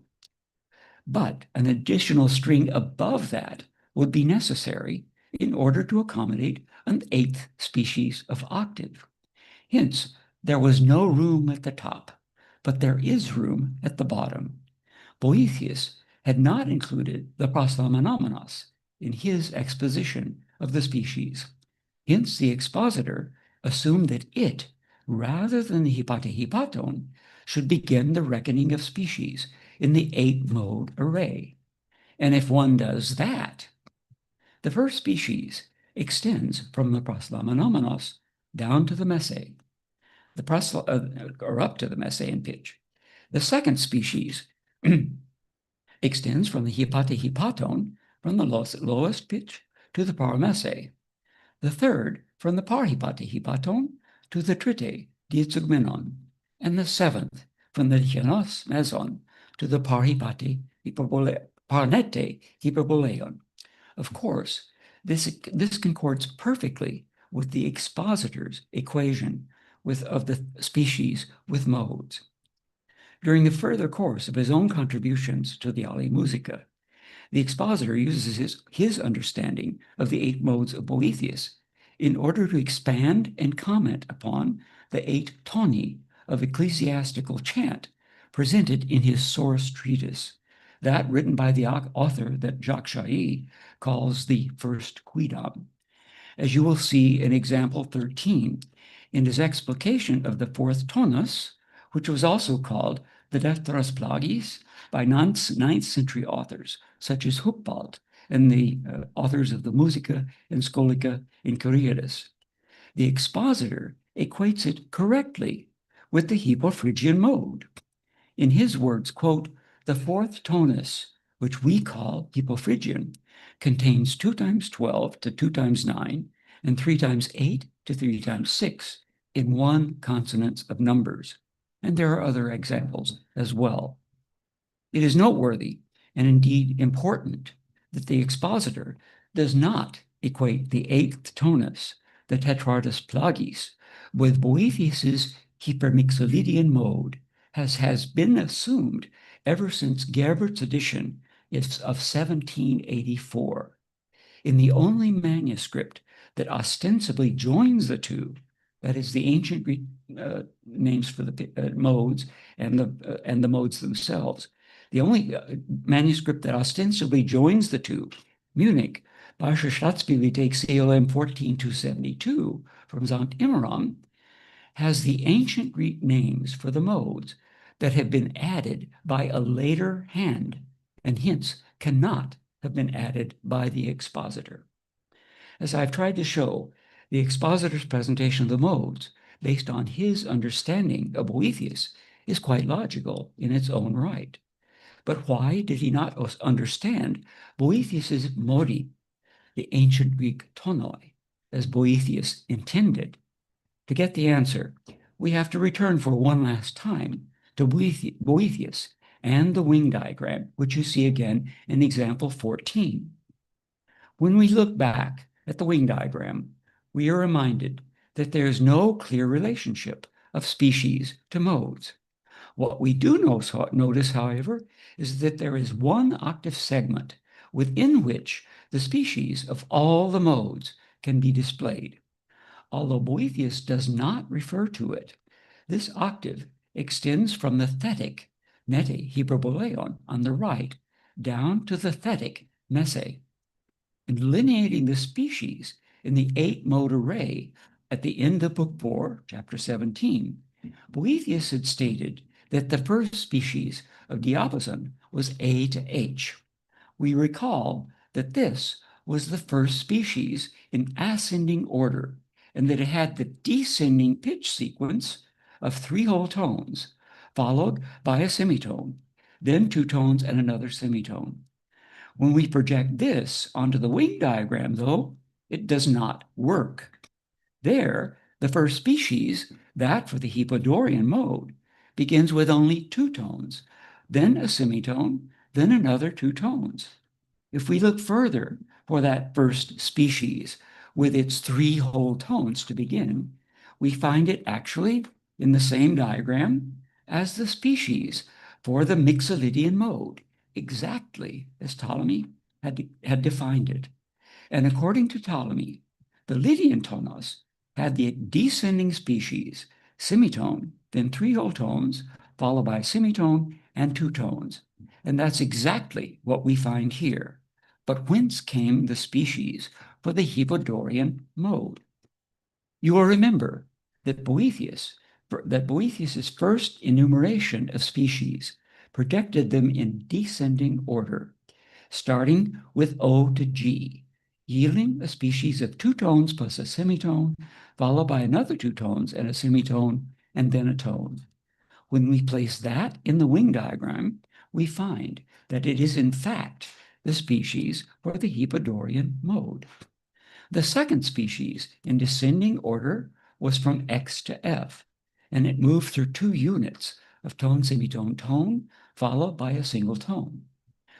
But an additional string above that would be necessary in order to accommodate an eighth species of octave. Hence, there was no room at the top, but there is room at the bottom. Boethius had not included the proslamenomenos in his exposition of the species. Hence, the expositor assumed that it, rather than the hypatehypaton, should begin the reckoning of species in the 8-mode array. And if one does that, the first species extends from the proslamenomenos down to the messe, or up to the messe in pitch. The second species extends from the hypatehypaton, from the lowest pitch to the paramesse. The third from the parhypatehypaton to the trite diezugmenon, and the seventh from the lichanos meson to the parnete hyperboleon. Of course, this concords perfectly with the expositor's equation of the species with modes. During the further course of his own contributions to the Ali Musica, the expositor uses his understanding of the 8 modes of Boethius in order to expand and comment upon the 8 toni of ecclesiastical chant presented in his source treatise, that written by the author that Jacques Chailly calls the first quidam. As you will see in example 13, in his explication of the 4th tonus, which was also called the Dephtheros Plagis by 9th century authors, such as Hucbald and the authors of the Musica and Scholica in Curiades. The expositor equates it correctly with the Hypophrygian mode. In his words, quote, the 4th tonus, which we call Hypophrygian, contains 2 times 12 to 2 times 9 and 3 times 8 to 3 times 6 in one consonance of numbers. And there are other examples as well. It is noteworthy and indeed important that the expositor does not equate the 8th tonus, the Tetrartus Plagis, with Boethius's Hypermixolydian mode, as has been assumed ever since Gerbert's edition of 1784. In the only manuscript that ostensibly joins the two, that is the ancient Greek names for the modes and the modes themselves, the only manuscript that ostensibly joins the two, Munich, Bayerische Staatsbibliothek COM 14272 from St. Immeram, has the ancient Greek names for the modes that have been added by a later hand, and hence cannot have been added by the expositor. As I've tried to show, the expositor's presentation of the modes, based on his understanding of Boethius, is quite logical in its own right. But why did he not understand Boethius's modi, the ancient Greek tonoi, as Boethius intended? To get the answer, we have to return for one last time to Boethius and the wing diagram, which you see again in example 14. When we look back at the wing diagram, we are reminded that there is no clear relationship of species to modes. What we do notice, however, is that there is one octave segment within which the species of all the modes can be displayed. Although Boethius does not refer to it, this octave extends from the thetic nete hyperboleon on the right down to the thetic messe. In delineating the species in the 8-mode array at the end of Book 4, Chapter 17, Boethius had stated that the first species of diapason was A to H. We recall that this was the first species in ascending order, and that it had the descending pitch sequence of 3 whole tones, followed by a semitone, then 2 tones and another semitone. When we project this onto the wing diagram, though, it does not work. There, the first species, that for the Hypodorian mode, begins with only 2 tones, then a semitone, then another 2 tones. If we look further for that first species with its 3 whole tones to begin, we find it actually in the same diagram as the species for the Mixolydian mode, exactly as Ptolemy had defined it. And according to Ptolemy, the Lydian tonos had the descending species, semitone, then 3 whole tones, followed by semitone and 2 tones. And that's exactly what we find here. But whence came the species for the Hebodorian mode? You will remember that Boethius's first enumeration of species projected them in descending order, starting with O to G, yielding a species of 2 tones plus a semitone, followed by another 2 tones and a semitone, and then a tone. When we place that in the wing diagram, we find that it is in fact the species for the Hebodorian mode. The second species in descending order was from X to F, and it moved through 2 units of tone, semitone, tone, followed by a single tone.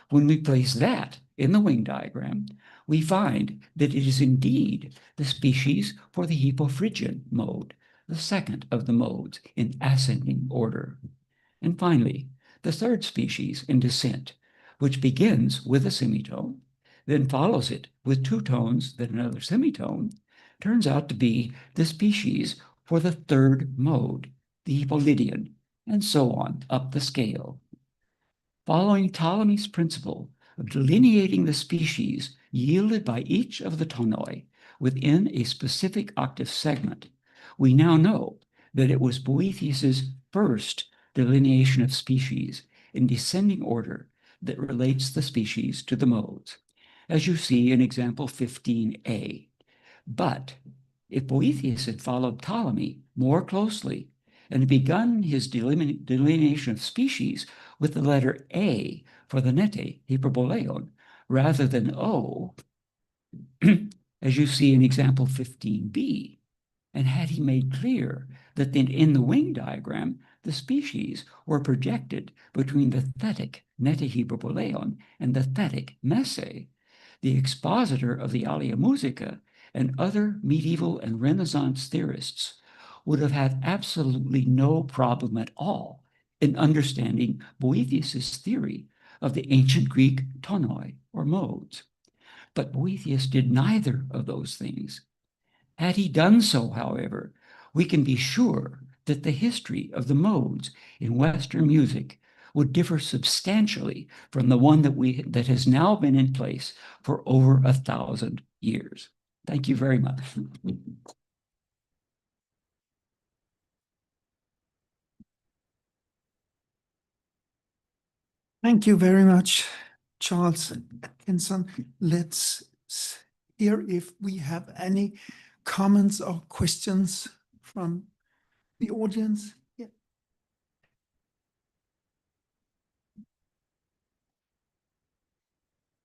When we place that in the wing diagram, we find that it is indeed the species for the Hypophrygian mode, the second of the modes in ascending order. And finally, the third species in descent, which begins with a semitone, then follows it with 2 tones, then another semitone, turns out to be the species for the third mode, the Hippolydian, and so on up the scale. Following Ptolemy's principle of delineating the species yielded by each of the tonoi within a specific octave segment, we now know that it was Boethius's first delineation of species in descending order that relates the species to the modes, as you see in example 15a. But if Boethius had followed Ptolemy more closely and had begun his delineation of species with the letter A for the nete, hyperboleon, rather than O, as you see in example 15b, and had he made clear that in the wing diagram, the species were projected between the thetic nete hyperboleon and the thetic messe, the expositor of the Alia Musica and other medieval and Renaissance theorists would have had absolutely no problem at all in understanding Boethius's theory of the ancient Greek tonoi, or modes. But Boethius did neither of those things. Had he done so, however, we can be sure that the history of the modes in Western music would differ substantially from the one that has now been in place for over 1,000 years. Thank you very much. Thank you very much, Charles Atkinson. Let's hear if we have any comments or questions from the audience. Yeah.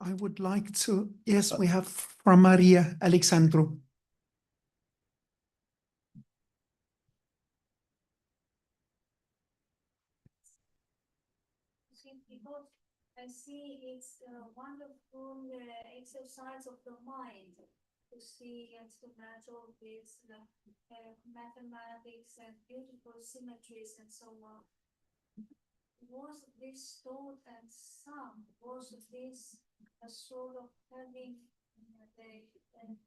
I would like to, yes, we have from Maria Alexandru. I see it's a wonderful exercise of the mind to see and to match all these mathematics and beautiful symmetries and so on. Was this thought and sum, was this a sort of having the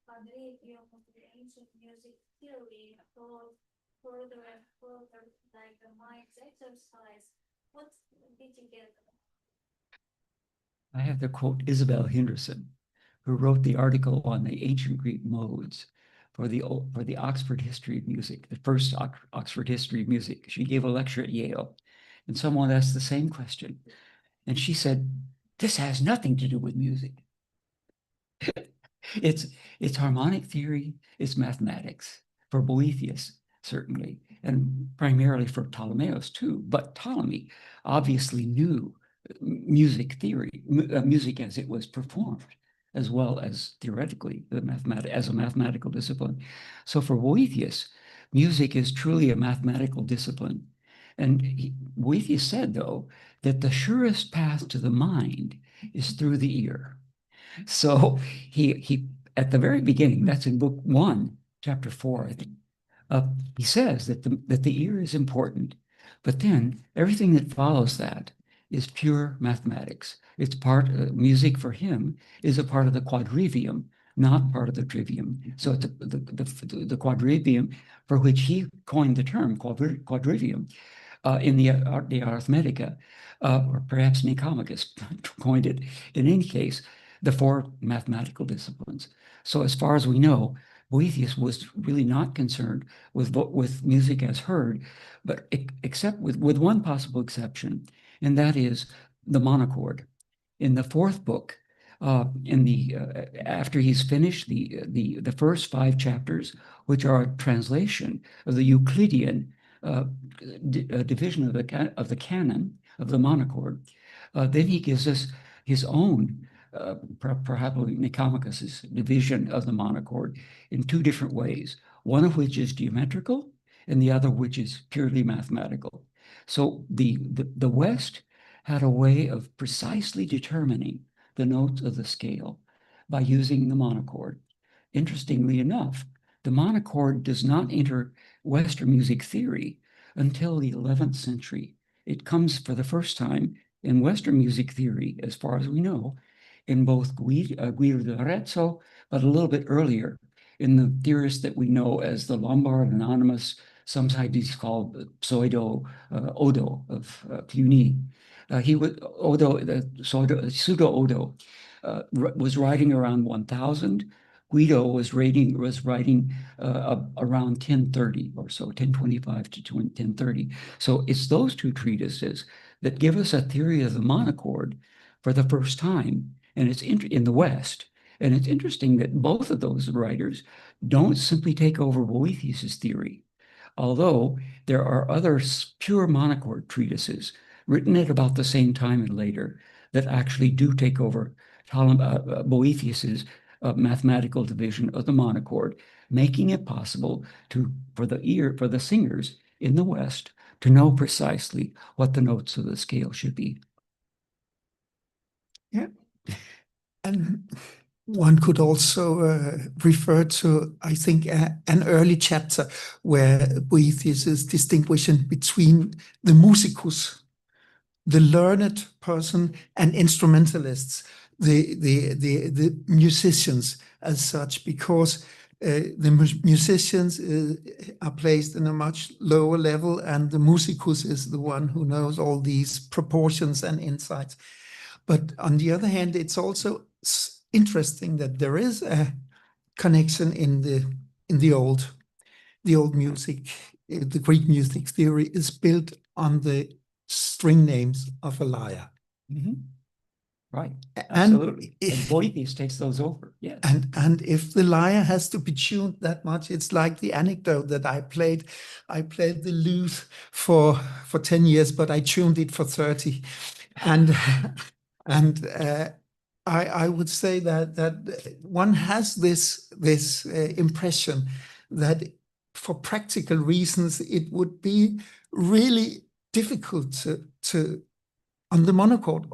quadrivium of the ancient music theory thought further and further, like the mind's exercise? What did you get? I have to quote Isabel Henderson, who wrote the article on the ancient Greek modes for the Oxford History of Music, the first Oxford History of Music. She gave a lecture at Yale, and someone asked the same question. And she said, this has nothing to do with music. It's harmonic theory, it's mathematics, for Boethius, certainly, and primarily for Ptolemaeus too. But Ptolemy obviously knew music theory, music as it was performed, as well as theoretically as a mathematical discipline. So for Boethius, music is truly a mathematical discipline. And Boethius said, though, that the surest path to the mind is through the ear. So he at the very beginning, that's in book 1, chapter 4, I think, he says that the ear is important, but then everything that follows that is pure mathematics. It's music for him is a part of the quadrivium, not part of the trivium. So it's the quadrivium, for which he coined the term quadrivium in the Arithmetica, or perhaps Nicomachus coined it. In any case, the 4 mathematical disciplines. So as far as we know, Boethius was really not concerned with music as heard, but except with one possible exception, and that is the monochord. In the 4th book, after he's finished the first 5 chapters, which are a translation of the Euclidean division of the canon of the monochord, then he gives us his own, perhaps Nicomachus's division of the monochord in 2 different ways, one of which is geometrical and the other which is purely mathematical. So the West had a way of precisely determining the notes of the scale by using the monochord. Interestingly enough, the monochord does not enter Western music theory until the 11th century. It comes for the first time in Western music theory, as far as we know, in both Guido di Arezzo, but a little bit earlier in the theorists that we know as the Lombard Anonymous, sometimes he's called pseudo Odo of Cluny. He was pseudo Odo was writing around 1000. Guido was writing around 1030 or so, 1025 to 1030. So it's those 2 treatises that give us a theory of the monochord for the first time, and it's in the West. And it's interesting that both of those writers don't simply take over Boethius's theory, although there are other pure monochord treatises written at about the same time and later that actually do take over Boethius's mathematical division of the monochord, making it possible for the singers in the West to know precisely what the notes of the scale should be. Yeah. And one could also refer to, I think, an early chapter where Boethius is distinguishing between the musicus, the learned person, and instrumentalists, the musicians as such, because the musicians are placed in a much lower level, and the musicus is the one who knows all these proportions and insights. But on the other hand, it's also interesting that there is a connection in the old music. The Greek music theory is built on the string names of a lyre. Mm-hmm. Right, absolutely. And Boethius takes those over, yes. And if the lyre has to be tuned that much, it's like the anecdote that I played the lute for 10 years, but I tuned it for 30. And I would say that one has this impression that for practical reasons it would be really difficult to on the monochord,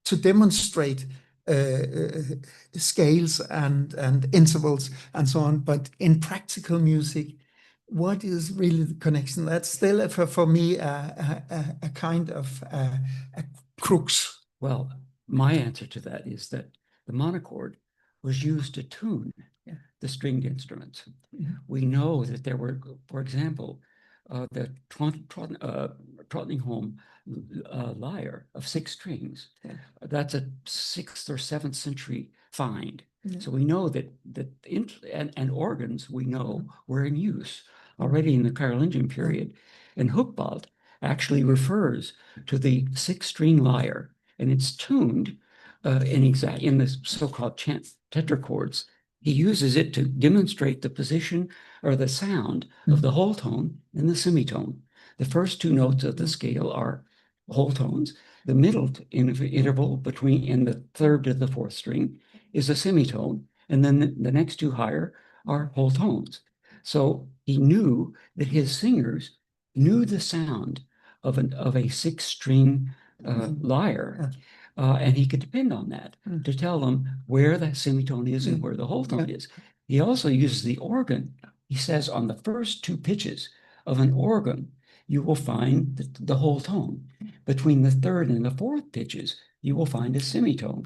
to demonstrate scales and intervals and so on, but in practical music, what is really the connection? That's still for me a kind of a crux. Well, my answer to that is that the monochord was used to tune the stringed instruments. We know that there were, for example, the Trottingham lyre of 6 strings. That's a 6th or 7th century find. So we know that and organs we know were in use already in the Carolingian period. And Hucbald actually refers to the 6-string lyre, and it's tuned in the so-called chant tetrachords. He uses it to demonstrate the position or the sound of the whole tone and the semitone. The first 2 notes of the scale are whole tones. The middle interval in the 3rd to the 4th string is a semitone, and then the next 2 higher are whole tones. So he knew that his singers knew the sound of a six-string lyre, and he could depend on that to tell them where the semitone is and where the whole tone is. He also uses the organ. He says on the first two pitches of an organ, you will find the whole tone. Between the third and the fourth pitches, you will find a semitone.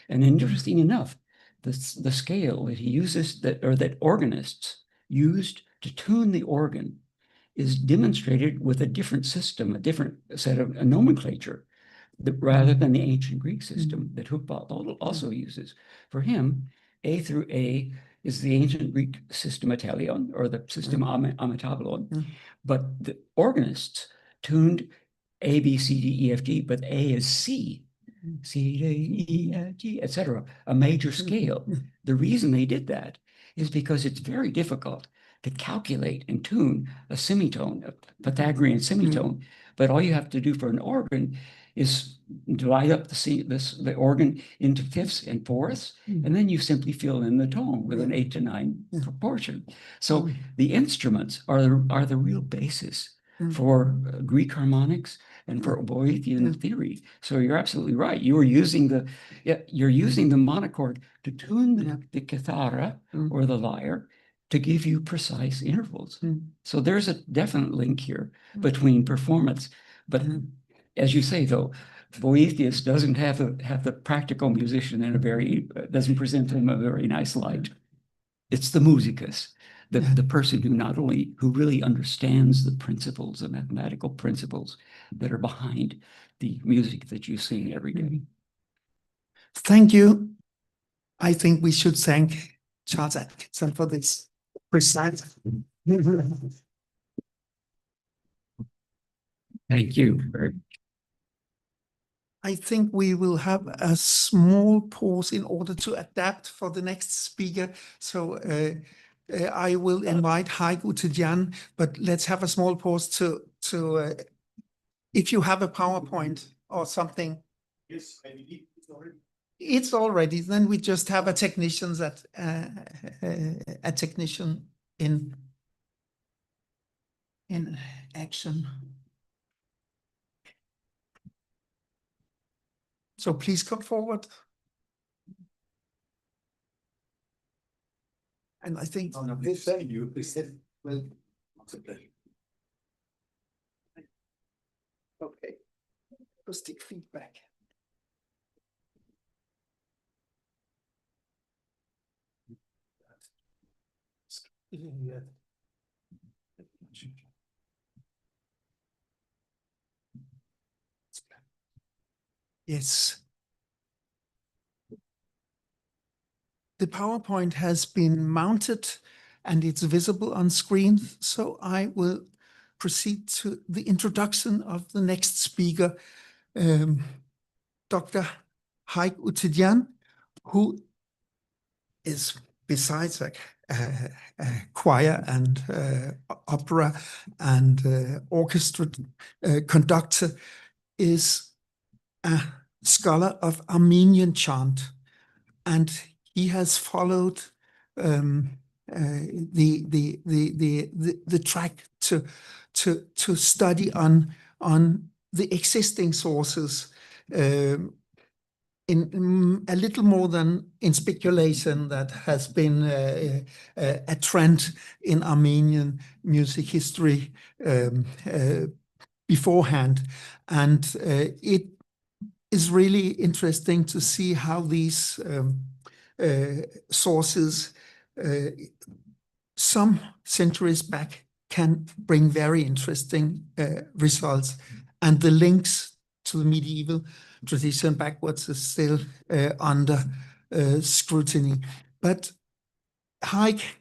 And interesting enough, the scale that he uses, that organists used to tune the organ, is demonstrated with a different system, a different set of nomenclature, rather than the ancient Greek system that Hucbald also uses. For him, A through A is the ancient Greek system Italion, or the system Amitablon. But the organists tuned A, B, C, D, E, F, G, but A is C, C, D, E, F, G, etc., a major scale. The reason they did that is because it's very difficult to calculate and tune a semitone, a Pythagorean semitone. But all you have to do for an organ is divide up the organ into fifths and fourths, and then you simply fill in the tone with an 8 to 9 proportion. So the instruments are the real basis for Greek harmonics and for Boethian theory. So you're absolutely right. You're using the monochord to tune the kithara or the lyre to give you precise intervals. So there's a definite link here between performance. But as you say, though, Boethius doesn't have the practical musician doesn't present him a very nice light. It's the musicus, the person who really understands the principles, the mathematical principles that are behind the music that you sing every day. Thank you. I think we should thank Charles Atkinson for this precise. Thank you. I think we will have a small pause in order to adapt for the next speaker. So I will invite Heiko to Jan, but let's have a small pause to if you have a PowerPoint or something. Yes, I believe it's already. It's already. Then we just have a technician in action. So please come forward. And I think This saying you said, well, okay. Acoustic feedback. Yes. The PowerPoint has been mounted and it's visible on screen. So I will proceed to the introduction of the next speaker, Dr. Haik Utidjan, who is, besides a choir and opera and orchestra conductor, is a scholar of Armenian chant, and he has followed the track to study on the existing sources in a little more than in speculation that has been a trend in Armenian music history beforehand. And it is really interesting to see how these sources some centuries back can bring very interesting results. And the links to the medieval tradition backwards is still under scrutiny. But Haik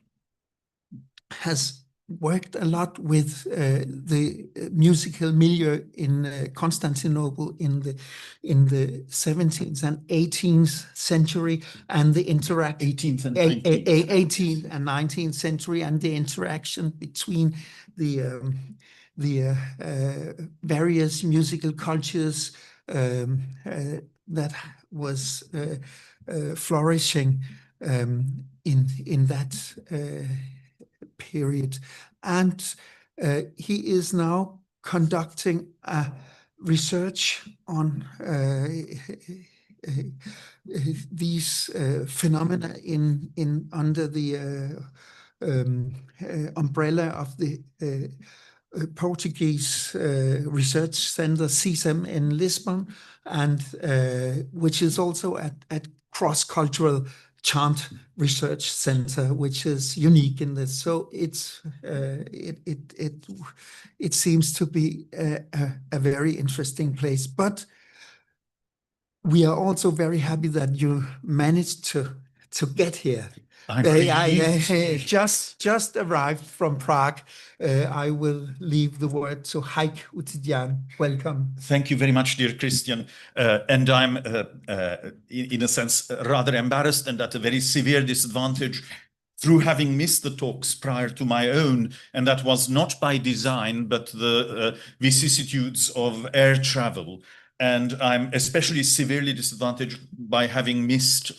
has worked a lot with the musical milieu in Constantinople in the 17th and 18th century, and the 18th and 19th century, and the interaction between the various musical cultures that was flourishing in that period. And He is now conducting a research on these phenomena under the umbrella of the Portuguese research center CISEM in Lisbon, and which is also at cross-cultural Chant Research Center, which is unique in this. So it seems to be a very interesting place. But we are also very happy that you managed to get here. I just arrived from Prague. I will leave the word to Heike Utidian. Welcome. Thank you very much, dear Christian. And I'm, in a sense, rather embarrassed and at a very severe disadvantage through having missed the talks prior to my own. And that was not by design, but the vicissitudes of air travel. And I'm especially severely disadvantaged by having missed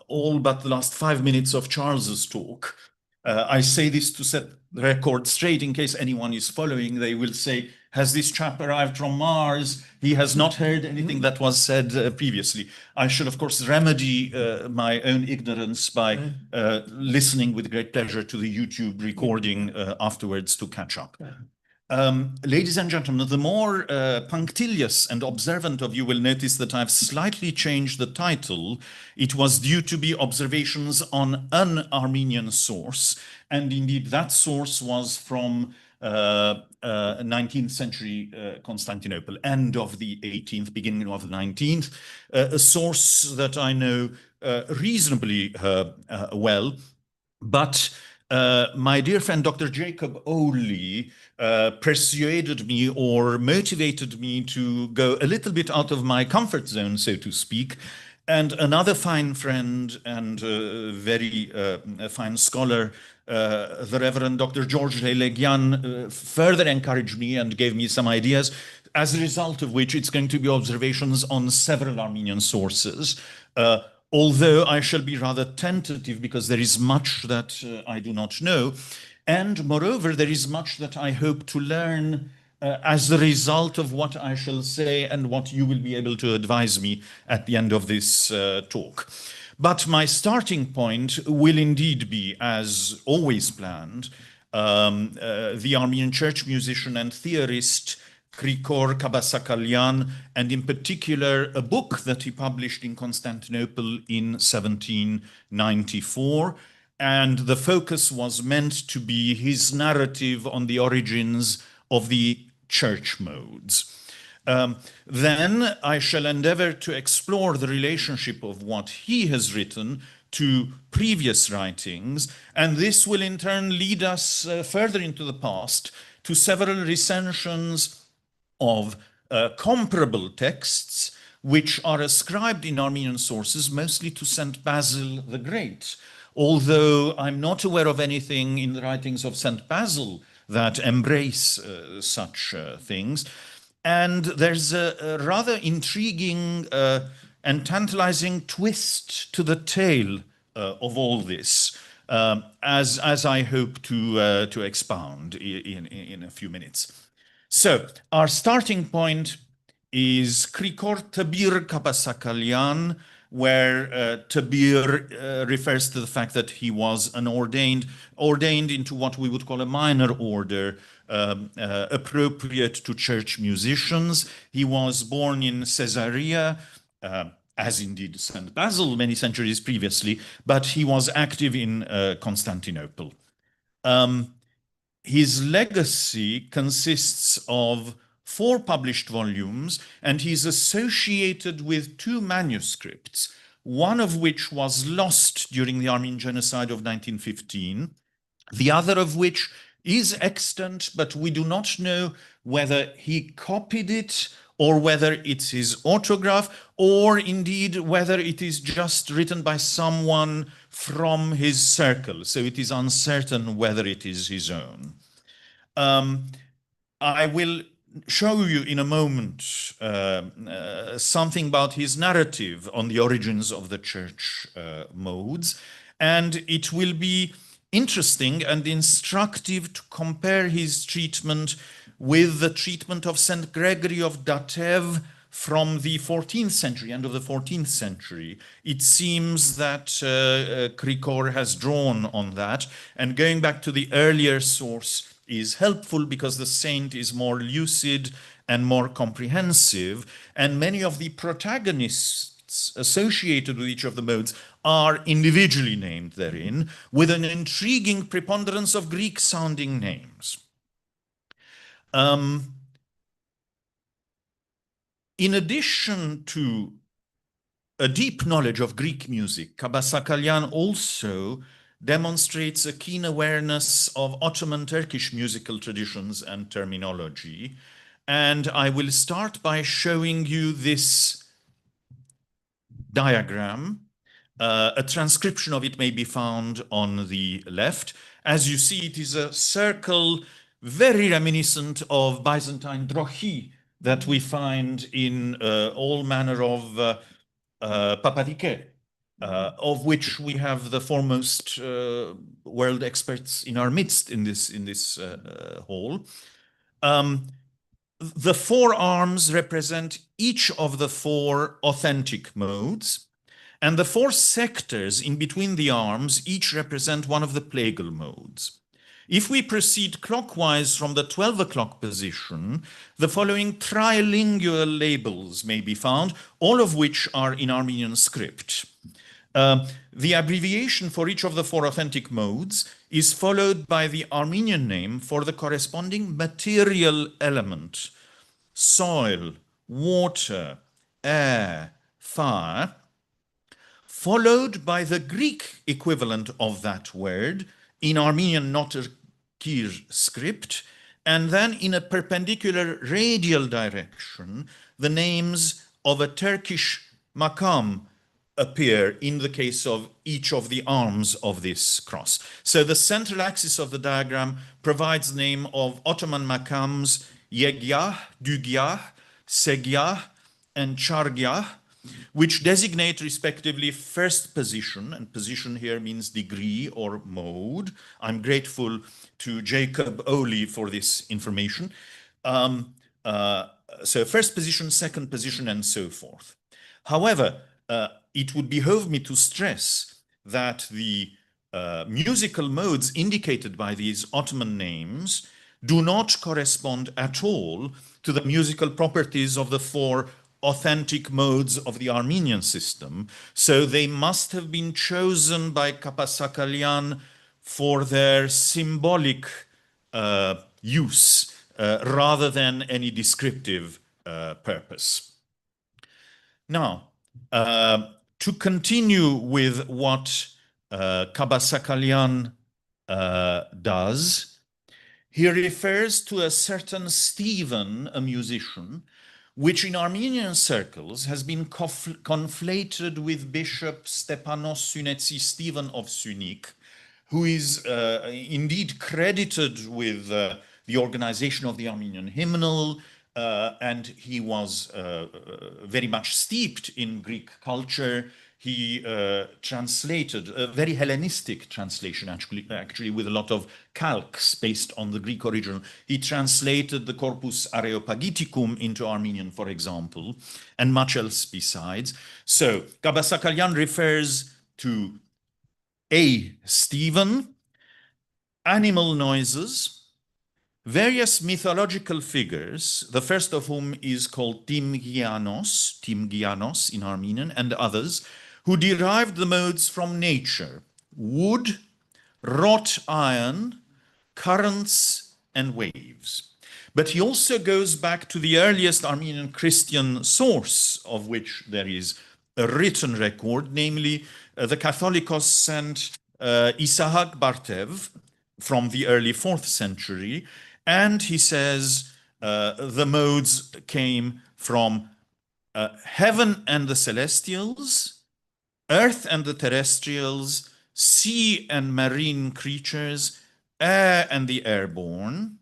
all but the last 5 minutes of Charles's talk. I say this to set the record straight in case anyone is following. They will say, has this chap arrived from Mars? He has not heard anything that was said previously. I shall, of course, remedy my own ignorance by listening with great pleasure to the YouTube recording afterwards to catch up. Ladies and gentlemen, the more punctilious and observant of you will notice that I've slightly changed the title. It was due to be observations on an Armenian source, and indeed that source was from 19th century Constantinople, end of the 18th, beginning of the 19th, a source that I know reasonably well, but my dear friend Dr. Jacob Oley persuaded me or motivated me to go a little bit out of my comfort zone, so to speak. And another fine friend and very fine scholar, the Reverend Dr. George Lelegyan, further encouraged me and gave me some ideas, as a result of which it's going to be observations on several Armenian sources. Although I shall be rather tentative because there is much that I do not know. And moreover, there is much that I hope to learn as a result of what I shall say and what you will be able to advise me at the end of this talk. But my starting point will indeed be, as always planned, the Armenian church musician and theorist Grigor Kabasakalyan, and in particular a book that he published in Constantinople in 1794. And the focus was meant to be his narrative on the origins of the church modes. Then I shall endeavor to explore the relationship of what he has written to previous writings, and this will in turn lead us further into the past to several recensions of comparable texts which are ascribed in Armenian sources mostly to St. Basil the Great, although I'm not aware of anything in the writings of St. Basil that embrace such things. And there's a rather intriguing and tantalizing twist to the tale of all this, as I hope to expound in a few minutes. So our starting point is Grigor Tabir Kabasakalyan, where Tabir refers to the fact that he was an ordained into what we would call a minor order, appropriate to church musicians. He was born in Caesarea, as indeed St. Basil many centuries previously, but he was active in Constantinople. His legacy consists of 4 published volumes, and he's associated with 2 manuscripts, one of which was lost during the Armenian genocide of 1915, the other of which is extant, but we do not know whether he copied it or whether it's his autograph, or indeed whether it is just written by someone from his circle. So it is uncertain whether it is his own. I will show you in a moment something about his narrative on the origins of the church modes, and it will be interesting and instructive to compare his treatment with the treatment of Saint Gregory of Datev from the 14th century, end of the 14th century. It seems that Krikor has drawn on that, and going back to the earlier source is helpful because the saint is more lucid and more comprehensive, and many of the protagonists associated with each of the modes are individually named therein, with an intriguing preponderance of Greek-sounding names. In addition to a deep knowledge of Greek music, Kabasakalian also demonstrates a keen awareness of Ottoman Turkish musical traditions and terminology. And I will start by showing you this diagram. A transcription of it may be found on the left. As you see, it is a circle very reminiscent of Byzantine drochi that we find in all manner of papadike, of which we have the foremost world experts in our midst in this hall. The four arms represent each of the four authentic modes, and the four sectors in between the arms each represent one of the plagal modes. If we proceed clockwise from the 12 o'clock position, the following trilingual labels may be found, all of which are in Armenian script. The abbreviation for each of the four authentic modes is followed by the Armenian name for the corresponding material element: soil, water, air, fire, followed by the Greek equivalent of that word in Armenian Noter Kir script, and then in a perpendicular radial direction, the names of a Turkish makam appear in the case of each of the arms of this cross. So the central axis of the diagram provides the name of Ottoman makams Yegyah, Dügyah, Segyah, and Chargyah, which designate respectively first position, and position here means degree or mode. I'm grateful to Jacob Oli for this information. So first position, second position, and so forth. However, it would behove me to stress that the musical modes indicated by these Ottoman names do not correspond at all to the musical properties of the four authentic modes of the Armenian system. So they must have been chosen by Kapasakalian for their symbolic use rather than any descriptive purpose. Now, to continue with what Kabasakalian does, he refers to a certain Stephen, a musician, which in Armenian circles has been conflated with Bishop Stepanos Sunetsi Stephen of Sunik, who is indeed credited with the organization of the Armenian hymnal, and he was very much steeped in Greek culture. He translated a very Hellenistic translation, actually with a lot of calques based on the Greek original. He translated the Corpus Areopagiticum into Armenian, for example, and much else besides. So Kabasakalian refers to A. Stephen, animal noises, various mythological figures, the first of whom is called Timgianos in Armenian, and others, who derived the modes from nature: wood, wrought iron, currents, and waves. But he also goes back to the earliest Armenian Christian source of which there is a written record, namely the Catholicos Saint Isahak Bartev from the early 4th century. And he says the modes came from heaven and the celestials, earth and the terrestrials, sea and marine creatures, air and the airborne,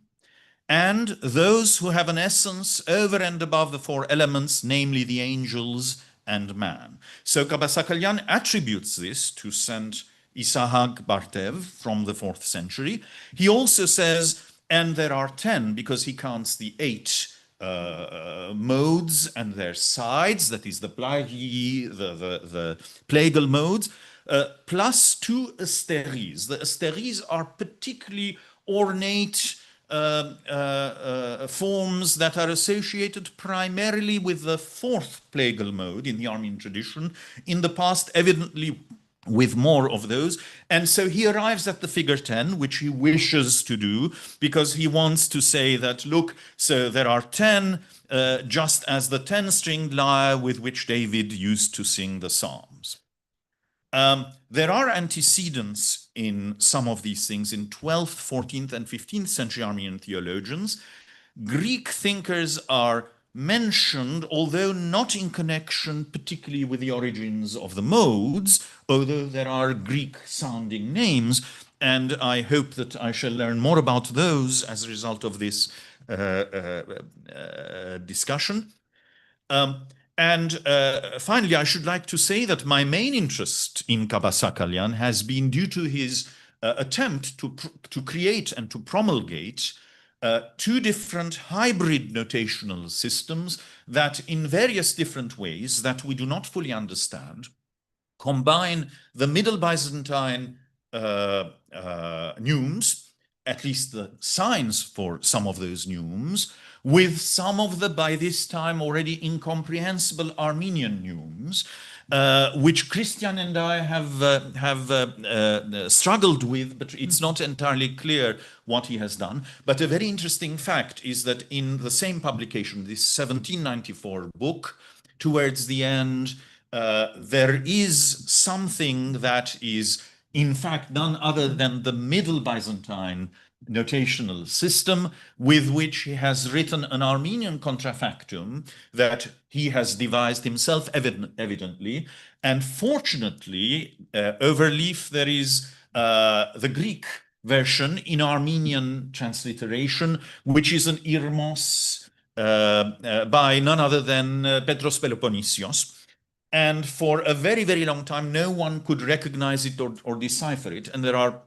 and those who have an essence over and above the four elements, namely the angels and man. So Kabasakalian attributes this to Saint Isahak Bartev from the 4th century. He also says, and there are 10, because he counts the 8 modes and their sides, that is the plagi, the plagal modes, plus 2 asteries. The asteries are particularly ornate forms that are associated primarily with the 4th plagal mode in the Armenian tradition, in the past evidently with more of those. And so he arrives at the figure 10, which he wishes to do, because he wants to say that, look, so there are 10, just as the 10-stringed lyre with which David used to sing the Psalms. There are antecedents in some of these things in 12th, 14th, and 15th century Armenian theologians. Greek thinkers are mentioned, although not in connection particularly with the origins of the modes, although there are Greek-sounding names, and I hope that I shall learn more about those as a result of this discussion. Finally, I should like to say that my main interest in Kabasakalyan has been due to his attempt to create and to promulgate 2 different hybrid notational systems that in various different ways that we do not fully understand combine the Middle Byzantine neumes, at least the signs for some of those neumes, with some of the, by this time, already incomprehensible Armenian neumes, which Christian and I have struggled with, but it's not entirely clear what he has done. But a very interesting fact is that in the same publication, this 1794 book, towards the end, there is something that is, in fact, none other than the Middle Byzantine notational system, with which he has written an Armenian contrafactum that he has devised himself evidently. And fortunately, overleaf, there is the Greek version in Armenian transliteration, which is an Irmos by none other than Petros Peloponnesios. And for a very, very long time, no one could recognize it or decipher it. And there are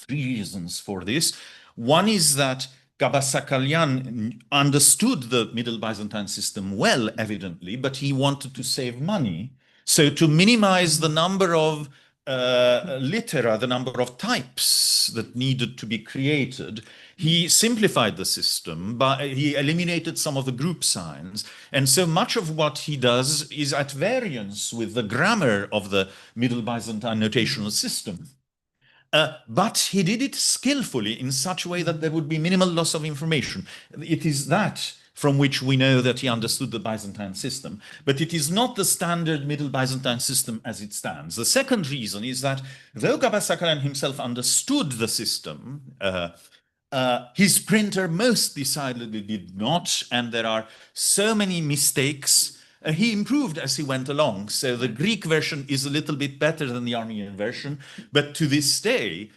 3 reasons for this. One is that Kabasakalyan understood the Middle Byzantine system well, evidently, but he wanted to save money. So to minimize the number of litera, the number of types that needed to be created, he simplified the system, but he eliminated some of the group signs. And so much of what he does is at variance with the grammar of the Middle Byzantine notational system. But he did it skillfully in such a way that there would be minimal loss of information. It is that from which we know that he understood the Byzantine system, but it is not the standard Middle Byzantine system as it stands. The second reason is that though Kabasakalyan himself understood the system, his printer most decidedly did not, and there are so many mistakes. He improved as he went along. So the Greek version is a little bit better than the Armenian version. But to this day,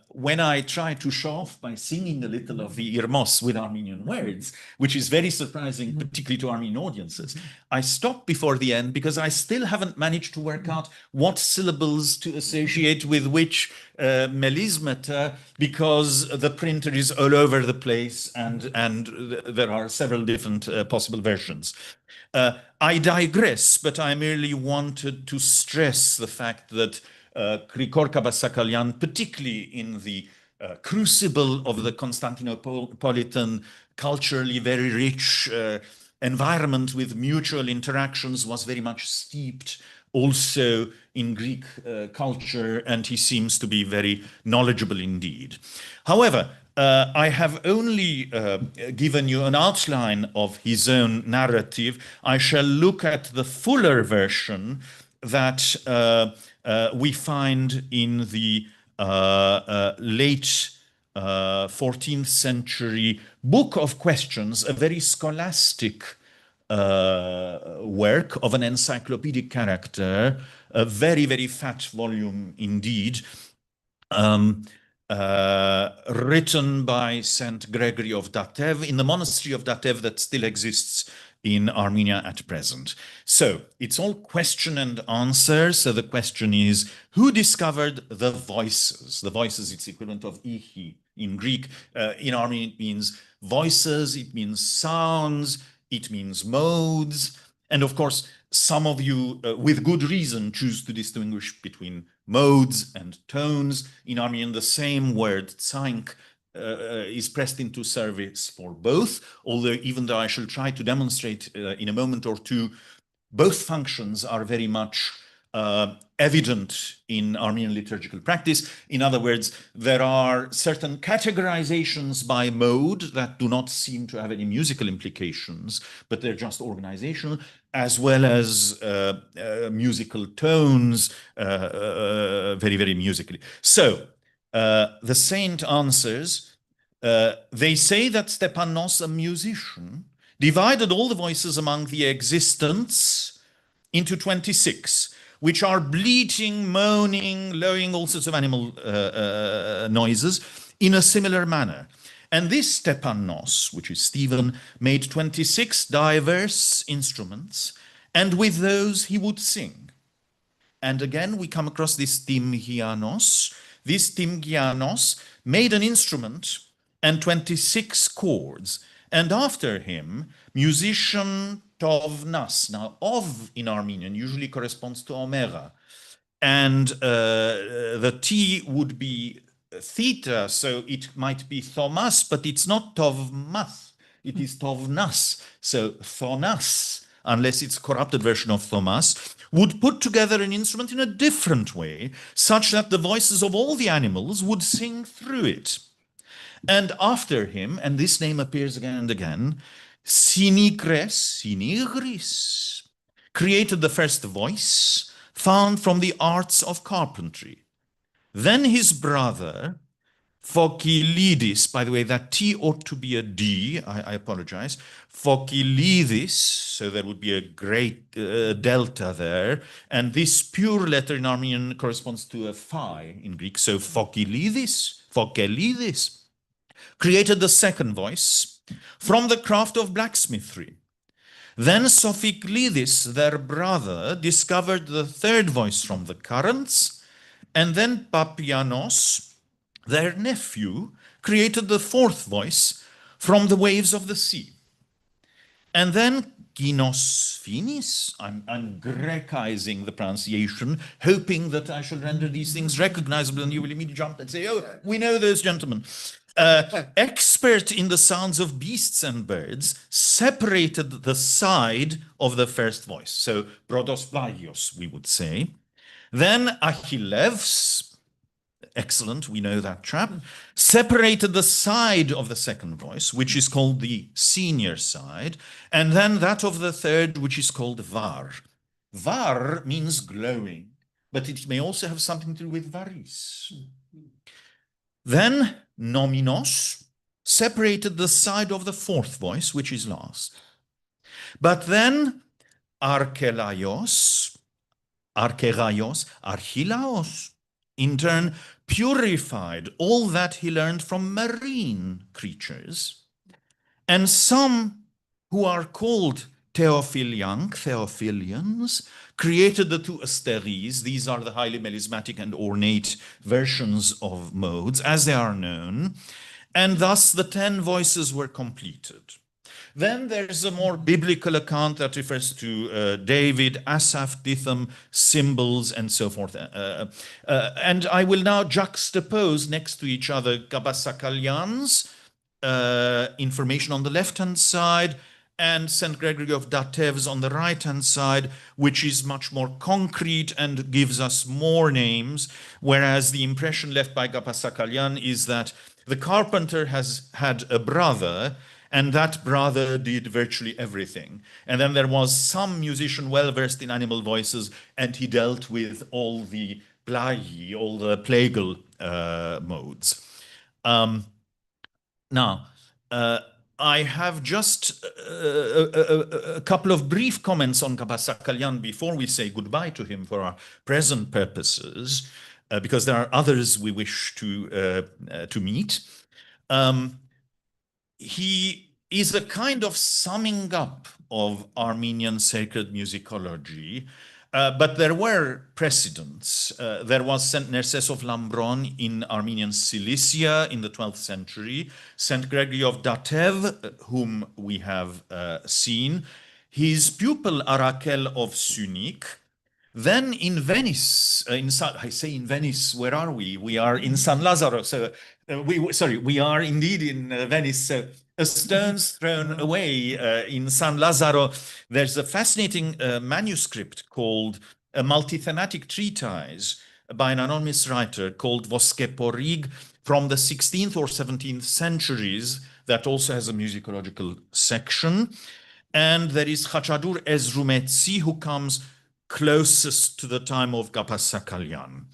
when I try to show off by singing a little of the Irmos with Armenian words, which is very surprising, particularly to Armenian audiences, I stop before the end because I still haven't managed to work out what syllables to associate with which melismata, because the printer is all over the place and there are several different possible versions. I digress, but I merely wanted to stress the fact that Grigor Kabasakalyan, particularly in the crucible of the Constantinopolitan, culturally very rich environment with mutual interactions, was very much steeped also in Greek culture, and he seems to be very knowledgeable indeed. However, I have only given you an outline of his own narrative. I shall look at the fuller version that we find in the late 14th century Book of Questions, a very scholastic work of an encyclopedic character, a very, very fat volume indeed, written by Saint Gregory of Datev in the monastery of Datev that still exists in Armenia at present. So it's all question and answer. So the question is, who discovered the voices? The voices, it's equivalent of ihi in Greek. In Armenian, it means voices, it means sounds, it means modes. And of course, some of you, with good reason, choose to distinguish between modes and tones. In Armenian, the same word, tsank, is pressed into service for both, although even though I shall try to demonstrate in a moment or two, both functions are very much evident in Armenian liturgical practice. In other words, there are certain categorizations by mode that do not seem to have any musical implications, but they're just organizational, as well as musical tones, very, very musically. So, the saint answers, they say that Stepanos, a musician, divided all the voices among the existents into 26, which are bleating, moaning, lowing, all sorts of animal noises in a similar manner. And this Stepanos, which is Stephen, made 26 diverse instruments, and with those he would sing. And again, we come across this Timgianos. This Timgianos made an instrument and 26 chords. And after him, musician Tovnas. Now, Ov in Armenian usually corresponds to Omega. And the T would be theta, so it might be Thomas, but it's not Tovmas. It is Tovnas. So Thonas, unless it's a corrupted version of Thomas, would put together an instrument in a different way, such that the voices of all the animals would sing through it. And after him, and this name appears again and again, Sinigris, created the first voice found from the arts of carpentry. Then his brother, Phokylidis, by the way, that T ought to be a D, I apologize. Phokylidis, so there would be a great delta there. And this pure letter in Armenian corresponds to a phi in Greek. So Phokylidis, created the second voice from the craft of blacksmithery. Then Sophocles, their brother, discovered the third voice from the currents, and then Papianos, their nephew, created the fourth voice from the waves of the sea. And then Kinos Finis, I'm Grecizing the pronunciation, hoping that I shall render these things recognizable, and you will immediately jump and say, oh, we know those gentlemen. Expert in the sounds of beasts and birds, separated the side of the first voice. So, Brodosplagios, we would say. Then Achilles, excellent, we know that chap, separated the side of the second voice, which is called the senior side, and then that of the third, which is called var. Var means glowing, but it may also have something to do with varis. Then Nominos separated the side of the fourth voice, which is last. But then Archelaos, Archilaos, in turn purified all that he learned from marine creatures. And some who are called Theophilians, created the two asteries. These are the highly melismatic and ornate versions of modes, as they are known. And thus the 10 voices were completed. Then there's a more biblical account that refers to David, Asaph, Ditham, cymbals, and so forth. And I will now juxtapose next to each other Gabasakalyan's information on the left-hand side and St. Gregory of Datev's on the right-hand side, which is much more concrete and gives us more names, whereas the impression left by Gabasakalyan is that the carpenter has had a brother, and that brother did virtually everything. And then there was some musician well-versed in animal voices, and he dealt with all the plagi, all the plagal modes. Now, I have just a couple of brief comments on Gabasakalyan before we say goodbye to him for our present purposes, because there are others we wish to meet. He is a kind of summing up of Armenian sacred musicology. But there were precedents. There was Saint Narcisse of Lambron in Armenian Cilicia in the 12th century, Saint Gregory of Datev, whom we have seen, his pupil Arakel of Sunik. Then in Venice, I say in Venice, where are we? We are in San Lazzaro. So we are indeed in Venice. So a stone's thrown away in San Lazzaro. There's a fascinating manuscript called a multi-thematic treatise by an anonymous writer called Voskeporig from the 16th or 17th centuries that also has a musicological section. And there is Khachadur Ezrumetsi, who comes closest to the time of Gapasakalian.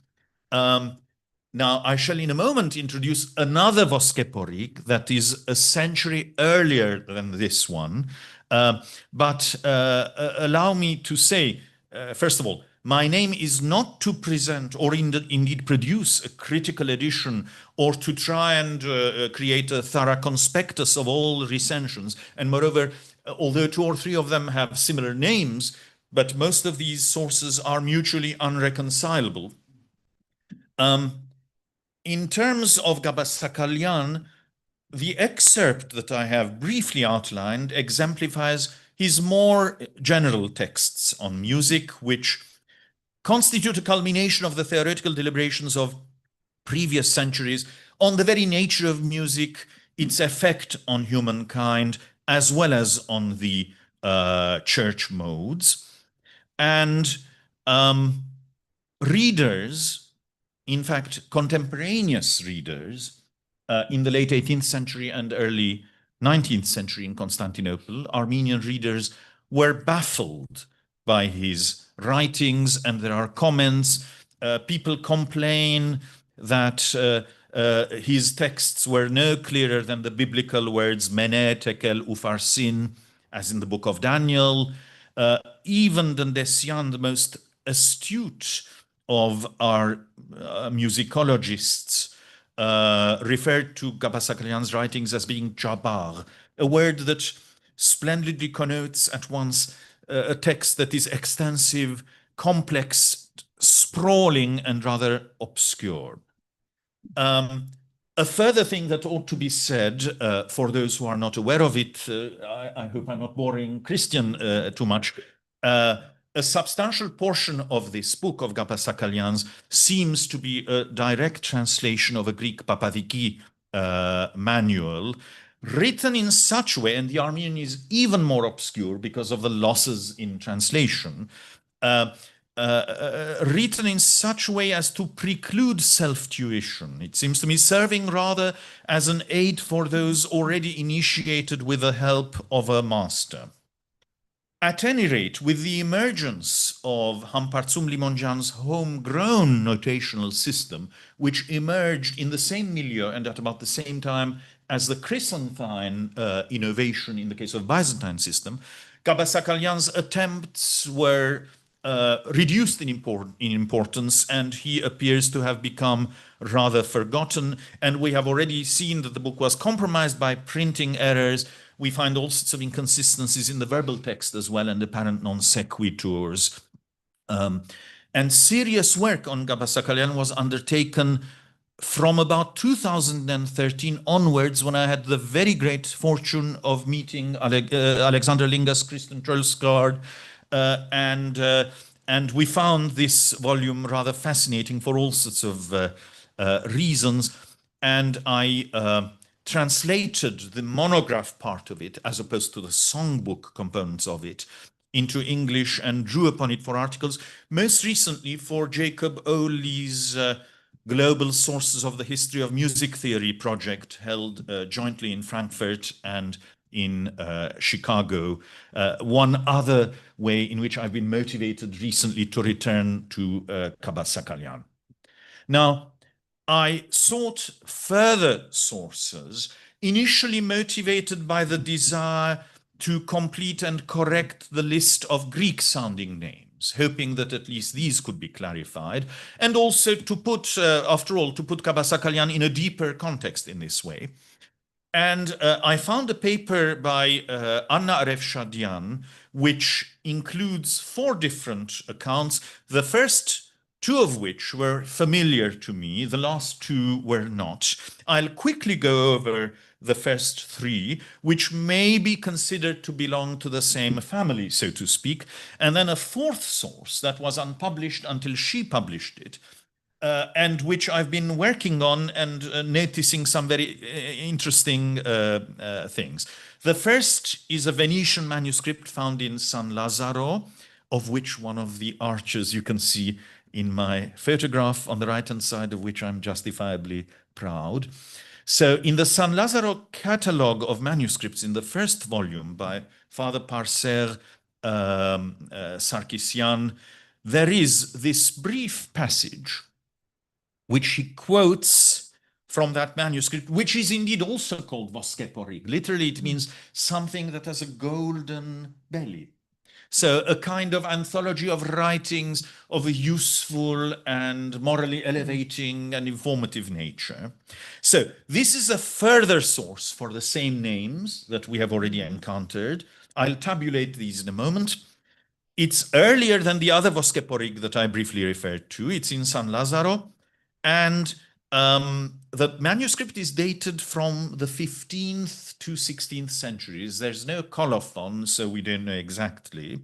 Now, I shall in a moment introduce another Voskeporig that is a century earlier than this one. But allow me to say, first of all, my name is not to present or indeed produce a critical edition or to try and create a thorough conspectus of all recensions. And moreover, although 2 or 3 of them have similar names, but most of these sources are mutually unreconcilable. In terms of Gabasakalian, the excerpt that I have briefly outlined exemplifies his more general texts on music, which constitute a culmination of the theoretical deliberations of previous centuries on the very nature of music, its effect on humankind, as well as on the church modes. And readers, in fact, contemporaneous readers in the late 18th century and early 19th century in Constantinople, Armenian readers were baffled by his writings, and there are comments. People complain that his texts were no clearer than the biblical words mene, tekel, ufarsin, as in the book of Daniel. Even Dandesian, the most astute of our musicologists, referred to Gabasakalian's writings as being jabar, a word that splendidly connotes at once a text that is extensive, complex, sprawling, and rather obscure. A further thing that ought to be said, for those who are not aware of it, I hope I'm not boring Christian too much, a substantial portion of this book of Gapasakalian's seems to be a direct translation of a Greek Papadiki manual, written in such a way, and the Armenian is even more obscure because of the losses in translation, written in such a way as to preclude self-tuition. It seems to me serving rather as an aid for those already initiated with the help of a master. At any rate, with the emergence of Hampartsum Limonjan's homegrown notational system, which emerged in the same milieu and at about the same time as the Chrysantine innovation in the case of Byzantine system, Gabasakalian's attempts were reduced in importance, and he appears to have become rather forgotten. And we have already seen that the book was compromised by printing errors. We find all sorts of inconsistencies in the verbal text as well, and apparent non sequiturs. And serious work on Gabasakalian was undertaken from about 2013 onwards, when I had the very great fortune of meeting Alexander Lingas, Kristen Trollsgaard, and we found this volume rather fascinating for all sorts of reasons. And I translated the monograph part of it, as opposed to the songbook components of it, into English and drew upon it for articles, most recently for Jacob Oley's Global Sources of the History of Music Theory project, held jointly in Frankfurt and in Chicago. One other way in which I've been motivated recently to return to Gabasakalian. Now, I sought further sources, initially motivated by the desire to complete and correct the list of Greek-sounding names, hoping that at least these could be clarified, and also to put, after all, to put Gabasakalian in a deeper context in this way. And I found a paper by Anna Arefshadian, which includes 4 different accounts, the first 2 of which were familiar to me, the last 2 were not. I'll quickly go over the first 3, which may be considered to belong to the same family, so to speak, and then a 4th source that was unpublished until she published it, and which I've been working on and noticing some very interesting things. The first is a Venetian manuscript found in San Lazzaro, of which one of the arches you can see in my photograph on the right-hand side, of which I'm justifiably proud. So in the San Lazzaro catalogue of manuscripts in the first volume by Father Parcer Sarkisian, there is this brief passage which he quotes from that manuscript, which is indeed also called Voskeporig. Literally, it means something that has a golden belly. So a kind of anthology of writings of a useful and morally elevating and informative nature. So this is a further source for the same names that we have already encountered. I'll tabulate these in a moment. It's earlier than the other Voskeporig that I briefly referred to. It's in San Lazzaro. And the manuscript is dated from the 15th to 16th centuries. There's no colophon, so we don't know exactly.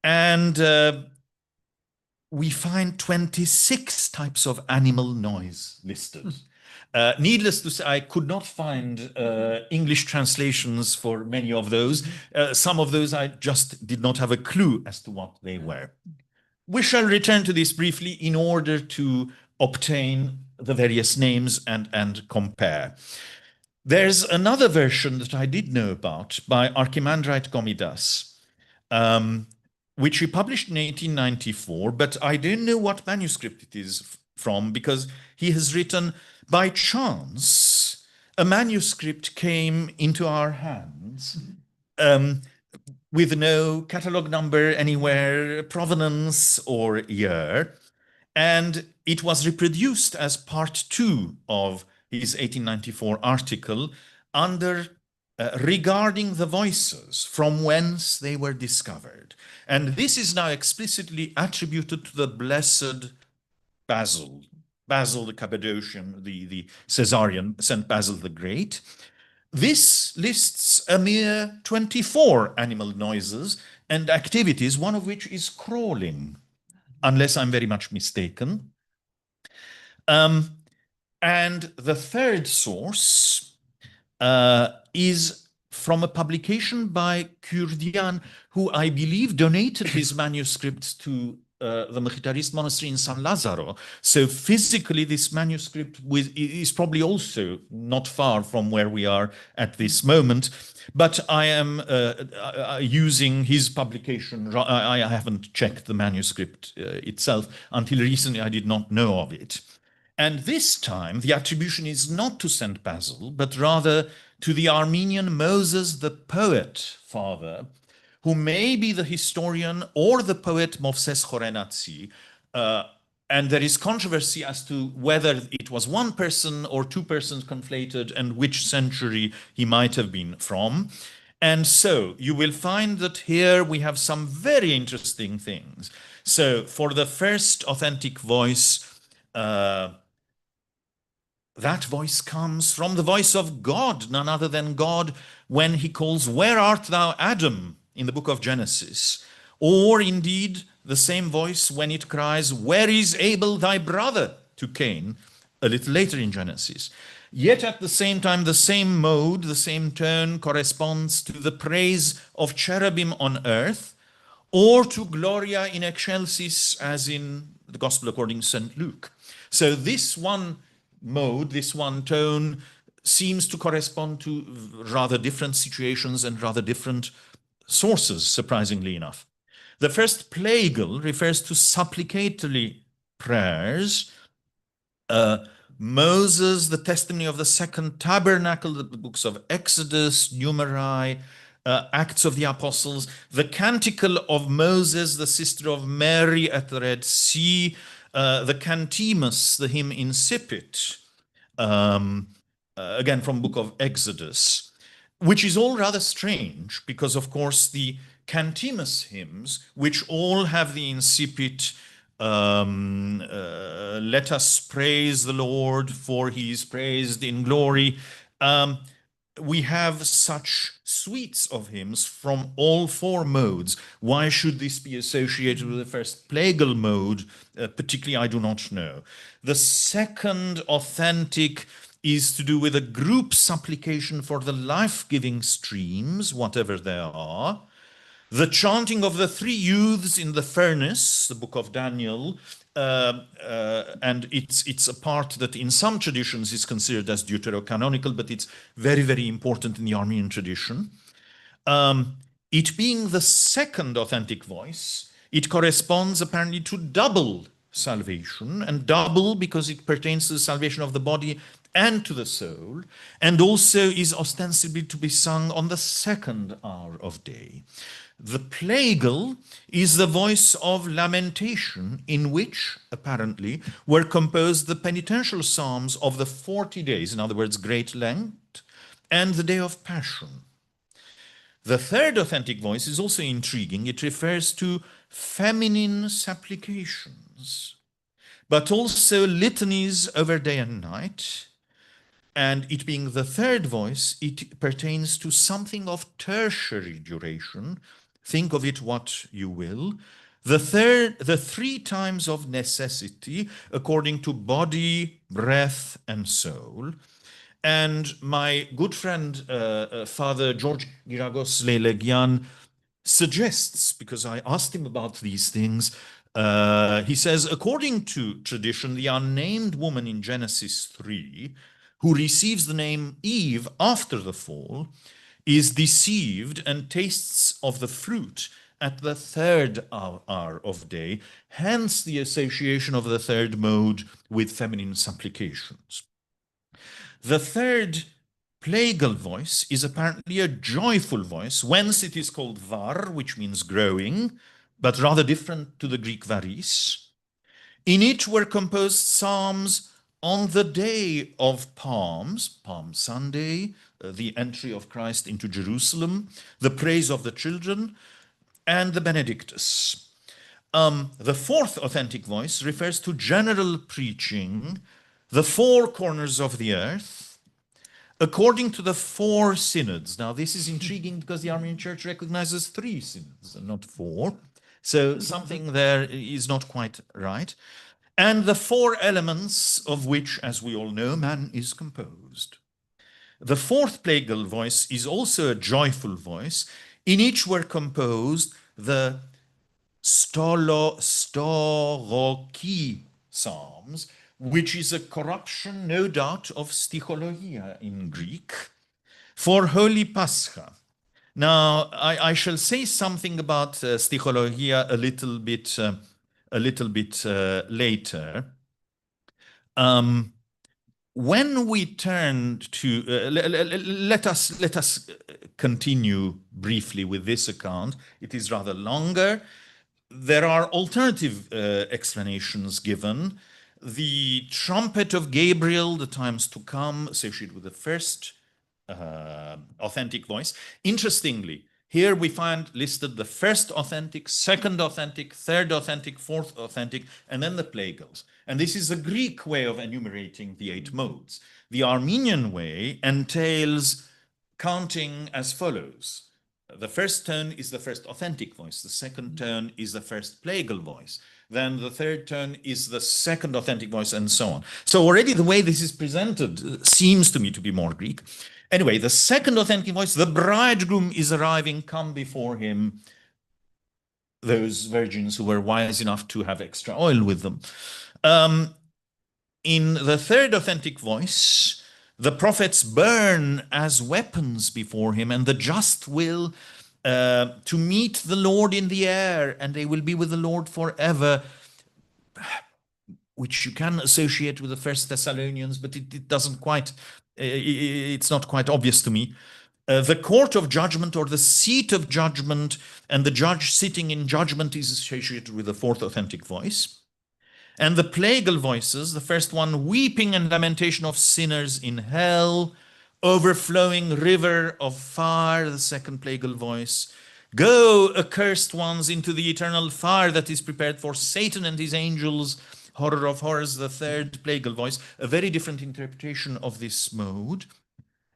And we find 26 types of animal noise listed. Needless to say, I could not find English translations for many of those. Some of those I just did not have a clue as to what they were. We shall return to this briefly in order to obtain the various names and compare. There's another version that I did know about by Archimandrite Gomidas, which he published in 1894, but I don't know what manuscript it is from, because he has written, by chance, a manuscript came into our hands with no catalogue number anywhere, provenance or year. And it was reproduced as part 2 of his 1894 article under regarding the voices from whence they were discovered. And this is now explicitly attributed to the blessed Basil, Basil the Cappadocian, the Caesarian, St. Basil the Great. This lists a mere 24 animal noises and activities, one of which is crawling, unless I'm very much mistaken. And the third source is from a publication by Kurdian, who I believe donated his manuscript to the Mkhitarist monastery in San Lazzaro. So physically, this manuscript is probably also not far from where we are at this moment. But I am using his publication. I haven't checked the manuscript itself. Until recently, I did not know of it. And this time, the attribution is not to St. Basil, but rather to the Armenian Moses the poet father, who may be the historian or the poet Movses Khorenatsi. And there is controversy as to whether it was one person or 2 persons conflated and which century he might have been from. And so you will find that here we have some very interesting things. So for the first authentic voice, that voice comes from the voice of God, none other than God, when he calls, "Where art thou, Adam?" in the book of Genesis. Or indeed, the same voice when it cries, "Where is Abel thy brother?" to Cain, a little later in Genesis. Yet at the same time, the same mode, the same tone corresponds to the praise of cherubim on earth, or to Gloria in excelsis, as in the Gospel according to St. Luke. So this one mode, this one tone, seems to correspond to rather different situations and rather different sources, surprisingly enough. The first plagal refers to supplicatory prayers. Moses, the testimony of the second tabernacle, the books of Exodus, Numeri, Acts of the Apostles, the Canticle of Moses, the sister of Mary at the Red Sea, the Cantimus, the hymn Incipit, again from book of Exodus, which is all rather strange because, of course, the cantimus hymns, which all have the incipit, let us praise the Lord, for he is praised in glory. We have such suites of hymns from all four modes. Why should this be associated with the first plagal mode? Particularly, I do not know. The second authentic is to do with a group supplication for the life-giving streams, whatever they are. The chanting of the three youths in the furnace, the book of Daniel, and it's a part that in some traditions is considered as deuterocanonical, but it's very, very important in the Armenian tradition. It being the second authentic voice, it corresponds apparently to double salvation, and double because it pertains to the salvation of the body and to the soul, and also is ostensibly to be sung on the second hour of day. The plagal is the voice of lamentation, in which, apparently, were composed the penitential psalms of the 40 days, in other words, Great Lent, and the Day of Passion. The third authentic voice is also intriguing. It refers to feminine supplications, but also litanies over day and night. And it being the third voice, it pertains to something of tertiary duration. Think of it what you will. The three times of necessity, according to body, breath, and soul. And my good friend, Father George Giragos Lelegian, suggests, because I asked him about these things, he says, according to tradition, the unnamed woman in Genesis 3, who receives the name Eve after the fall, is deceived and tastes of the fruit at the third hour of day, hence the association of the third mode with feminine supplications. The third plagal voice is apparently a joyful voice, whence it is called var, which means growing, but rather different to the Greek varis. In it were composed psalms on the day of Palms, Palm Sunday, the entry of Christ into Jerusalem, the praise of the children, and the Benedictus. The fourth authentic voice refers to general preaching, the four corners of the earth, according to the four synods. Now, this is intriguing because the Armenian Church recognizes 3 synods and not 4. So something there is not quite right. And the 4 elements of which, as we all know, man is composed. The fourth plagal voice is also a joyful voice. In each were composed the storoki psalms, which is a corruption, no doubt, of stichologia in Greek, for Holy Pascha. Now, I shall say something about stichologia a little bit later. When we turn to, let us continue briefly with this account. It is rather longer. There are alternative explanations given. The trumpet of Gabriel, the times to come, associated with the first authentic voice. Interestingly, here we find listed the first authentic, second authentic, third authentic, fourth authentic, and then the plagals. And this is a Greek way of enumerating the 8 modes. The Armenian way entails counting as follows. The first tone is the first authentic voice. The second tone is the first plagal voice. Then the third tone is the second authentic voice, and so on. So already the way this is presented seems to me to be more Greek. Anyway, the second authentic voice, the bridegroom is arriving, come before him, those virgins who were wise enough to have extra oil with them. In the third authentic voice, the prophets burn as weapons before him, and the just will to meet the Lord in the air, and they will be with the Lord forever, which you can associate with the First Thessalonians, but it doesn't quite, it's not quite obvious to me. The court of judgment, or the seat of judgment, and the judge sitting in judgment is associated with the fourth authentic voice. And the plagal voices, the first one, weeping and lamentation of sinners in hell, overflowing river of fire, the second plagal voice. Go, accursed ones, into the eternal fire that is prepared for Satan and his angels. Horror of horrors, the third plagal voice, a very different interpretation of this mode.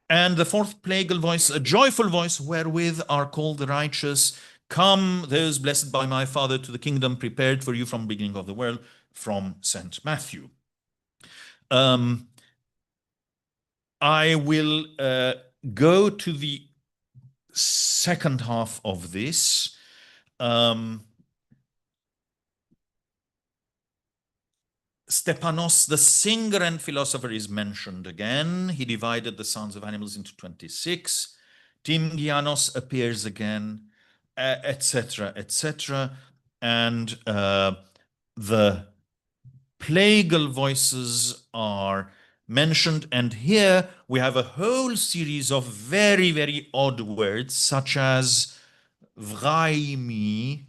And the fourth plagal voice, a joyful voice wherewith are called the righteous. Come, those blessed by my Father, to the kingdom prepared for you from the beginning of the world, from St. Matthew. I will go to the second half of this. Stepanos, the singer and philosopher, is mentioned again. He divided the sounds of animals into 26. Timgianos appears again, etc., etc. And the plagal voices are mentioned. And here we have a whole series of very, very odd words, such as vraimi,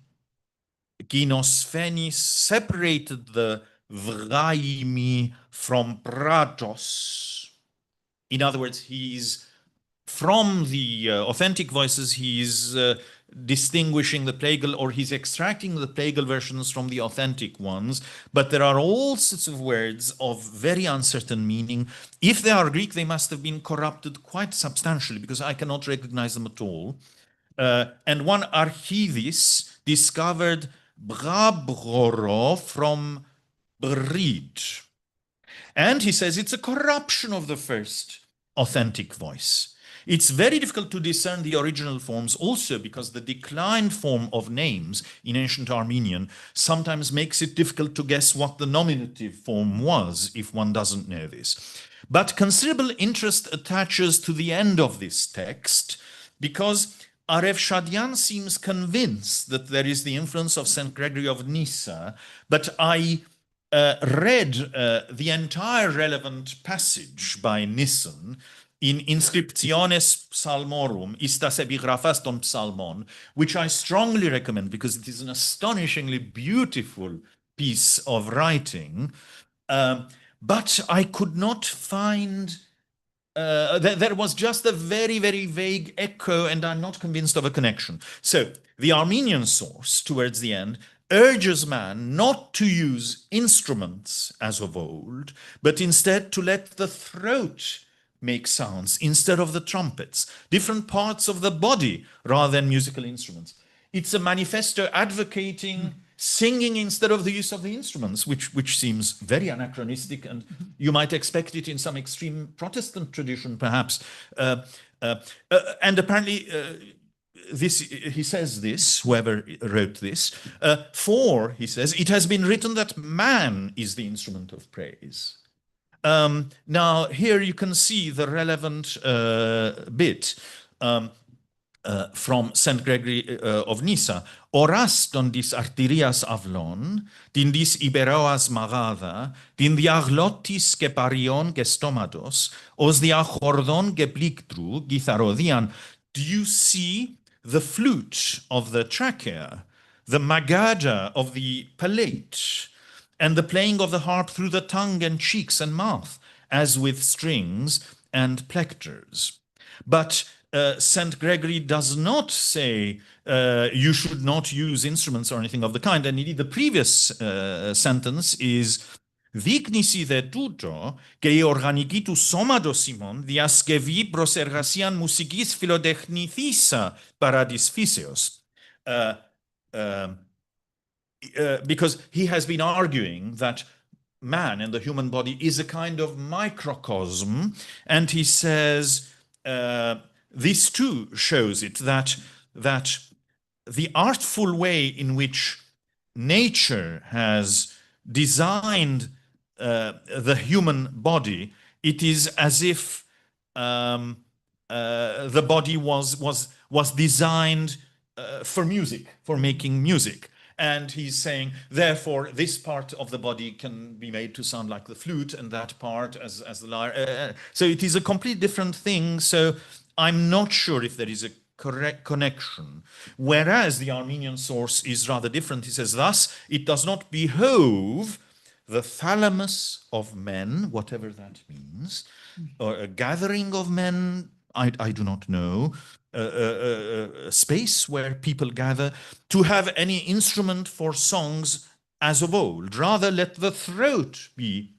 Ginosthenes separated the vraimi from pratos. In other words, he's from the authentic voices, he's distinguishing the plagal, or he's extracting the plagal versions from the authentic ones. But there are all sorts of words of very uncertain meaning. If they are Greek, they must have been corrupted quite substantially, because I cannot recognize them at all. And one Archidis discovered Brabroro from Brid. And he says it's a corruption of the first authentic voice. It's very difficult to discern the original forms also because the declined form of names in ancient Armenian sometimes makes it difficult to guess what the nominative form was if one doesn't know this. But considerable interest attaches to the end of this text because Arevshadian seems convinced that there is the influence of St. Gregory of Nyssa, but I read the entire relevant passage by Nissen in Inscriptiones Psalmorum, Istas epigraphas ton Psalmon, which I strongly recommend because it is an astonishingly beautiful piece of writing. But I could not find, there was just a very, very vague echo, and I'm not convinced of a connection. So the Armenian source, towards the end, urges man not to use instruments as of old, but instead to let the throat make sounds instead of the trumpets, different parts of the body rather than musical instruments. It's a manifesto advocating singing instead of the use of the instruments, which seems very anachronistic, and you might expect it in some extreme Protestant tradition, perhaps. And apparently, he says this, whoever wrote this, for, he says, it has been written that man is the instrument of praise. Now, here you can see the relevant bit from St. Gregory of Nyssa. Oras don dis arterias avlon, din dis iberoas magada, din dia glottis keparion gestomados, os dia chordon geplictru githarodian. Do you see the flute of the trachea, the magada of the palate, and the playing of the harp through the tongue and cheeks and mouth, as with strings and plecters? But St. Gregory does not say you should not use instruments or anything of the kind. And indeed, the previous sentence is Dignisi de tuto, que organigitu somado Simon, diaskevi prosergasian musikis philodechnithisa paradis physeos. Because he has been arguing that man and the human body is a kind of microcosm, and he says this too shows it, that the artful way in which nature has designed the human body, it is as if the body was designed for music, for making music. And he's saying, therefore, this part of the body can be made to sound like the flute, and that part as the lyre. So it is a completely different thing. So I'm not sure if there is a correct connection. Whereas the Armenian source is rather different. He says, thus, it does not behove the thalamus of men, whatever that means, or a gathering of men, I do not know, a space where people gather, to have any instrument for songs as of old. Rather let the throat be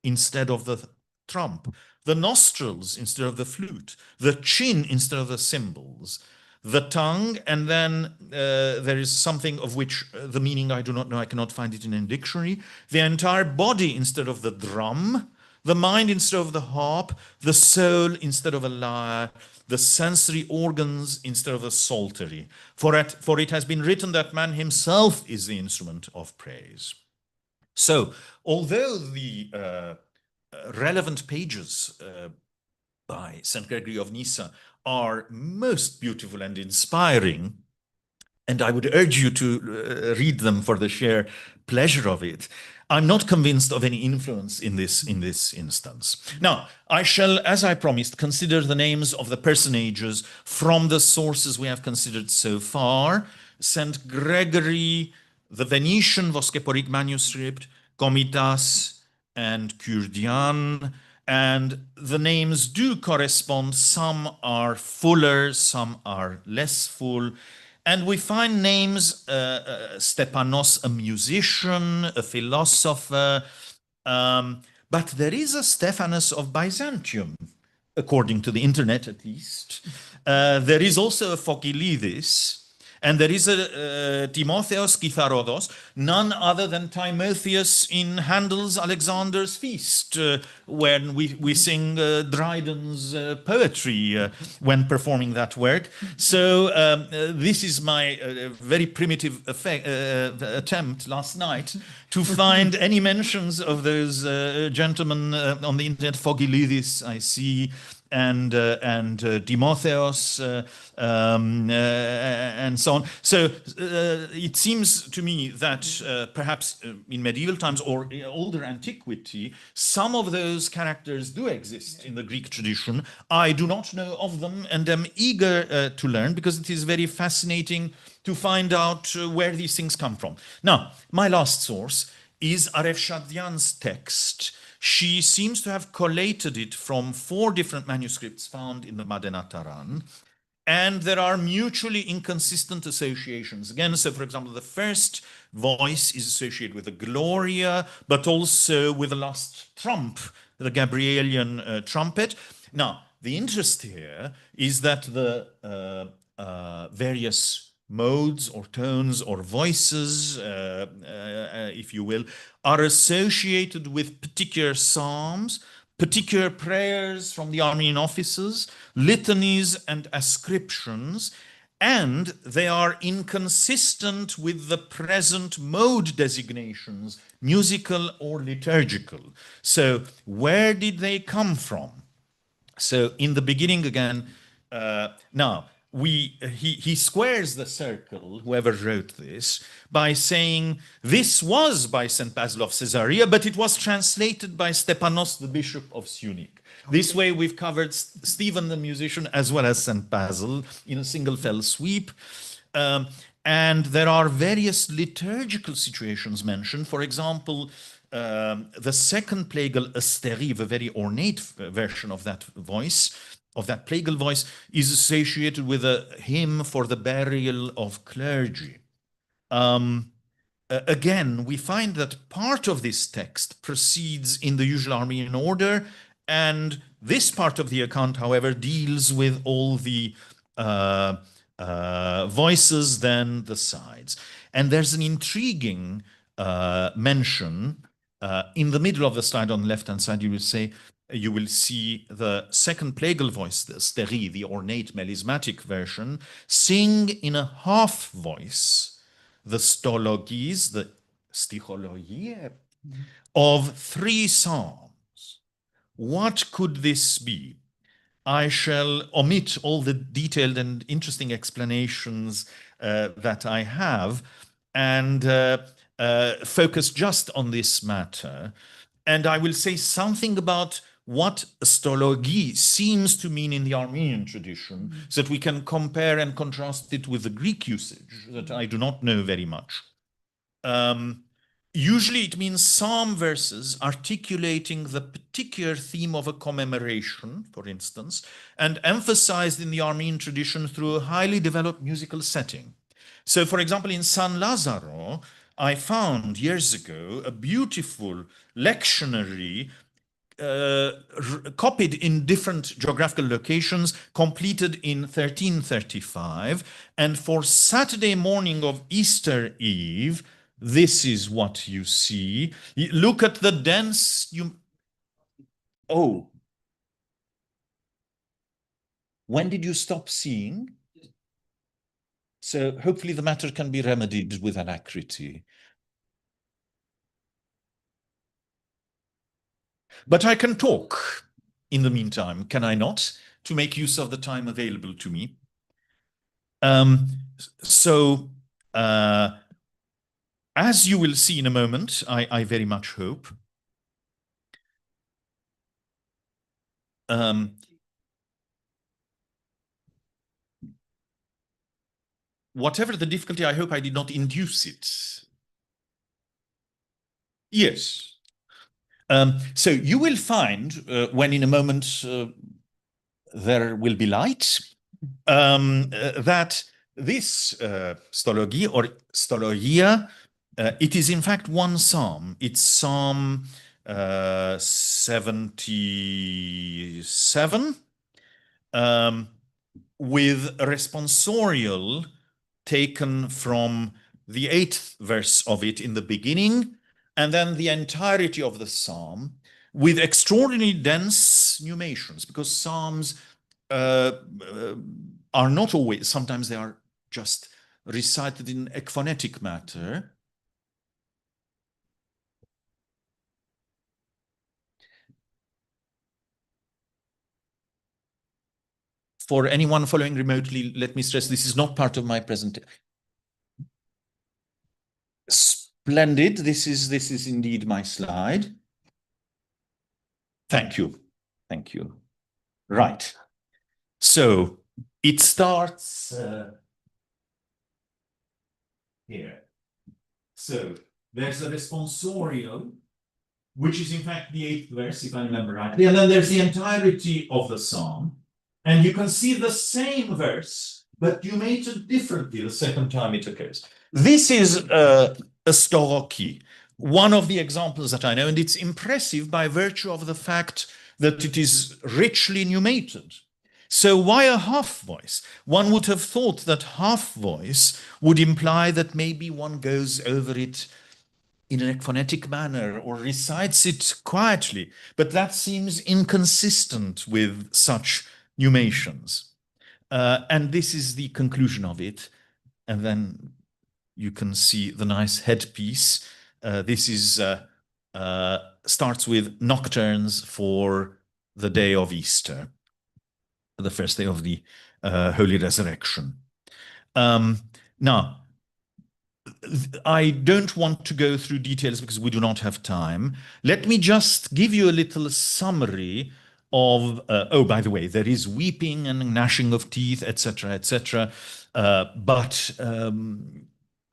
instead of the trump, the nostrils instead of the flute, the chin instead of the cymbals, the tongue, and then there is something of which the meaning I do not know, I cannot find it in a dictionary, the entire body instead of the drum, the mind instead of the harp, the soul instead of a lyre, the sensory organs instead of a psaltery. For it has been written that man himself is the instrument of praise. So, although the relevant pages by St. Gregory of Nyssa are most beautiful and inspiring, and I would urge you to read them for the sheer pleasure of it, I'm not convinced of any influence in this instance. Now, I shall, as I promised, consider the names of the personages from the sources we have considered so far. St. Gregory, the Venetian Voskeporic manuscript, Komitas, and Kurdian, and the names do correspond. Some are fuller, some are less full. And we find names, Stepanos, a musician, a philosopher, but there is a Stephanus of Byzantium, according to the internet at least. There is also a Phokylidis, and there is a Timotheos Kytharodos, none other than Timotheus in Handel's Alexander's Feast, when we sing Dryden's poetry when performing that work. So this is my very primitive attempt last night to find any mentions of those gentlemen on the internet. Phokylidis, I see, and Timotheos, and so on. So it seems to me that perhaps in medieval times or older antiquity, some of those characters do exist in the Greek tradition. I do not know of them and am eager to learn, because it is very fascinating to find out where these things come from. Now, my last source is Arefshadyan's text. She seems to have collated it from 4 different manuscripts found in the Madenataran, and there are mutually inconsistent associations. Again, so for example, the first voice is associated with the Gloria, but also with the last trump, the Gabrielian trumpet. Now, the interest here is that the various modes or tones or voices, if you will, are associated with particular psalms, particular prayers from the Armenian offices, litanies and ascriptions, and they are inconsistent with the present mode designations, musical or liturgical. So where did they come from? So in the beginning again, now, he squares the circle, whoever wrote this, by saying this was by St. Basil of Caesarea, but it was translated by Stepanos, the bishop of Syunik. This way we've covered Stephen the musician as well as St. Basil in a single fell sweep. And there are various liturgical situations mentioned. For example, the second plagal Asterie, a very ornate version of that voice, of that plagal voice, is associated with a hymn for the burial of clergy. Again, we find that part of this text proceeds in the usual Armenian order, and this part of the account, however, deals with all the voices, then the sides. And there's an intriguing mention in the middle of the slide on the left-hand side. You will see the second plagal voice, the Asterie, the ornate melismatic version, sing in a half voice the stologies, the stichologie of 3 psalms. What could this be? I shall omit all the detailed and interesting explanations that I have and focus just on this matter. And I will say something about what astrology seems to mean in the Armenian tradition, so that we can compare and contrast it with the Greek usage that I do not know very much. Usually it means psalm verses articulating the particular theme of a commemoration, for instance, and emphasized in the Armenian tradition through a highly developed musical setting. So, for example, in San Lazzaro, I found years ago a beautiful lectionary copied in different geographical locations, completed in 1335. And for Saturday morning of Easter Eve, this is what you see. Look at the dense, oh, when did you stop seeing? So hopefully the matter can be remedied with alacrity. But I can talk in the meantime, can I not? To make use of the time available to me. So, as you will see in a moment, I very much hope, whatever the difficulty, I hope I did not induce it. Yes. So you will find when in a moment there will be light, that this stology or stologia, it is in fact one psalm. It's Psalm 77, with a responsorial taken from the 8th verse of it in the beginning, and then the entirety of the psalm with extraordinarily dense numerations, because psalms are not always, sometimes they are just recited in ekphonetic matter. For anyone following remotely, let me stress, this is not part of my presentation. Splendid. This is indeed my slide. Thank you. Thank you. Right. So it starts here. So there's a responsorial, which is in fact the 8th verse, if I remember rightly. And then there's the entirety of the psalm. And you can see the same verse, but numerated differently the second time it occurs. This is a stoloki, one of the examples that I know, and it's impressive by virtue of the fact that it is richly numerated. So why a half voice? One would have thought that half voice would imply that maybe one goes over it in an ekphonetic manner or recites it quietly, but that seems inconsistent with such numerations. And this is the conclusion of it. And then you can see the nice headpiece. This is starts with nocturnes for the day of Easter, the first day of the Holy Resurrection. Now, I don't want to go through details because we do not have time. Let me just give you a little summary of, oh, by the way, there is weeping and gnashing of teeth, etc., etc. But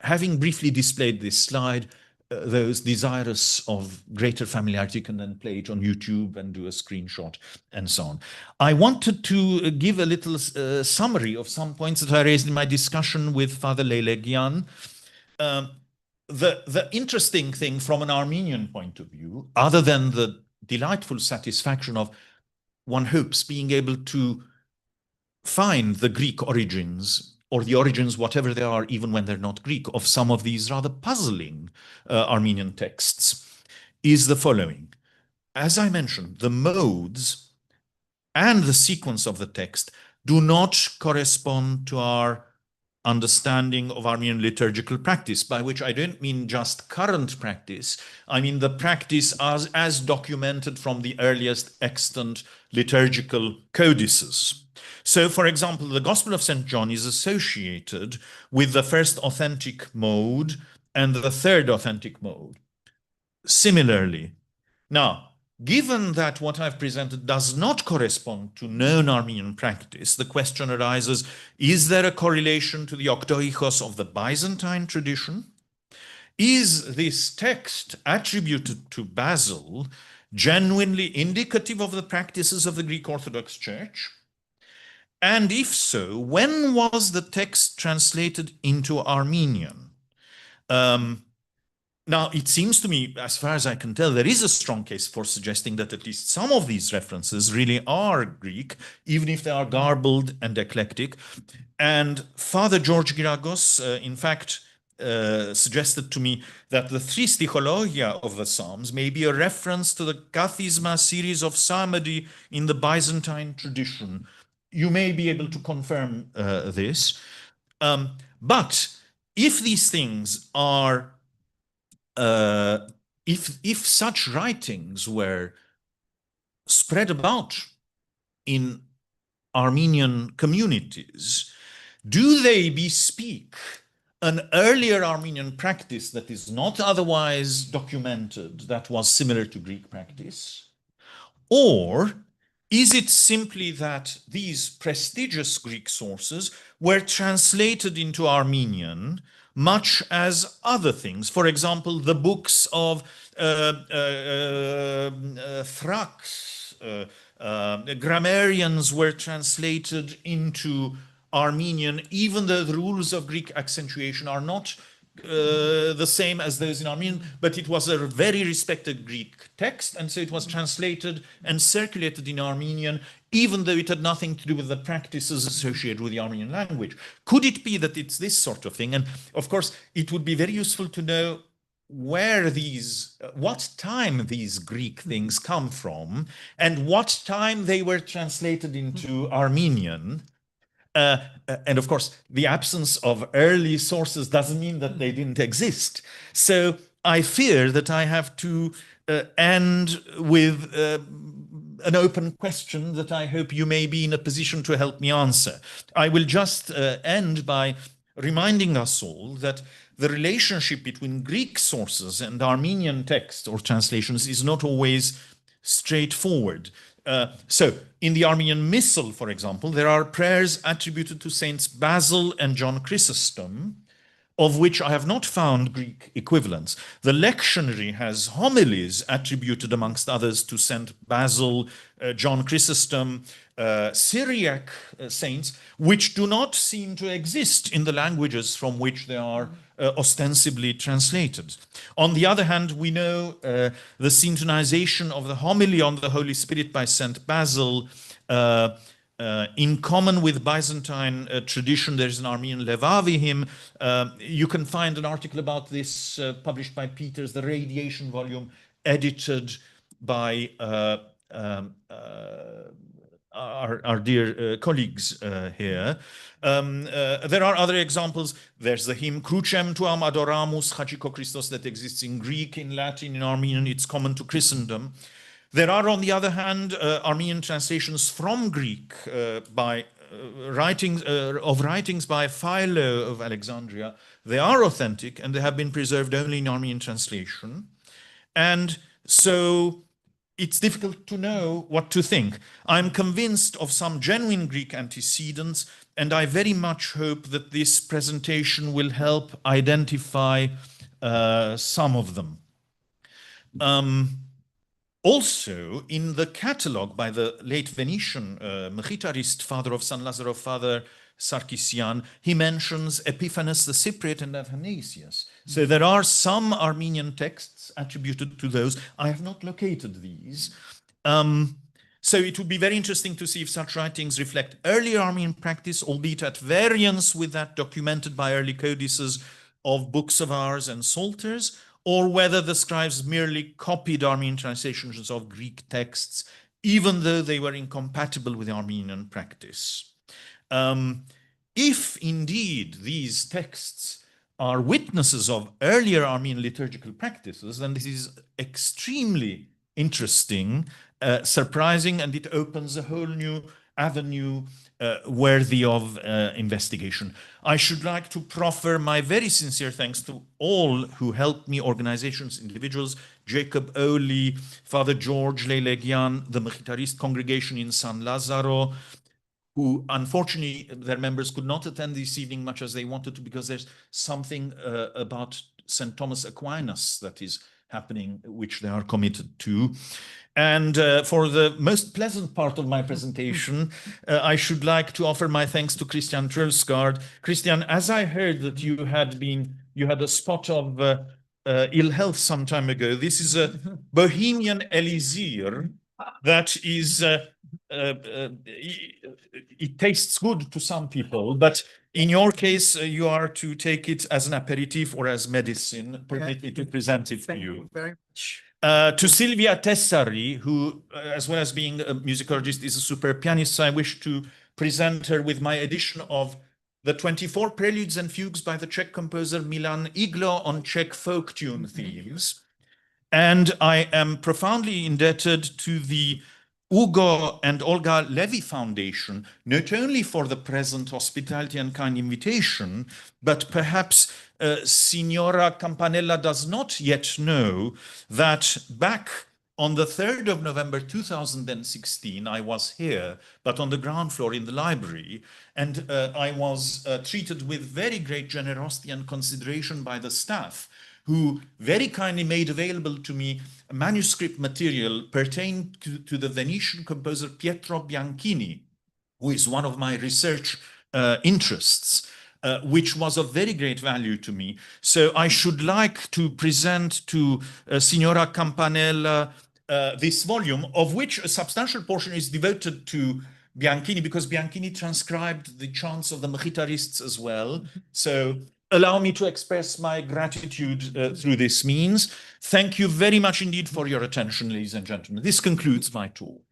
having briefly displayed this slide, those desirous of greater familiarity can then play it on YouTube and do a screenshot and so on. I wanted to give a little summary of some points that I raised in my discussion with Father Lelegian. The interesting thing from an Armenian point of view, other than the delightful satisfaction of one hopes being able to find the Greek origins, or the origins, whatever they are, even when they're not Greek, of some of these rather puzzling Armenian texts, is the following. As I mentioned, the modes and the sequence of the text do not correspond to our understanding of Armenian liturgical practice, by which I don't mean just current practice. I mean the practice as documented from the earliest extant liturgical codices. So, for example, the Gospel of St. John is associated with the first authentic mode and the third authentic mode. Similarly, now, given that what I've presented does not correspond to known Armenian practice, the question arises, is there a correlation to the Octoichos of the Byzantine tradition? Is this text attributed to Basil genuinely indicative of the practices of the Greek Orthodox Church? And if so, when was the text translated into Armenian? Now, it seems to me, as far as I can tell, there is a strong case for suggesting that at least some of these references really are Greek, even if they are garbled and eclectic. And Father George Giragos, in fact, suggested to me that the three stichologia of the Psalms may be a reference to the Kathisma series of psalmody in the Byzantine tradition. You may be able to confirm this. But if these things are if such writings were spread about in Armenian communities, do they bespeak an earlier Armenian practice that is not otherwise documented, that was similar to Greek practice? Or is it simply that these prestigious Greek sources were translated into Armenian, much as other things? For example, the books of Thrax, grammarians were translated into Armenian, even though the rules of Greek accentuation are not the same as those in Armenian, but it was a very respected Greek text, and so it was translated and circulated in Armenian, even though it had nothing to do with the practices associated with the Armenian language. Could it be that it's this sort of thing? And of course, it would be very useful to know where these, what time these Greek things come from, and what time they were translated into Armenian. And of course, the absence of early sources doesn't mean that they didn't exist. So I fear that I have to end with an open question that I hope you may be in a position to help me answer. I will just end by reminding us all that the relationship between Greek sources and Armenian texts or translations is not always straightforward. So in the Armenian Missal, for example, there are prayers attributed to Saints Basil and John Chrysostom, of which I have not found Greek equivalents. The lectionary has homilies attributed, amongst others, to Saint Basil, John Chrysostom, Syriac saints, which do not seem to exist in the languages from which they are ostensibly translated. On the other hand, we know the syntonization of the homily on the Holy Spirit by Saint Basil. In common with Byzantine tradition, there's an Armenian Levavi hymn. You can find an article about this published by Peters, the Radiation volume, edited by our dear colleagues here. There are other examples. There's the hymn Crucem tuam adoramus Hachiko Christos that exists in Greek, in Latin, in Armenian. It's common to Christendom. There are, on the other hand, Armenian translations from Greek by writings by Philo of Alexandria. They are authentic and they have been preserved only in Armenian translation. And so it's difficult to know what to think. I'm convinced of some genuine Greek antecedents, and I very much hope that this presentation will help identify some of them. Also, in the catalogue by the late Venetian Mechitarist, father of San Lazaro, Father Sarkisian, he mentions Epiphanes the Cypriot and Athanasius. So there are some Armenian texts attributed to those. I have not located these. So it would be very interesting to see if such writings reflect early Armenian practice, albeit at variance with that documented by early codices of books of ours and psalters, or whether the scribes merely copied Armenian translations of Greek texts, even though they were incompatible with Armenian practice. If indeed these texts are witnesses of earlier Armenian liturgical practices, then this is extremely interesting, surprising, and it opens a whole new avenue worthy of investigation. I should like to proffer my very sincere thanks to all who helped me, organizations, individuals, Jacob Oli, Father George Leilegian, the Mechitarist congregation in San Lazaro, who unfortunately their members could not attend this evening much as they wanted to, because there's something about St. Thomas Aquinas that is happening, which they are committed to. And for the most pleasant part of my presentation, I should like to offer my thanks to Christian Troelsgaard. Christian, as I heard that you had a spot of ill health some time ago, this is a Bohemian elixir that is, it tastes good to some people, but in your case, you are to take it as an aperitif or as medicine. Permit me to present it to you. Thank you very much. To Silvia Tessari, who, as well as being a musicologist, is a superb pianist, I wish to present her with my edition of the 24 Preludes and Fugues by the Czech composer Milan Iglo on Czech folk tune themes. And I am profoundly indebted to the Ugo and Olga Levy Foundation, not only for the present hospitality and kind invitation, but perhaps Signora Campanella does not yet know that back on the 3rd of November 2016, I was here, but on the ground floor in the library, and I was treated with very great generosity and consideration by the staff, who very kindly made available to me manuscript material pertaining to the Venetian composer Pietro Bianchini, who is one of my research interests, which was of very great value to me. So I should like to present to Signora Campanella this volume, of which a substantial portion is devoted to Bianchini, because Bianchini transcribed the chants of the Mechitarists as well. So allow me to express my gratitude through this means. Thank you very much indeed for your attention, ladies and gentlemen. This concludes my talk.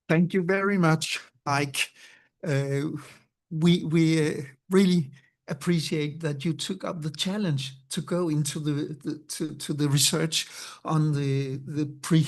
Thank you very much, Ike. We really appreciate that you took up the challenge to go into the research on the pre